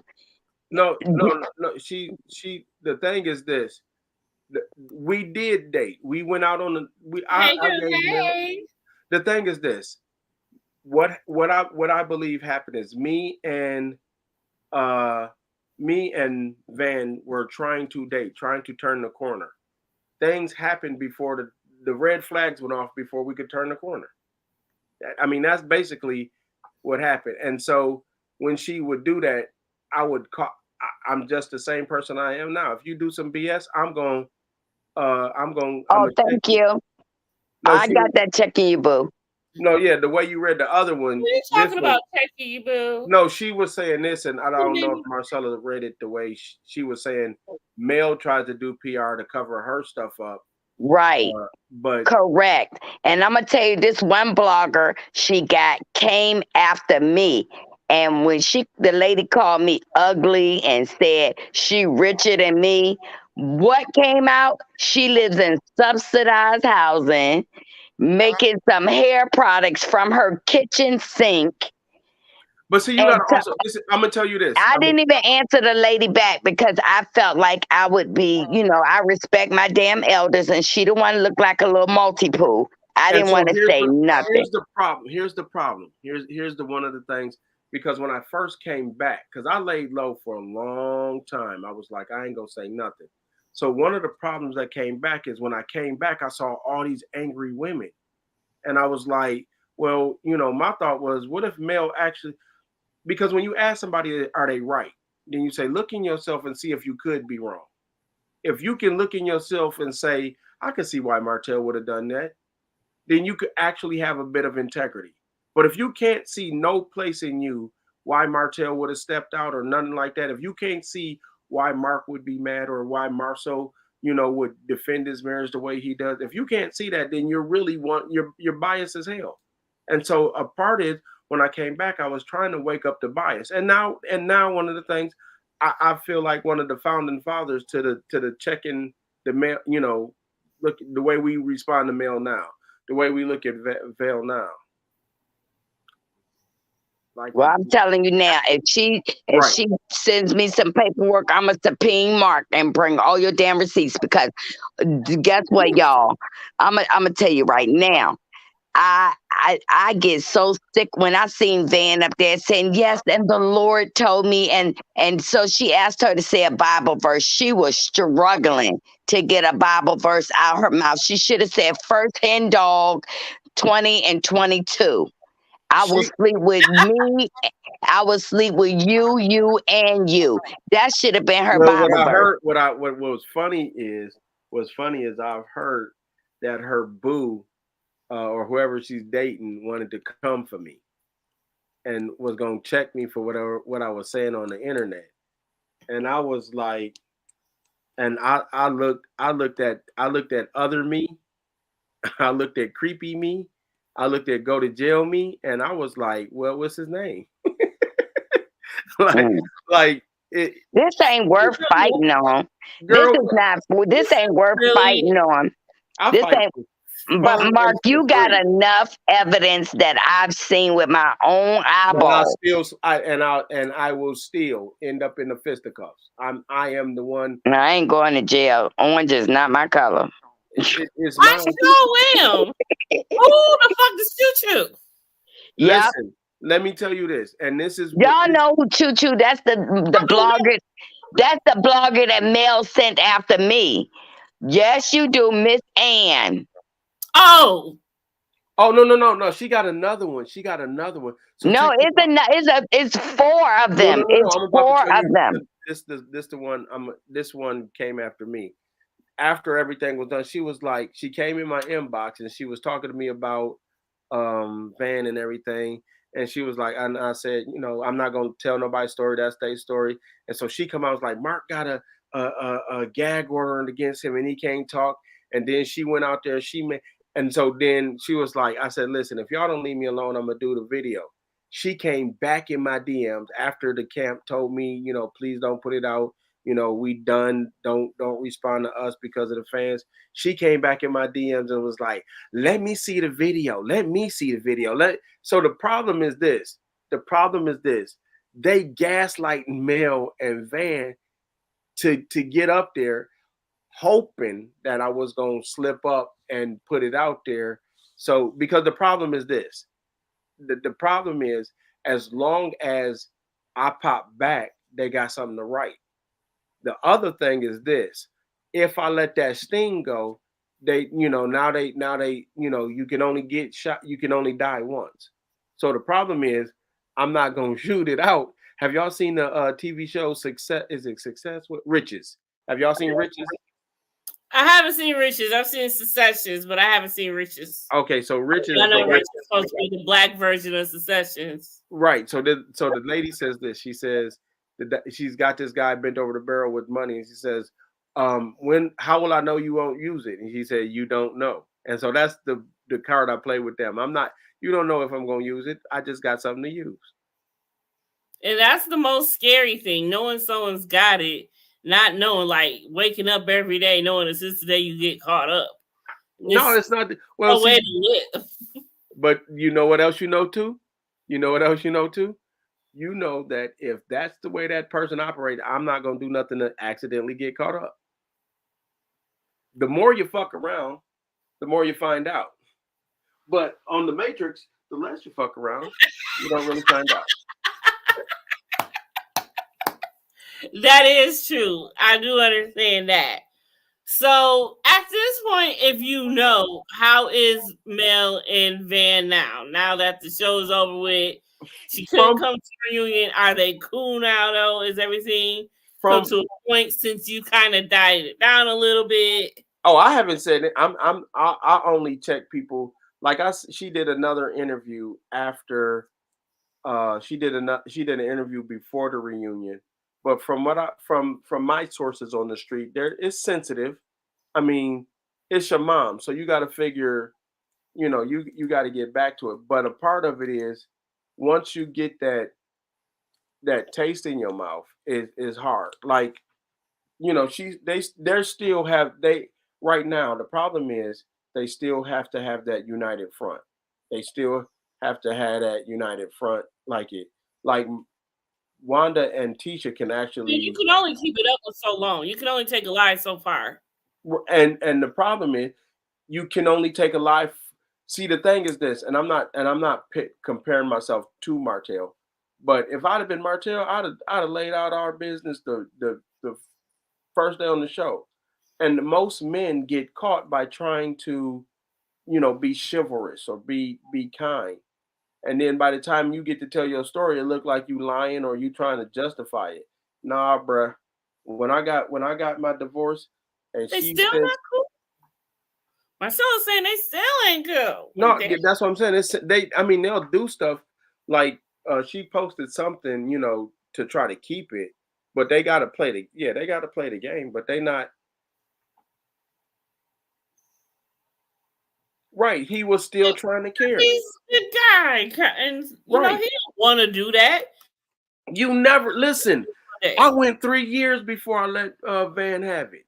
No. She. The thing is this: we did date. We went out on the. The thing is this: what I believe happened is me and Van were trying to date, trying to turn the corner. Things happened before the red flags went off before we could turn the corner. I mean, that's basically what happened. And so when she would do that, I would call. I'm just the same person I am now. If you do some BS, I'm going. Oh, thank you. No, I got that check in you, boo. No, yeah, the way you read the other one. What are you talking about, Techie Boo? No, she was saying this, and I don't know if Marcella read it the way she was saying. Mel tried to do PR to cover her stuff up. Right. But correct. And I'm gonna tell you, this one blogger came after me. And when the lady called me ugly and said she richer than me, what came out? She lives in subsidized housing, making some hair products from her kitchen sink. But see, you gotta also. I'm gonna tell you this. I didn't even answer the lady back because I felt like I would be, I respect my damn elders, and she didn't want to look like a little multi-poo. I didn't want to say nothing. Here's the problem. Here's the one of the things, because when I first came back, because I laid low for a long time, I was like, I ain't gonna say nothing. So one of the problems that came back is when I came back, I saw all these angry women, and I was like, well, my thought was, what if Mel actually? Because when you ask somebody, are they right? Then you say, look in yourself and see if you could be wrong. If you can look in yourself and say, I can see why Martell would have done that, then you could actually have a bit of integrity. But if you can't see no place in you why Martell would have stepped out or nothing like that, if you can't see why Mark would be mad or why Marceau, would defend his marriage the way he does, if you can't see that, then you're biased as hell. And so a part is, when I came back, I was trying to wake up the bias. And now one of the things, I feel like one of the founding fathers to the checking the mail, look the way we respond to mail now, the way we look at Vail now. Well, I'm telling you now, if she sends me some paperwork, I'm gonna subpoena Mark and bring all your damn receipts, because guess what, y'all? I'm gonna tell you right now. I get so sick when I seen Van up there saying, yes, and the Lord told me, and so she asked her to say a Bible verse. She was struggling to get a Bible verse out her mouth. She should have said, first hen dog 20 and 22. I will sleep with me. I will sleep with you, and you. That should have been her Bible verse. What was funny is I've heard that her boo, or whoever she's dating, wanted to come for me and was going to check me for what I was saying on the internet. And I was like, and I looked at other me. I looked at creepy me. I looked at go to jail me. And I was like, well, what's his name? This ain't worth fighting on. Girl, this ain't worth fighting on. But Mark, you got enough evidence that I've seen with my own eyeballs. I will still end up in the fisticuffs. I am the one. I ain't going to jail. Orange is not my color. I sure am. Who the fuck is Choo Choo? Listen, let me tell you this, and this is y'all know who Choo Choo. That's the blogger. That's the blogger that Mel sent after me. Yes, you do, Miss Ann. Oh, no. She got another one. So no, it's four of them. No, it's four of them. This the one. This one came after me. After everything was done, she came in my inbox and she was talking to me about Van and everything. And she was like, and I said, I'm not gonna tell nobody's story. That's their story. And so she come out, was like, Mark got a gag order against him and he can't talk. And then she went out there. And so then she was like, I said, listen, if y'all don't leave me alone, I'm gonna do the video. She came back in my DMs after the camp told me, please don't put it out. We done. Don't respond to us because of the fans. She came back in my DMs and was like, let me see the video. So the problem is this. They gaslight Mel and Van to get up there, hoping that I was going to slip up and put it out there. So, because the problem is this. The problem is, as long as I pop back, they got something to write. The other thing is this: if I let that sting go, now they, you can only get shot. You can only die once. So the problem is, I'm not gonna shoot it out. Have y'all seen the TV show Success? Is it Success with Riches? Have y'all seen Riches? I haven't seen Riches. I've seen Successions, but I haven't seen Riches. Okay, so Riches. I know Riches is supposed to be the black version of Successions. Right. So the lady says this. She says that she's got this guy bent over the barrel with money, and she says, how will I know you won't use it? And he said, you don't know. And so that's the card I play with them. You don't know if I'm going to use it. I just got something to use. And that's the most scary thing, knowing someone's got it, not knowing, like waking up every day knowing this is the day you get caught up. No, it's not. Well, no way to live. But you know what else you know too? You know that if that's the way that person operates, I'm not going to do nothing to accidentally get caught up. The more you fuck around, the more you find out. But on the Matrix, the less you fuck around, you don't really find out. That is true. I do understand that. So at this point, if you know, how is Mel and Van now that the show's over with? She couldn't come to the reunion. Are they cool now though? Is everything come to a point since you kind of died it down a little bit? Oh, I haven't said it. I only check people. Like she did another interview after she did an interview before the reunion. But from my sources on the street, it's sensitive. I mean, it's your mom, so you got to figure, you got to get back to it. But a part of it is, once you get that taste in your mouth, is hard. Like, right now. The problem is they still have to have that united front. They still have to have that united front, like Wanda and Tisha can actually. You can only keep it up for so long. You can only take a lie so far. And the problem is, you can only take a lie. See, the thing is this, and I'm not comparing myself to Martell, but if I'd have been Martell, I'd have laid out our business the first day on the show. And most men get caught by trying to, be chivalrous or be kind. And then by the time you get to tell your story, it look like you lying or you trying to justify it. Nah, bruh. When I got my divorce, and they still not cool. Marcella's saying they still ain't cool. No, that's what I'm saying. They'll do stuff like she posted something, to try to keep it, but they got to play the game, but they not. Right, he was still trying to care. He's a good guy, and he don't want to do that. You never listen. I went 3 years before I let Van have it.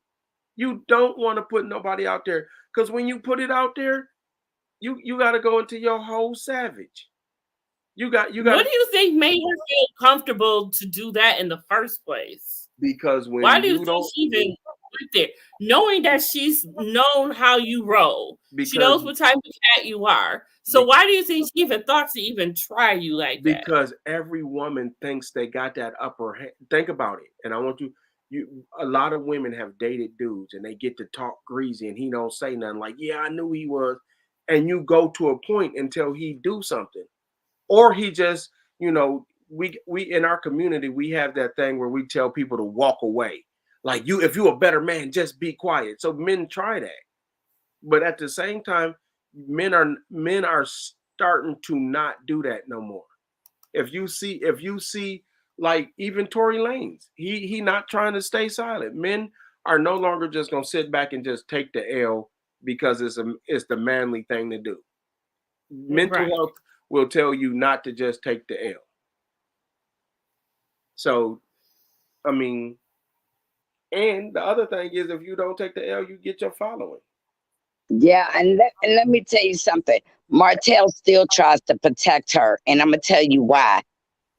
You don't want to put nobody out there, because when you put it out there, you got to go into your whole savage. You got. What do you think made her feel comfortable to do that in the first place? Because why do you think she even went there, knowing that she's known how you roll? She knows what type of cat you are. So why do you think she even thought to even try you like that? Because every woman thinks they got that upper hand. Think about it, and I want you. A lot of women have dated dudes, and they get to talk greasy, and he don't say nothing. Like, yeah, I knew he was, and you go to a point until he do something, or he just, we in our community, we have that thing where we tell people to walk away. Like, if you're a better man, just be quiet. So men try that. But at the same time, men are starting to not do that no more. If you see like even Tory Lanez, he not trying to stay silent. Men are no longer just gonna sit back and just take the L because it's the manly thing to do. Mental health will tell you not to just take the L. So, and the other thing is, if you don't take the L, you get your following. Yeah, and let me tell you something. Martell still tries to protect her, and I'm gonna tell you why.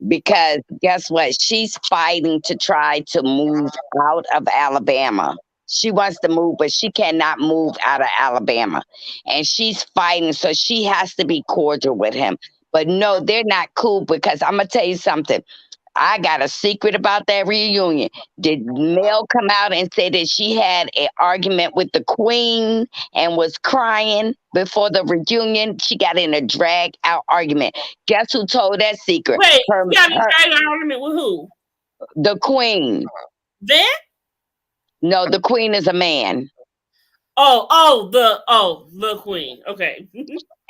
Because guess what? She's fighting to try to move out of Alabama. She wants to move, but she cannot move out of Alabama. And she's fighting, so she has to be cordial with him. But no, they're not cool, because I'm going to tell you something. I got a secret about that reunion. Did Mel come out and say that she had an argument with the Queen and was crying before the reunion? She got in a drag out argument. Guess who told that secret? Wait, she got in a drag out argument with who? The Queen. Then? No, the Queen is a man. The queen. Okay.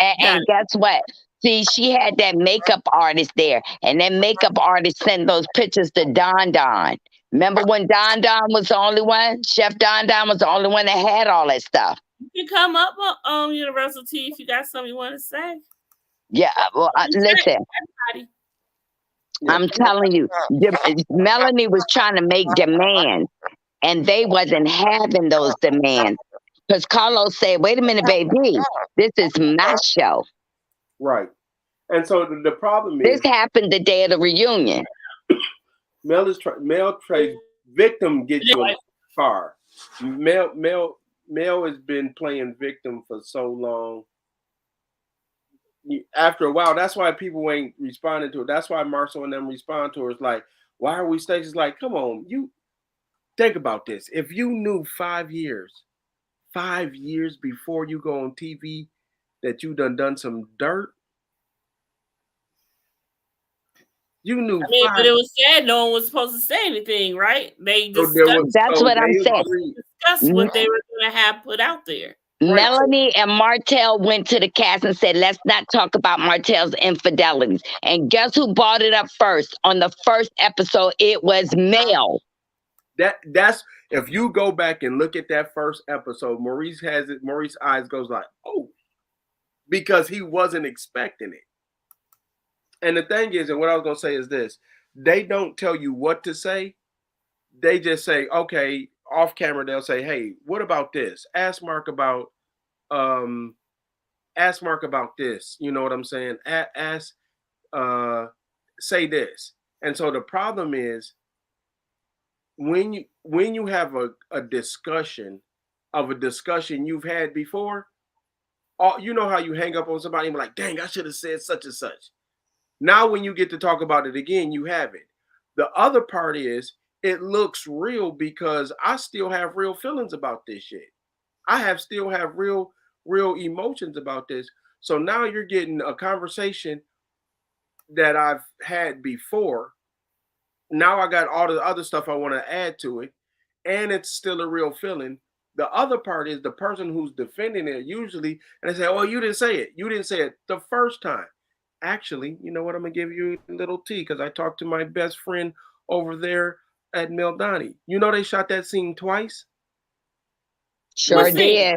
And guess what? See, she had that makeup artist there, and that makeup artist sent those pictures to Don Don. Remember when Don Don was the only one? Chef Don Don was the only one that had all that stuff. You can come up on Universal T if you got something you want to say. Yeah, well, listen. I'm telling you, Melanie was trying to make demands, and they wasn't having those demands. Because Carlos said, wait a minute, baby, this is my show. Right. And so the problem is, this happened the day of the reunion. Mel trade victim gets you far. Mel has been playing victim for so long. After a while, that's why people ain't responding to it. That's why Marcel and them respond to her. It's like, why are we staying? It's like, come on, you think about this. If you knew 5 years before you go on TV that you done some dirt, you knew. But it was sad. No one was supposed to say anything, right? They discussed. That's what I'm saying. Discussed what they were going to have put out there. Melanie and Martell went to the cast and said, let's not talk about Martell's infidelities. And guess who brought it up first? On the first episode, it was Mel. That's if you go back and look at that first episode, Maurice eyes goes like, oh, because he wasn't expecting it. And the thing is, and what I was going to say is this, they don't tell you what to say. They just say, okay, off camera, they'll say, hey, what about this? Ask Mark about this. You know what I'm saying? Say this. And so the problem is when you have a discussion you've had before, you know how you hang up on somebody and be like, dang, I should have said such and such. Now, when you get to talk about it again, you have it. The other part is it looks real because I still have real feelings about this shit. Still have real emotions about this. So now you're getting a conversation that I've had before. Now I got all the other stuff I want to add to it, and it's still a real feeling. The other part is the person who's defending it usually, and they say, oh, you didn't say it. You didn't say it the first time. Actually, you know what? I'm going to give you a little tea because I talked to my best friend over there at Meldani. You know they shot that scene twice? Sure did.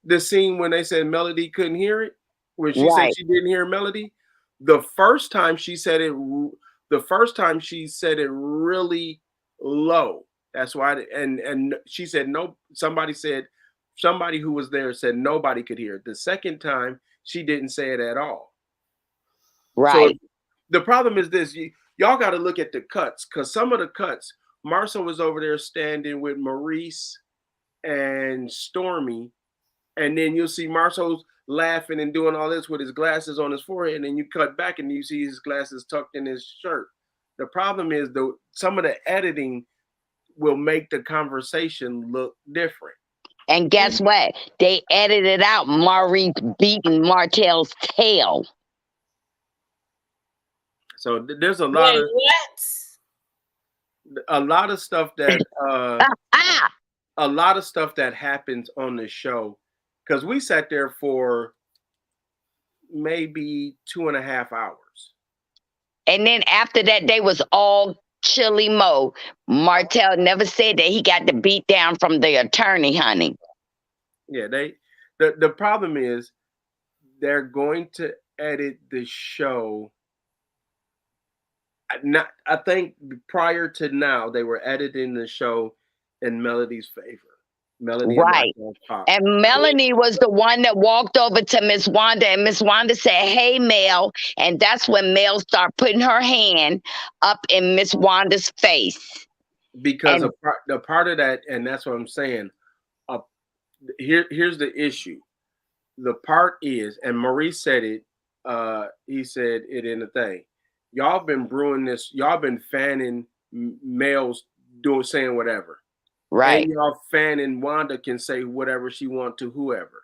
The scene when they said Melody couldn't hear it, when she said she didn't hear Melody. The first time she said it really low. That's why, and she said no. Somebody who was there said nobody could hear it. The second time she didn't say it at all. Right. So the problem is this: y'all got to look at the cuts, because some of the cuts, Marcel was over there standing with Maurice and Stormy, and then you'll see Marcel's laughing and doing all this with his glasses on his forehead, and then you cut back and you see his glasses tucked in his shirt. The problem is some of the editing will make the conversation look different. And guess what? They edited out Maurice beating Martell's tail. So there's a lot of stuff that a lot of stuff that happens on the show, because we sat there for maybe 2.5 hours. And then after that, they was all chilly mo. Martell never said that he got the beat down from the attorney, honey. Yeah, the problem is they're going to edit the show. I think prior to now, they were editing the show in Melody's favor. Melody, right. And Melanie was the one that walked over to Miss Wanda, and Miss Wanda said, hey, Mel. And that's when Mel started putting her hand up in Miss Wanda's face. Because the part of that, and that's what I'm saying, here's the issue. The part is, and Maurice said it, he said it in the thing. Y'all been brewing this, y'all been fanning males saying whatever. Right. And y'all fanning Wanda can say whatever she wants to whoever.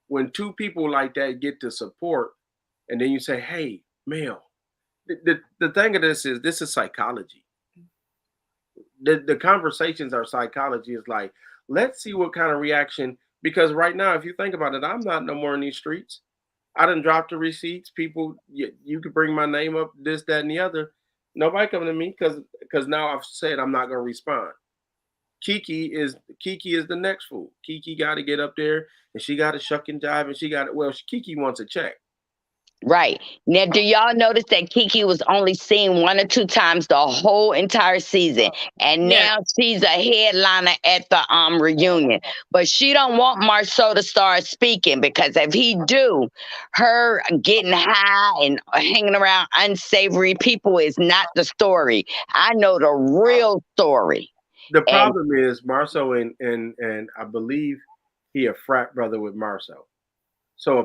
When two people like that get the support, and then you say, hey, Mel, the thing of this is psychology. The conversations are psychology. Is like, Let's see what kind of reaction, because right now, if you think about it, I'm not no more in these streets. I done dropped the receipts. People, you could bring my name up, this, that, and the other. Nobody coming to me because now I've said I'm not gonna respond. Kiki is the next fool. Kiki got to get up there and she got to shuck and jive and she got to, well, Kiki wants a check. Right. Now, do y'all notice that Kiki was only seen 1 or 2 times the whole entire season? And now she's a headliner at the reunion. But she don't want Marceau to start speaking, because if he do, her getting high and hanging around unsavory people is not the story. I know the real story. The problem is Marceau and I believe he a frat brother with Marceau. So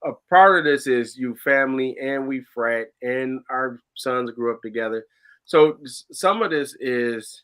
a part of this is you family and we frat and our sons grew up together. So some of this is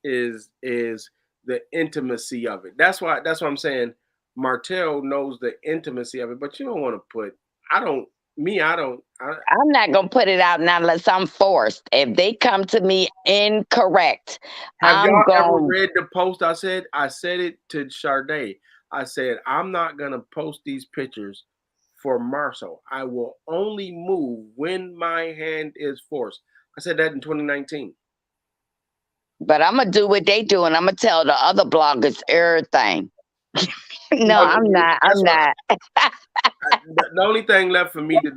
the intimacy of it. That's why I'm saying Martell knows the intimacy of it, but you don't want to put. I'm not gonna put it out now unless I'm forced. If they come to me incorrect, have y'all ever read the post? I said it to Sade. I said I'm not gonna post these pictures for Marceau. I will only move when my hand is forced. I said that in 2019. But I'm gonna do what they do, and I'm gonna tell the other bloggers everything. No, I'm not. The only thing left for me to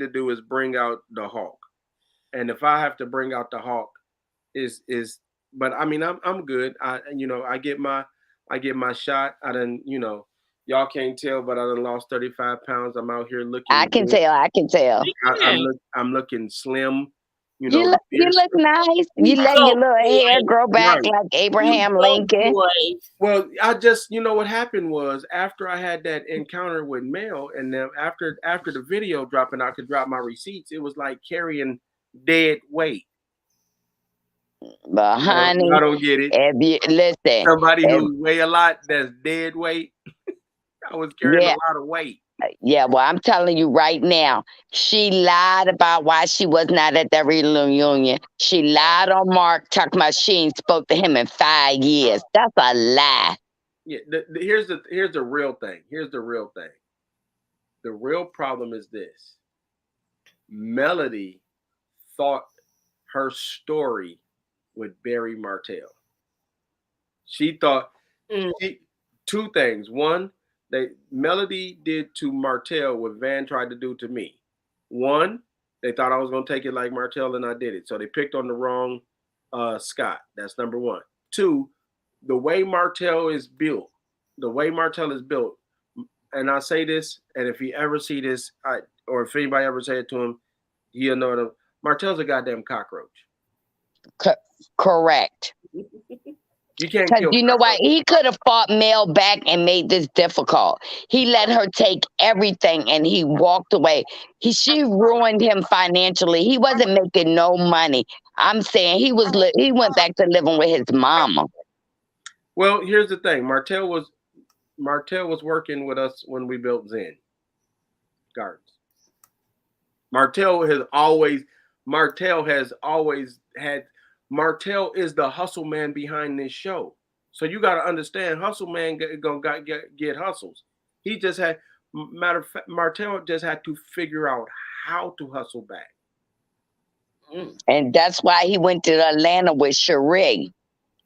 do is bring out the Hawk, and if I have to bring out the Hawk, but I mean I'm good. I get my shot. I done y'all can't tell, but I done lost 35 pounds. I'm out here looking. I can tell. I'm looking slim. You look nice. You letting your little hair grow back like Abraham Lincoln. Well, I just, what happened was after I had that encounter with Mel, and then after the video dropping, I could drop my receipts. It was like carrying dead weight. But honey, I don't get it. Listen, somebody who weigh a lot, that's dead weight. I was carrying a lot of weight. Yeah, well, I'm telling you right now, she lied about why she was not at that reunion. She lied on Mark, talking about she ain't spoke to him in 5 years. That's a lie. Yeah, here's the real thing. Here's the real thing. The real problem is this. Melody thought her story would bury Martell. She thought two things. One, Melody did to Martell what Van tried to do to me. One, they thought I was going to take it like Martell, and I did it. So they picked on the wrong Scott. That's number one. Two, the way Martell is built, and I say this, and if he ever see this, or if anybody ever say it to him, he'll know that Martell's a goddamn cockroach. Correct. You can't kill. You know why? He could have fought Mel back and made this difficult. He let her take everything and he walked away. She ruined him financially. He wasn't making no money. I'm saying he went back to living with his mama. Well, here's the thing. Martell was working with us when we built Zen Gardens. Martell is the hustle man behind this show. So you got to understand, hustle man gonna get hustles. He just had, Martell just had to figure out how to hustle back. And that's why he went to Atlanta with Sheree.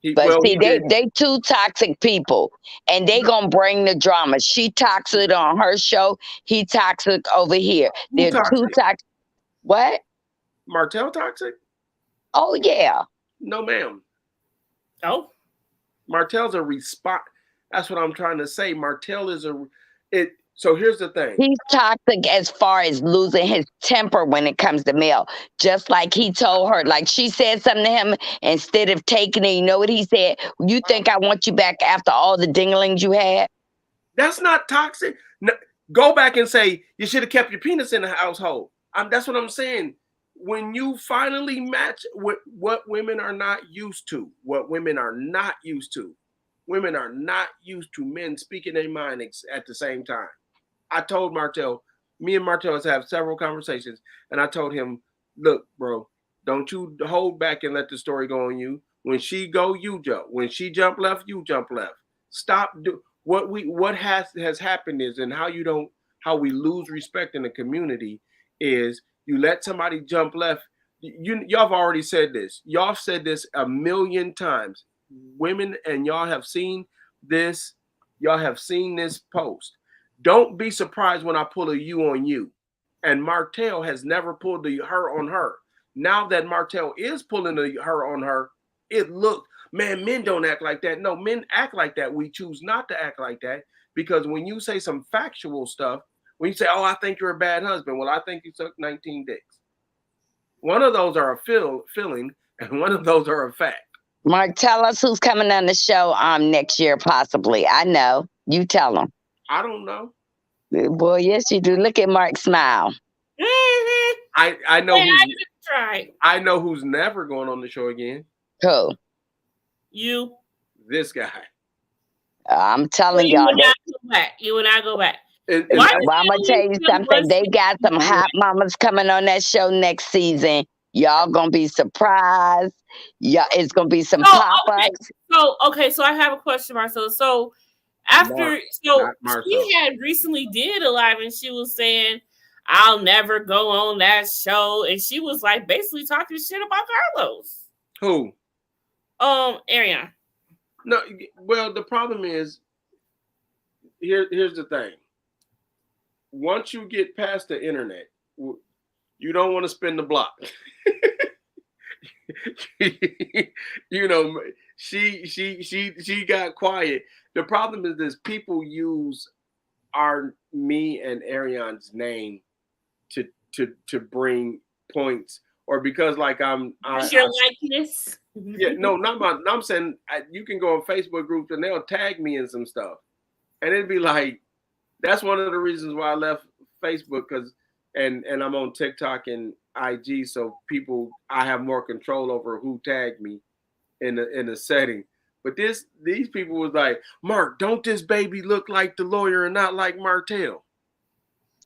They two toxic people, and they gonna bring the drama. She toxic on her show. He toxic over here. They're two toxic. What? Martell toxic? Oh yeah. No, ma'am. Oh. Martell's a response. That's what I'm trying to say. Martell is so here's the thing. He's toxic as far as losing his temper when it comes to Mel. Just like he told her, like she said something to him, instead of taking it, you know what he said? You think I want you back after all the dinglings you had? That's not toxic. No, go back and say, you should have kept your penis in the household. That's what I'm saying. When you finally match with what women are not used to, women are not used to men speaking their mind at the same time. I told Martell, me and Martell have several conversations, and I told him, look, bro, Don't you hold back and let the story go on you. When she go, you jump. When she jump left, you jump left. Stop. What has happened is, and how we lose respect in the community is you let somebody jump left. Y'all have already said this. Y'all have said this a million times. Women, and y'all have seen this. Y'all have seen this post. Don't be surprised when I pull a you on you. And Martell has never pulled the her on her. Now that Martell is pulling the her on her, it looked, man, men don't act like that. No, men act like that. We choose not to act like that because when you say some factual stuff, when you say, oh, I think you're a bad husband. Well, I think you took 19 dicks. One of those are a feeling and one of those are a fact. Mark, tell us who's coming on the show next year, possibly. I know. You tell them. I don't know. Boy, yes, you do. Look at Mark's smile. I know. Try. I know who's never going on the show again. Who? You. This guy. I'm telling y'all. You and I go back. Well, I'm going to tell you something. They got some hot mamas coming on that show next season. Y'all going to be surprised. Yeah, it's going to be some pop-ups. So I have a question, Marcella. So after, she had recently did a live and she was saying, I'll never go on that show. And she was like basically talking shit about Carlos. Who? Ariana. No, well, the problem is, here's the thing. Once you get past the internet, you don't want to spin the block. You know, she got quiet. The problem is this: people use me and Ariane's name to bring points, or because like your likeness. Yeah, no, not my. I'm saying you can go on Facebook groups and they'll tag me in some stuff, and it'd be like, that's one of the reasons why I left Facebook, because and I'm on TikTok and IG, so I have more control over who tagged me in a setting. But these people was like, Mark, don't this baby look like the lawyer and not like Martell?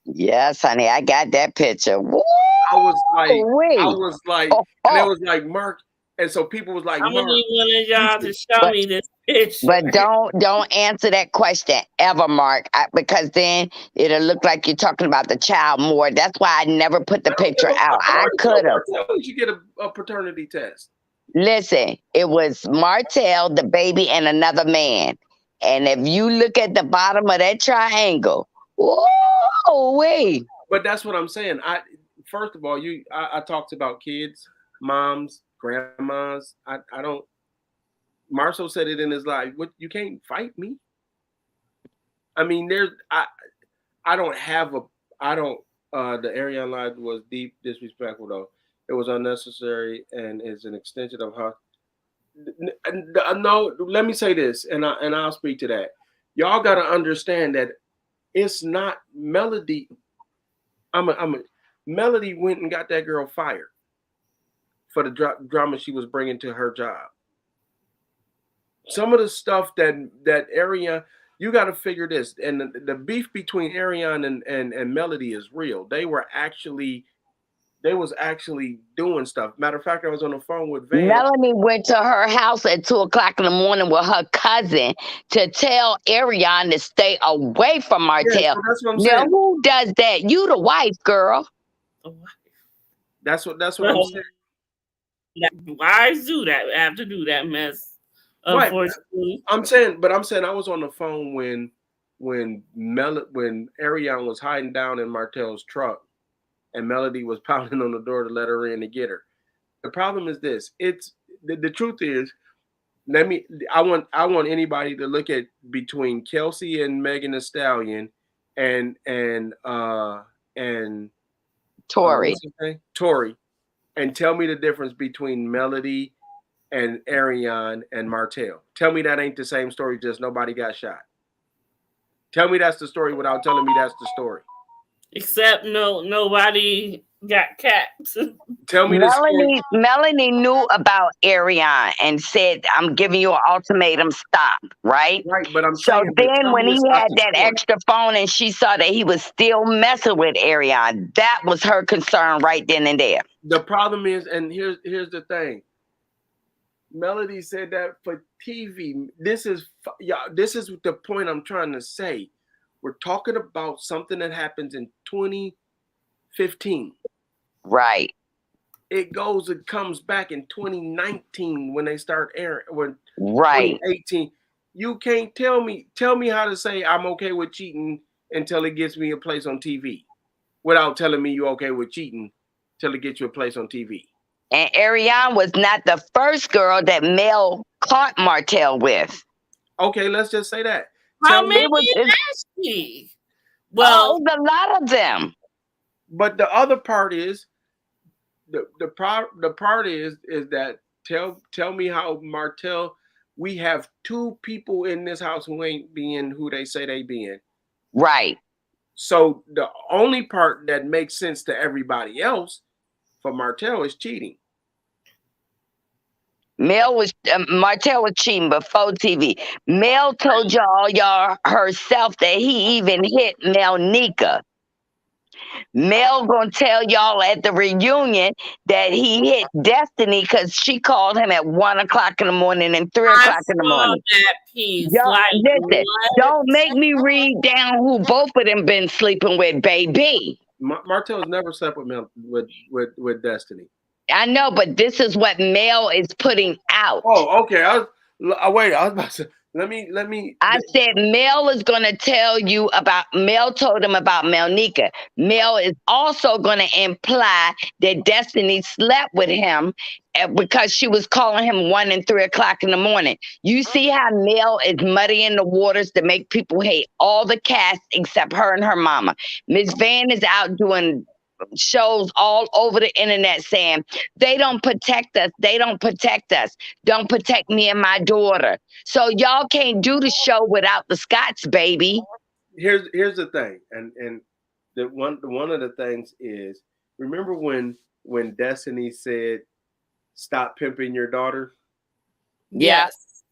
Yes, honey, I got that picture. Woo! I was like, and it was like Mark. And so people was like, I'm gonna need one of y'all to show me this picture. But don't answer that question ever, Mark, because then it'll look like you're talking about the child more. That's why I never put the picture out. I could have. You should get a paternity test. Listen, it was Martell, the baby, and another man. And if you look at the bottom of that triangle, whoa-wee. But that's what I'm saying. First of all, I talked about kids, moms, grandmas. I don't. Marceau said it in his life. What, you can't fight me. I mean, I don't have the Ariane live was deep disrespectful though. It was unnecessary and is an extension of her. No, let me say this, and I'll speak to that. Y'all got to understand that it's not Melody. Melody went and got that girl fired for the drama she was bringing to her job. Some of the stuff that Ariane, you got to figure this, and the beef between Ariane and Melody is real. They was actually doing stuff. Matter of fact, I was on the phone with Van. Melanie went to her house at 2:00 in the morning with her cousin to tell Ariane to stay away from Martell. Yeah, so that's what I'm saying. Now, who does that? You the wife, girl. That's what I'm saying. Wives do that. Have to do that mess. Unfortunately, right. I'm saying I was on the phone when Ariane was hiding down in Martell's truck, and Melody was pounding on the door to let her in to get her. The problem is this: it's the truth is, I want anybody to look at between Kelsey and Megan Thee Stallion and Tori. Tori, and tell me the difference between Melody and Ariane and Martell. Tell me that ain't the same story, just nobody got shot. Tell me that's the story without telling me that's the story. Except nobody got capped. Tell me the story. Melanie knew about Ariane and said, "I'm giving you an ultimatum. Stop." Right. Right, but I'm So saying, then, tell when me to he stop had the that story. extra phone and she saw that he was still messing with Ariane, that was her concern right then and there. The problem is, and here's the thing. Melody said that for TV. This is the point I'm trying to say. We're talking about something that happens in 2015. Right. It comes back in 2019 when they start airing. When Right. 2018, you can't tell me how to say I'm okay with cheating until it gets me a place on TV, without telling me you're okay with cheating till it gets you a place on TV. And Ariane was not the first girl that Mel caught Martell with. Okay, let's just say that. How many is she? Well, a lot of them. But the other part is the part is that tell me how Martell. We have two people in this house who ain't being who they say they being. Right. So the only part that makes sense to everybody else for Martell is cheating. Martell was cheating before TV. Mel told y'all herself that he even hit Melnica. Mel gonna tell y'all at the reunion that he hit Destiny because she called him at 1 o'clock in the morning and 3 o'clock in the morning. That piece. Y'all, listen, don't make me read down who both of them been sleeping with, baby. Martell's never slept with Destiny. I know, but this is what Mel is putting out. Oh, okay. I was about to say, let me. I said Mel is going to tell you about. Mel told him about Melnica. Mel is also going to imply that Destiny slept with him because she was calling him 1 and 3 o'clock in the morning. You see how Mel is muddying the waters to make people hate all the cast except her and her mama. Miss Van is out doing shows all over the internet saying they don't protect us. They don't protect us. Don't protect me and my daughter. So y'all can't do the show without the Scotts, baby. Here's the thing, and one of the things is, remember when Destiny said, "Stop pimping your daughter"? Yes.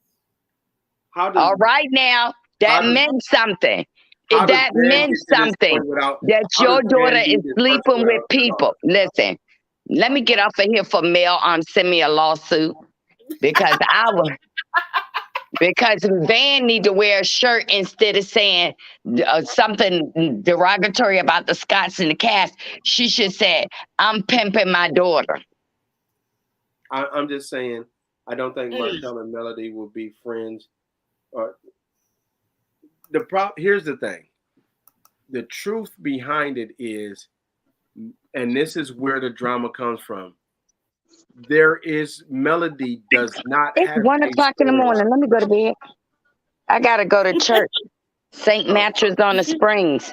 All right now, that meant something. That meant something. That your daughter is sleeping with people. Listen, let me get off of here for Mel. Send me a lawsuit because because Van need to wear a shirt instead of saying something derogatory about the Scotts and the cast. She should say, "I'm pimping my daughter." I'm just saying, I don't think Martell and Melody will be friends. Here's the thing. The truth behind it is, and this is where the drama comes from. Melody does not have. It's 1 o'clock in the morning. Let me go to bed. I gotta go to church. St. Mattress on the Springs.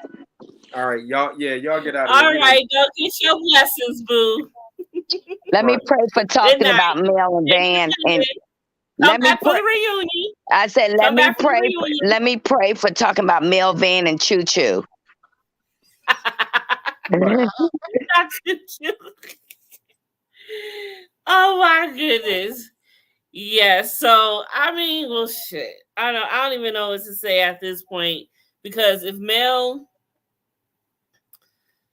All right, y'all. Yeah, y'all get out of here. here. All right, go get your blessings, boo. Let me pray for talking about Mel and Van, and let me pray for the reunion. I said, let me pray for talking about Mel, Van, and Choo Choo. Oh my goodness. Yes. So I mean, well, shit. I don't even know what to say at this point, because if Mel,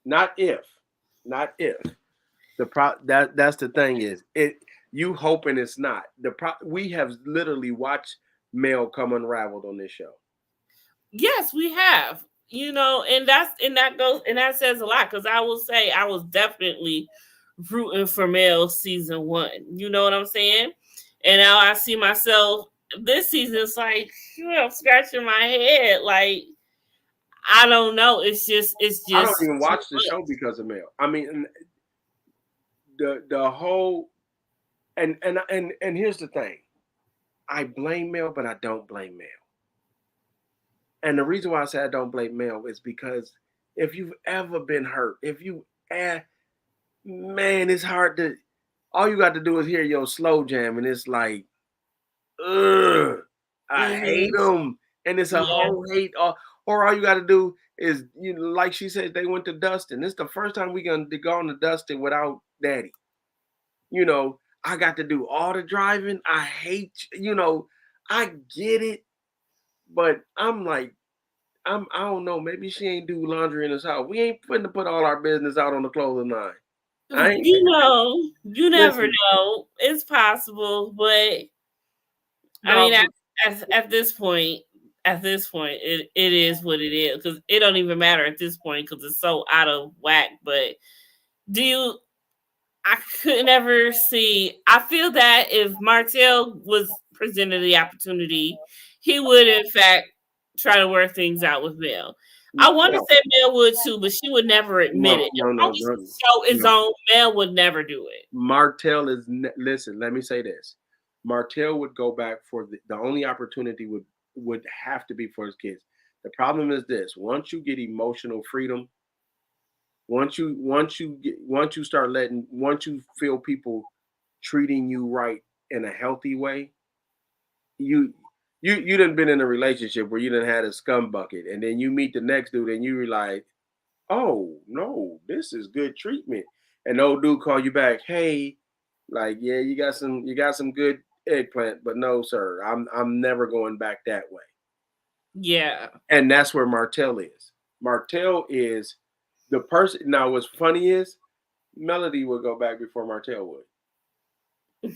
not if that's the thing is it. You hoping it's not we have literally watched Mel come unraveled on this show. Yes, we have. And that says a lot, because I will say I was definitely rooting for Mel season 1. You know what I'm saying? And now I see myself this season. It's like, I'm scratching my head. Like, I don't know. It's just. I don't even watch the show because of Mel. I mean, the whole and here's the thing. I blame Mel, but I don't blame Mel. And the reason why I say I don't blame Mel is because if you've ever been hurt, man, it's hard to. All you got to do is hear your slow jam, and it's like, ugh, I hate them, and it's a whole hate. Or all you got to do is, you know, like she said, they went to Dustin. This is the first time we're gonna go on to Dustin without Daddy. You know, I got to do all the driving. I hate, you know, I get it, but I'm like, I don't know. Maybe she ain't do laundry in his house. We ain't finna put all our business out on the clothing line. You know, you never Listen. know. It's possible, but I mean, at this point, it is what it is, because it don't even matter at this point because it's so out of whack. But I could never see. I feel that if Martell was presented the opportunity, he would in fact try to work things out with Mel. I want to say Mel would too, but she would never admit it. No. Show his own, Mel would never do it. Martell is listen. Let me say this: Martell would go back for the only opportunity would have to be for his kids. The problem is this: once you get emotional freedom, once you feel people treating you right in a healthy way, you done been in a relationship where you done had a scum bucket, and then you meet the next dude and you realize, oh no, this is good treatment. And old dude call you back, hey, like, yeah, you got some good eggplant, but no, sir, I'm never going back that way. Yeah. And that's where Martell is. Martell is the person. Now, what's funny is Melody would go back before Martell would.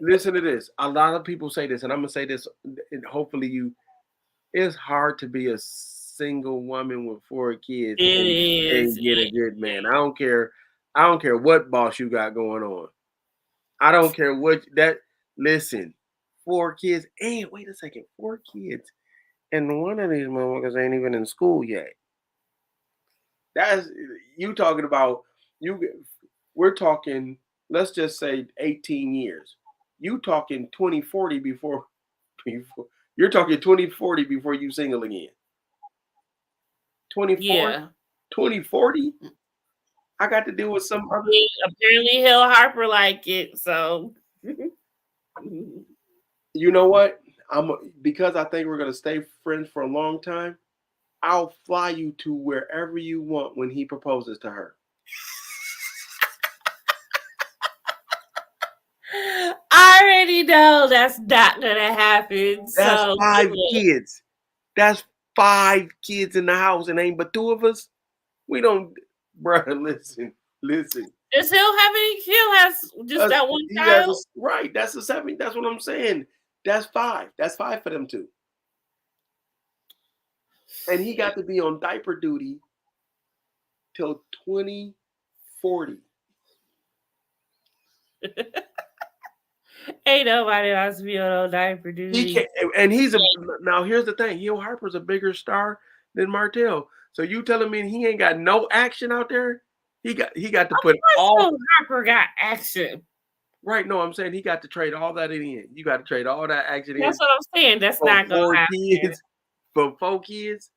Listen to this. A lot of people say this, and I'm gonna say this, and hopefully it's hard to be a single woman with 4 kids and get a good man. I don't care what boss you got going on. I don't care what listen, 4 kids, and wait a second, 4 kids. And one of these motherfuckers ain't even in school yet. That's you talking about we're talking, let's just say 18 years. You talking 2040 before you're talking 2040 before you single again. 2040? I got to deal with some other. Apparently Hill Harper like it, so you know what? Because I think we're gonna stay friends for a long time. I'll fly you to wherever you want when he proposes to her. I already know that's not gonna happen. That's so 5 kids. That's 5 kids in the house, and ain't but 2 of us. We don't, bruh. Listen. Does Hill have any? Hill has just that one child. Right. That's the 7. That's what I'm saying. That's 5. That's 5 for them 2. And he got to be on diaper duty till 2040. Ain't nobody wants to be on diaper duty. Now here's the thing. Hill Harper's a bigger star than Martell. So you telling me he ain't got no action out there? He got to put all. Hill Harper got action. Right, no, I'm saying he got to trade all that in. You got to trade all that action in. That's what I'm saying. That's not going to happen. For 4 kids,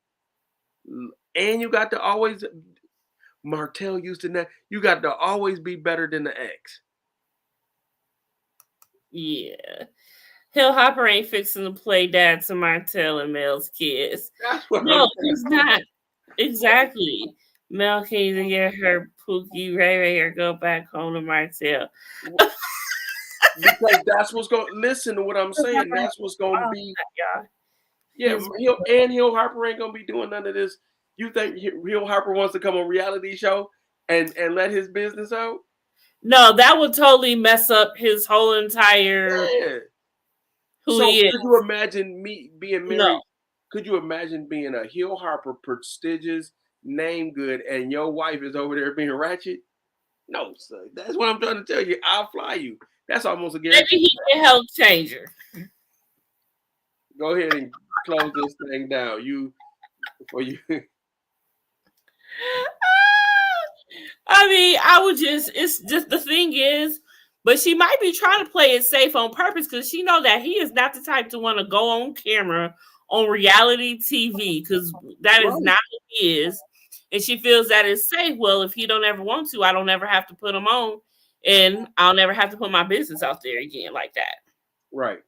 and you got to always. Martell used to. You got to always be better than the ex. Yeah. Hill Harper ain't fixing to play dad to Martell and Mel's kids. That's what he's not. Exactly. Mel can either get her Pookie Ray Ray or go back home to Martell. Because that's what's going. Listen to what I'm saying. That's what's going to be. Yeah, Hill Harper ain't gonna be doing none of this. You think Hill Harper wants to come on a reality show and let his business out? No, that would totally mess up his whole entire who he is. Could you imagine me being married? No. Could you imagine being a Hill Harper prestigious name good and your wife is over there being ratchet? No, sir. That's what I'm trying to tell you. I'll fly you. That's almost a guarantee. Maybe he's a health changer. Go ahead and close this thing down. I mean, it's just the thing is, but she might be trying to play it safe on purpose because she know that he is not the type to want to go on camera on reality TV because that is not who he is. And she feels that it's safe. Well, if he don't ever want to, I don't ever have to put him on and I'll never have to put my business out there again like that. Right.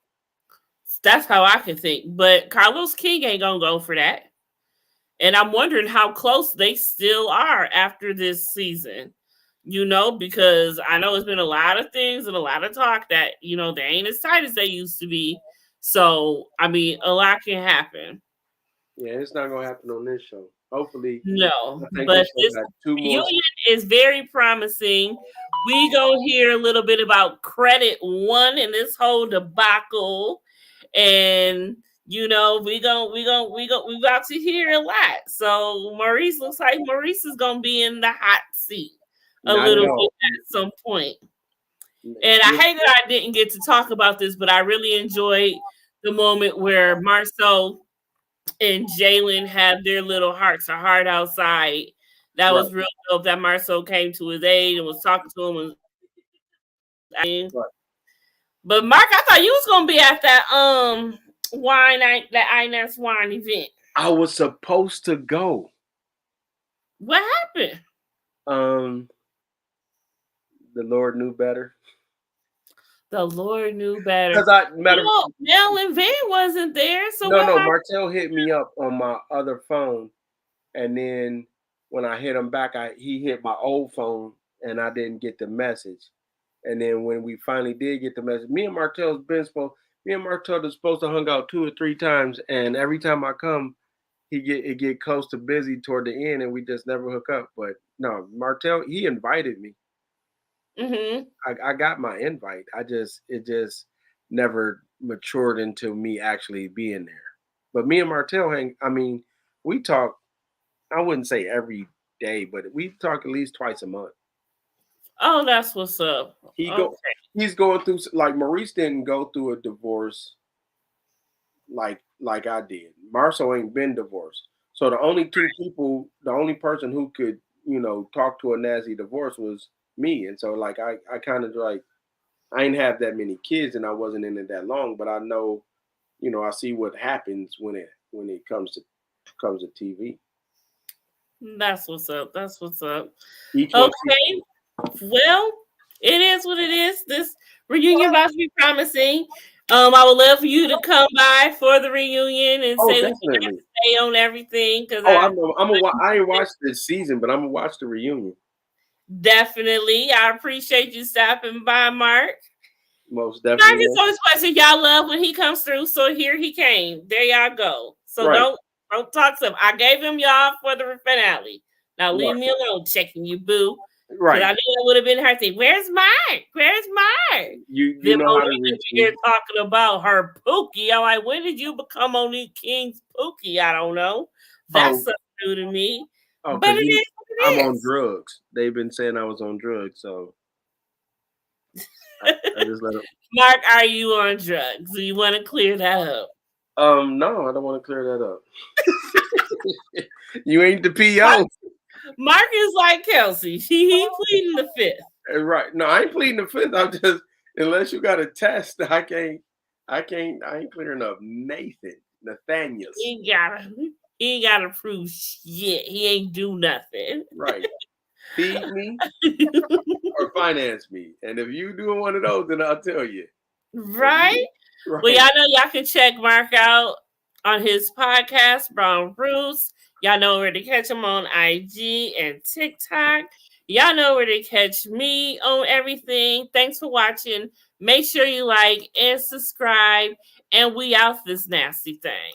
That's how I can think. But Carlos King ain't gonna go for that. And I'm wondering how close they still are after this season. Because I know it's been a lot of things and a lot of talk that, they ain't as tight as they used to be. So, I mean, a lot can happen. Yeah, it's not going to happen on this show. Hopefully. No, but this reunion is very promising. We gonna hear a little bit about Credit One and this whole debacle, and we about to hear a lot. So Maurice looks like Maurice is gonna be in the hot seat a little bit at some point. And I hate that I didn't get to talk about this, but I really enjoyed the moment where Marceau and Jalen had their little heart to heart outside. That was real dope. That Marceau came to his aid and was talking to him. But Mark, I thought you was gonna be at that INS wine event. I was supposed to go. What happened? The Lord knew better. The Lord knew better. Because Mel and Van wasn't there. So no, Martell hit me up on my other phone, and then when I hit him back, he hit my old phone, and I didn't get the message. And then when we finally did get the message, me and Martell are supposed to hang out 2 or 3 times, and every time I come, it get close to busy toward the end, and we just never hook up. But no, Martell, he invited me. Mm-hmm. I got my invite. It just never matured into me actually being there. But me and Martell we talk, I wouldn't say every day, but we talk at least twice a month. Oh, that's what's up. He's going through, like, Maurice didn't go through a divorce like I did. Marceau ain't been divorced. So the only person who could, talk to a nasty divorce was me. And so, like, I kind of, like, I ain't have that many kids and I wasn't in it that long, but I know, I see what happens when it comes to TV. That's what's up. Okay. Well, it is what it is. This reunion about to be promising. I would love for you to come by for the reunion and say that you have to stay on everything. I ain't watched this season, but I'm gonna watch the reunion. Definitely. I appreciate you stopping by, Mark. Most definitely. I get so much question y'all love when he comes through. So here he came. There y'all go. So don't talk to him. I gave him y'all for the finale. Now leave me alone, checking you, boo. Right. I knew that would have been her thing. Where's Mark? You know how to reach me. You're talking about her Pookie. I'm like, when did you become Monique King's Pookie? I don't know. That's something new to me. But it is. I'm on drugs. They've been saying I was on drugs, so I just let them. Mark, are you on drugs? Do you want to clear that up? No, I don't want to clear that up. You ain't the PO. Mark is like Kelsey. He pleading the fifth. Right. No, I ain't pleading the fifth. I'm just, unless you got a test, I ain't clearing up Nathaniel. He ain't gotta prove shit. He ain't do nothing. Right. Feed me or finance me. And if you doing one of those, then I'll tell you. Right? Well, y'all know y'all can check Mark out on his podcast, Brown Roots. Y'all know where to catch him on IG and TikTok. Y'all know where to catch me on everything. Thanks for watching. Make sure you like and subscribe. And we out this nasty thing.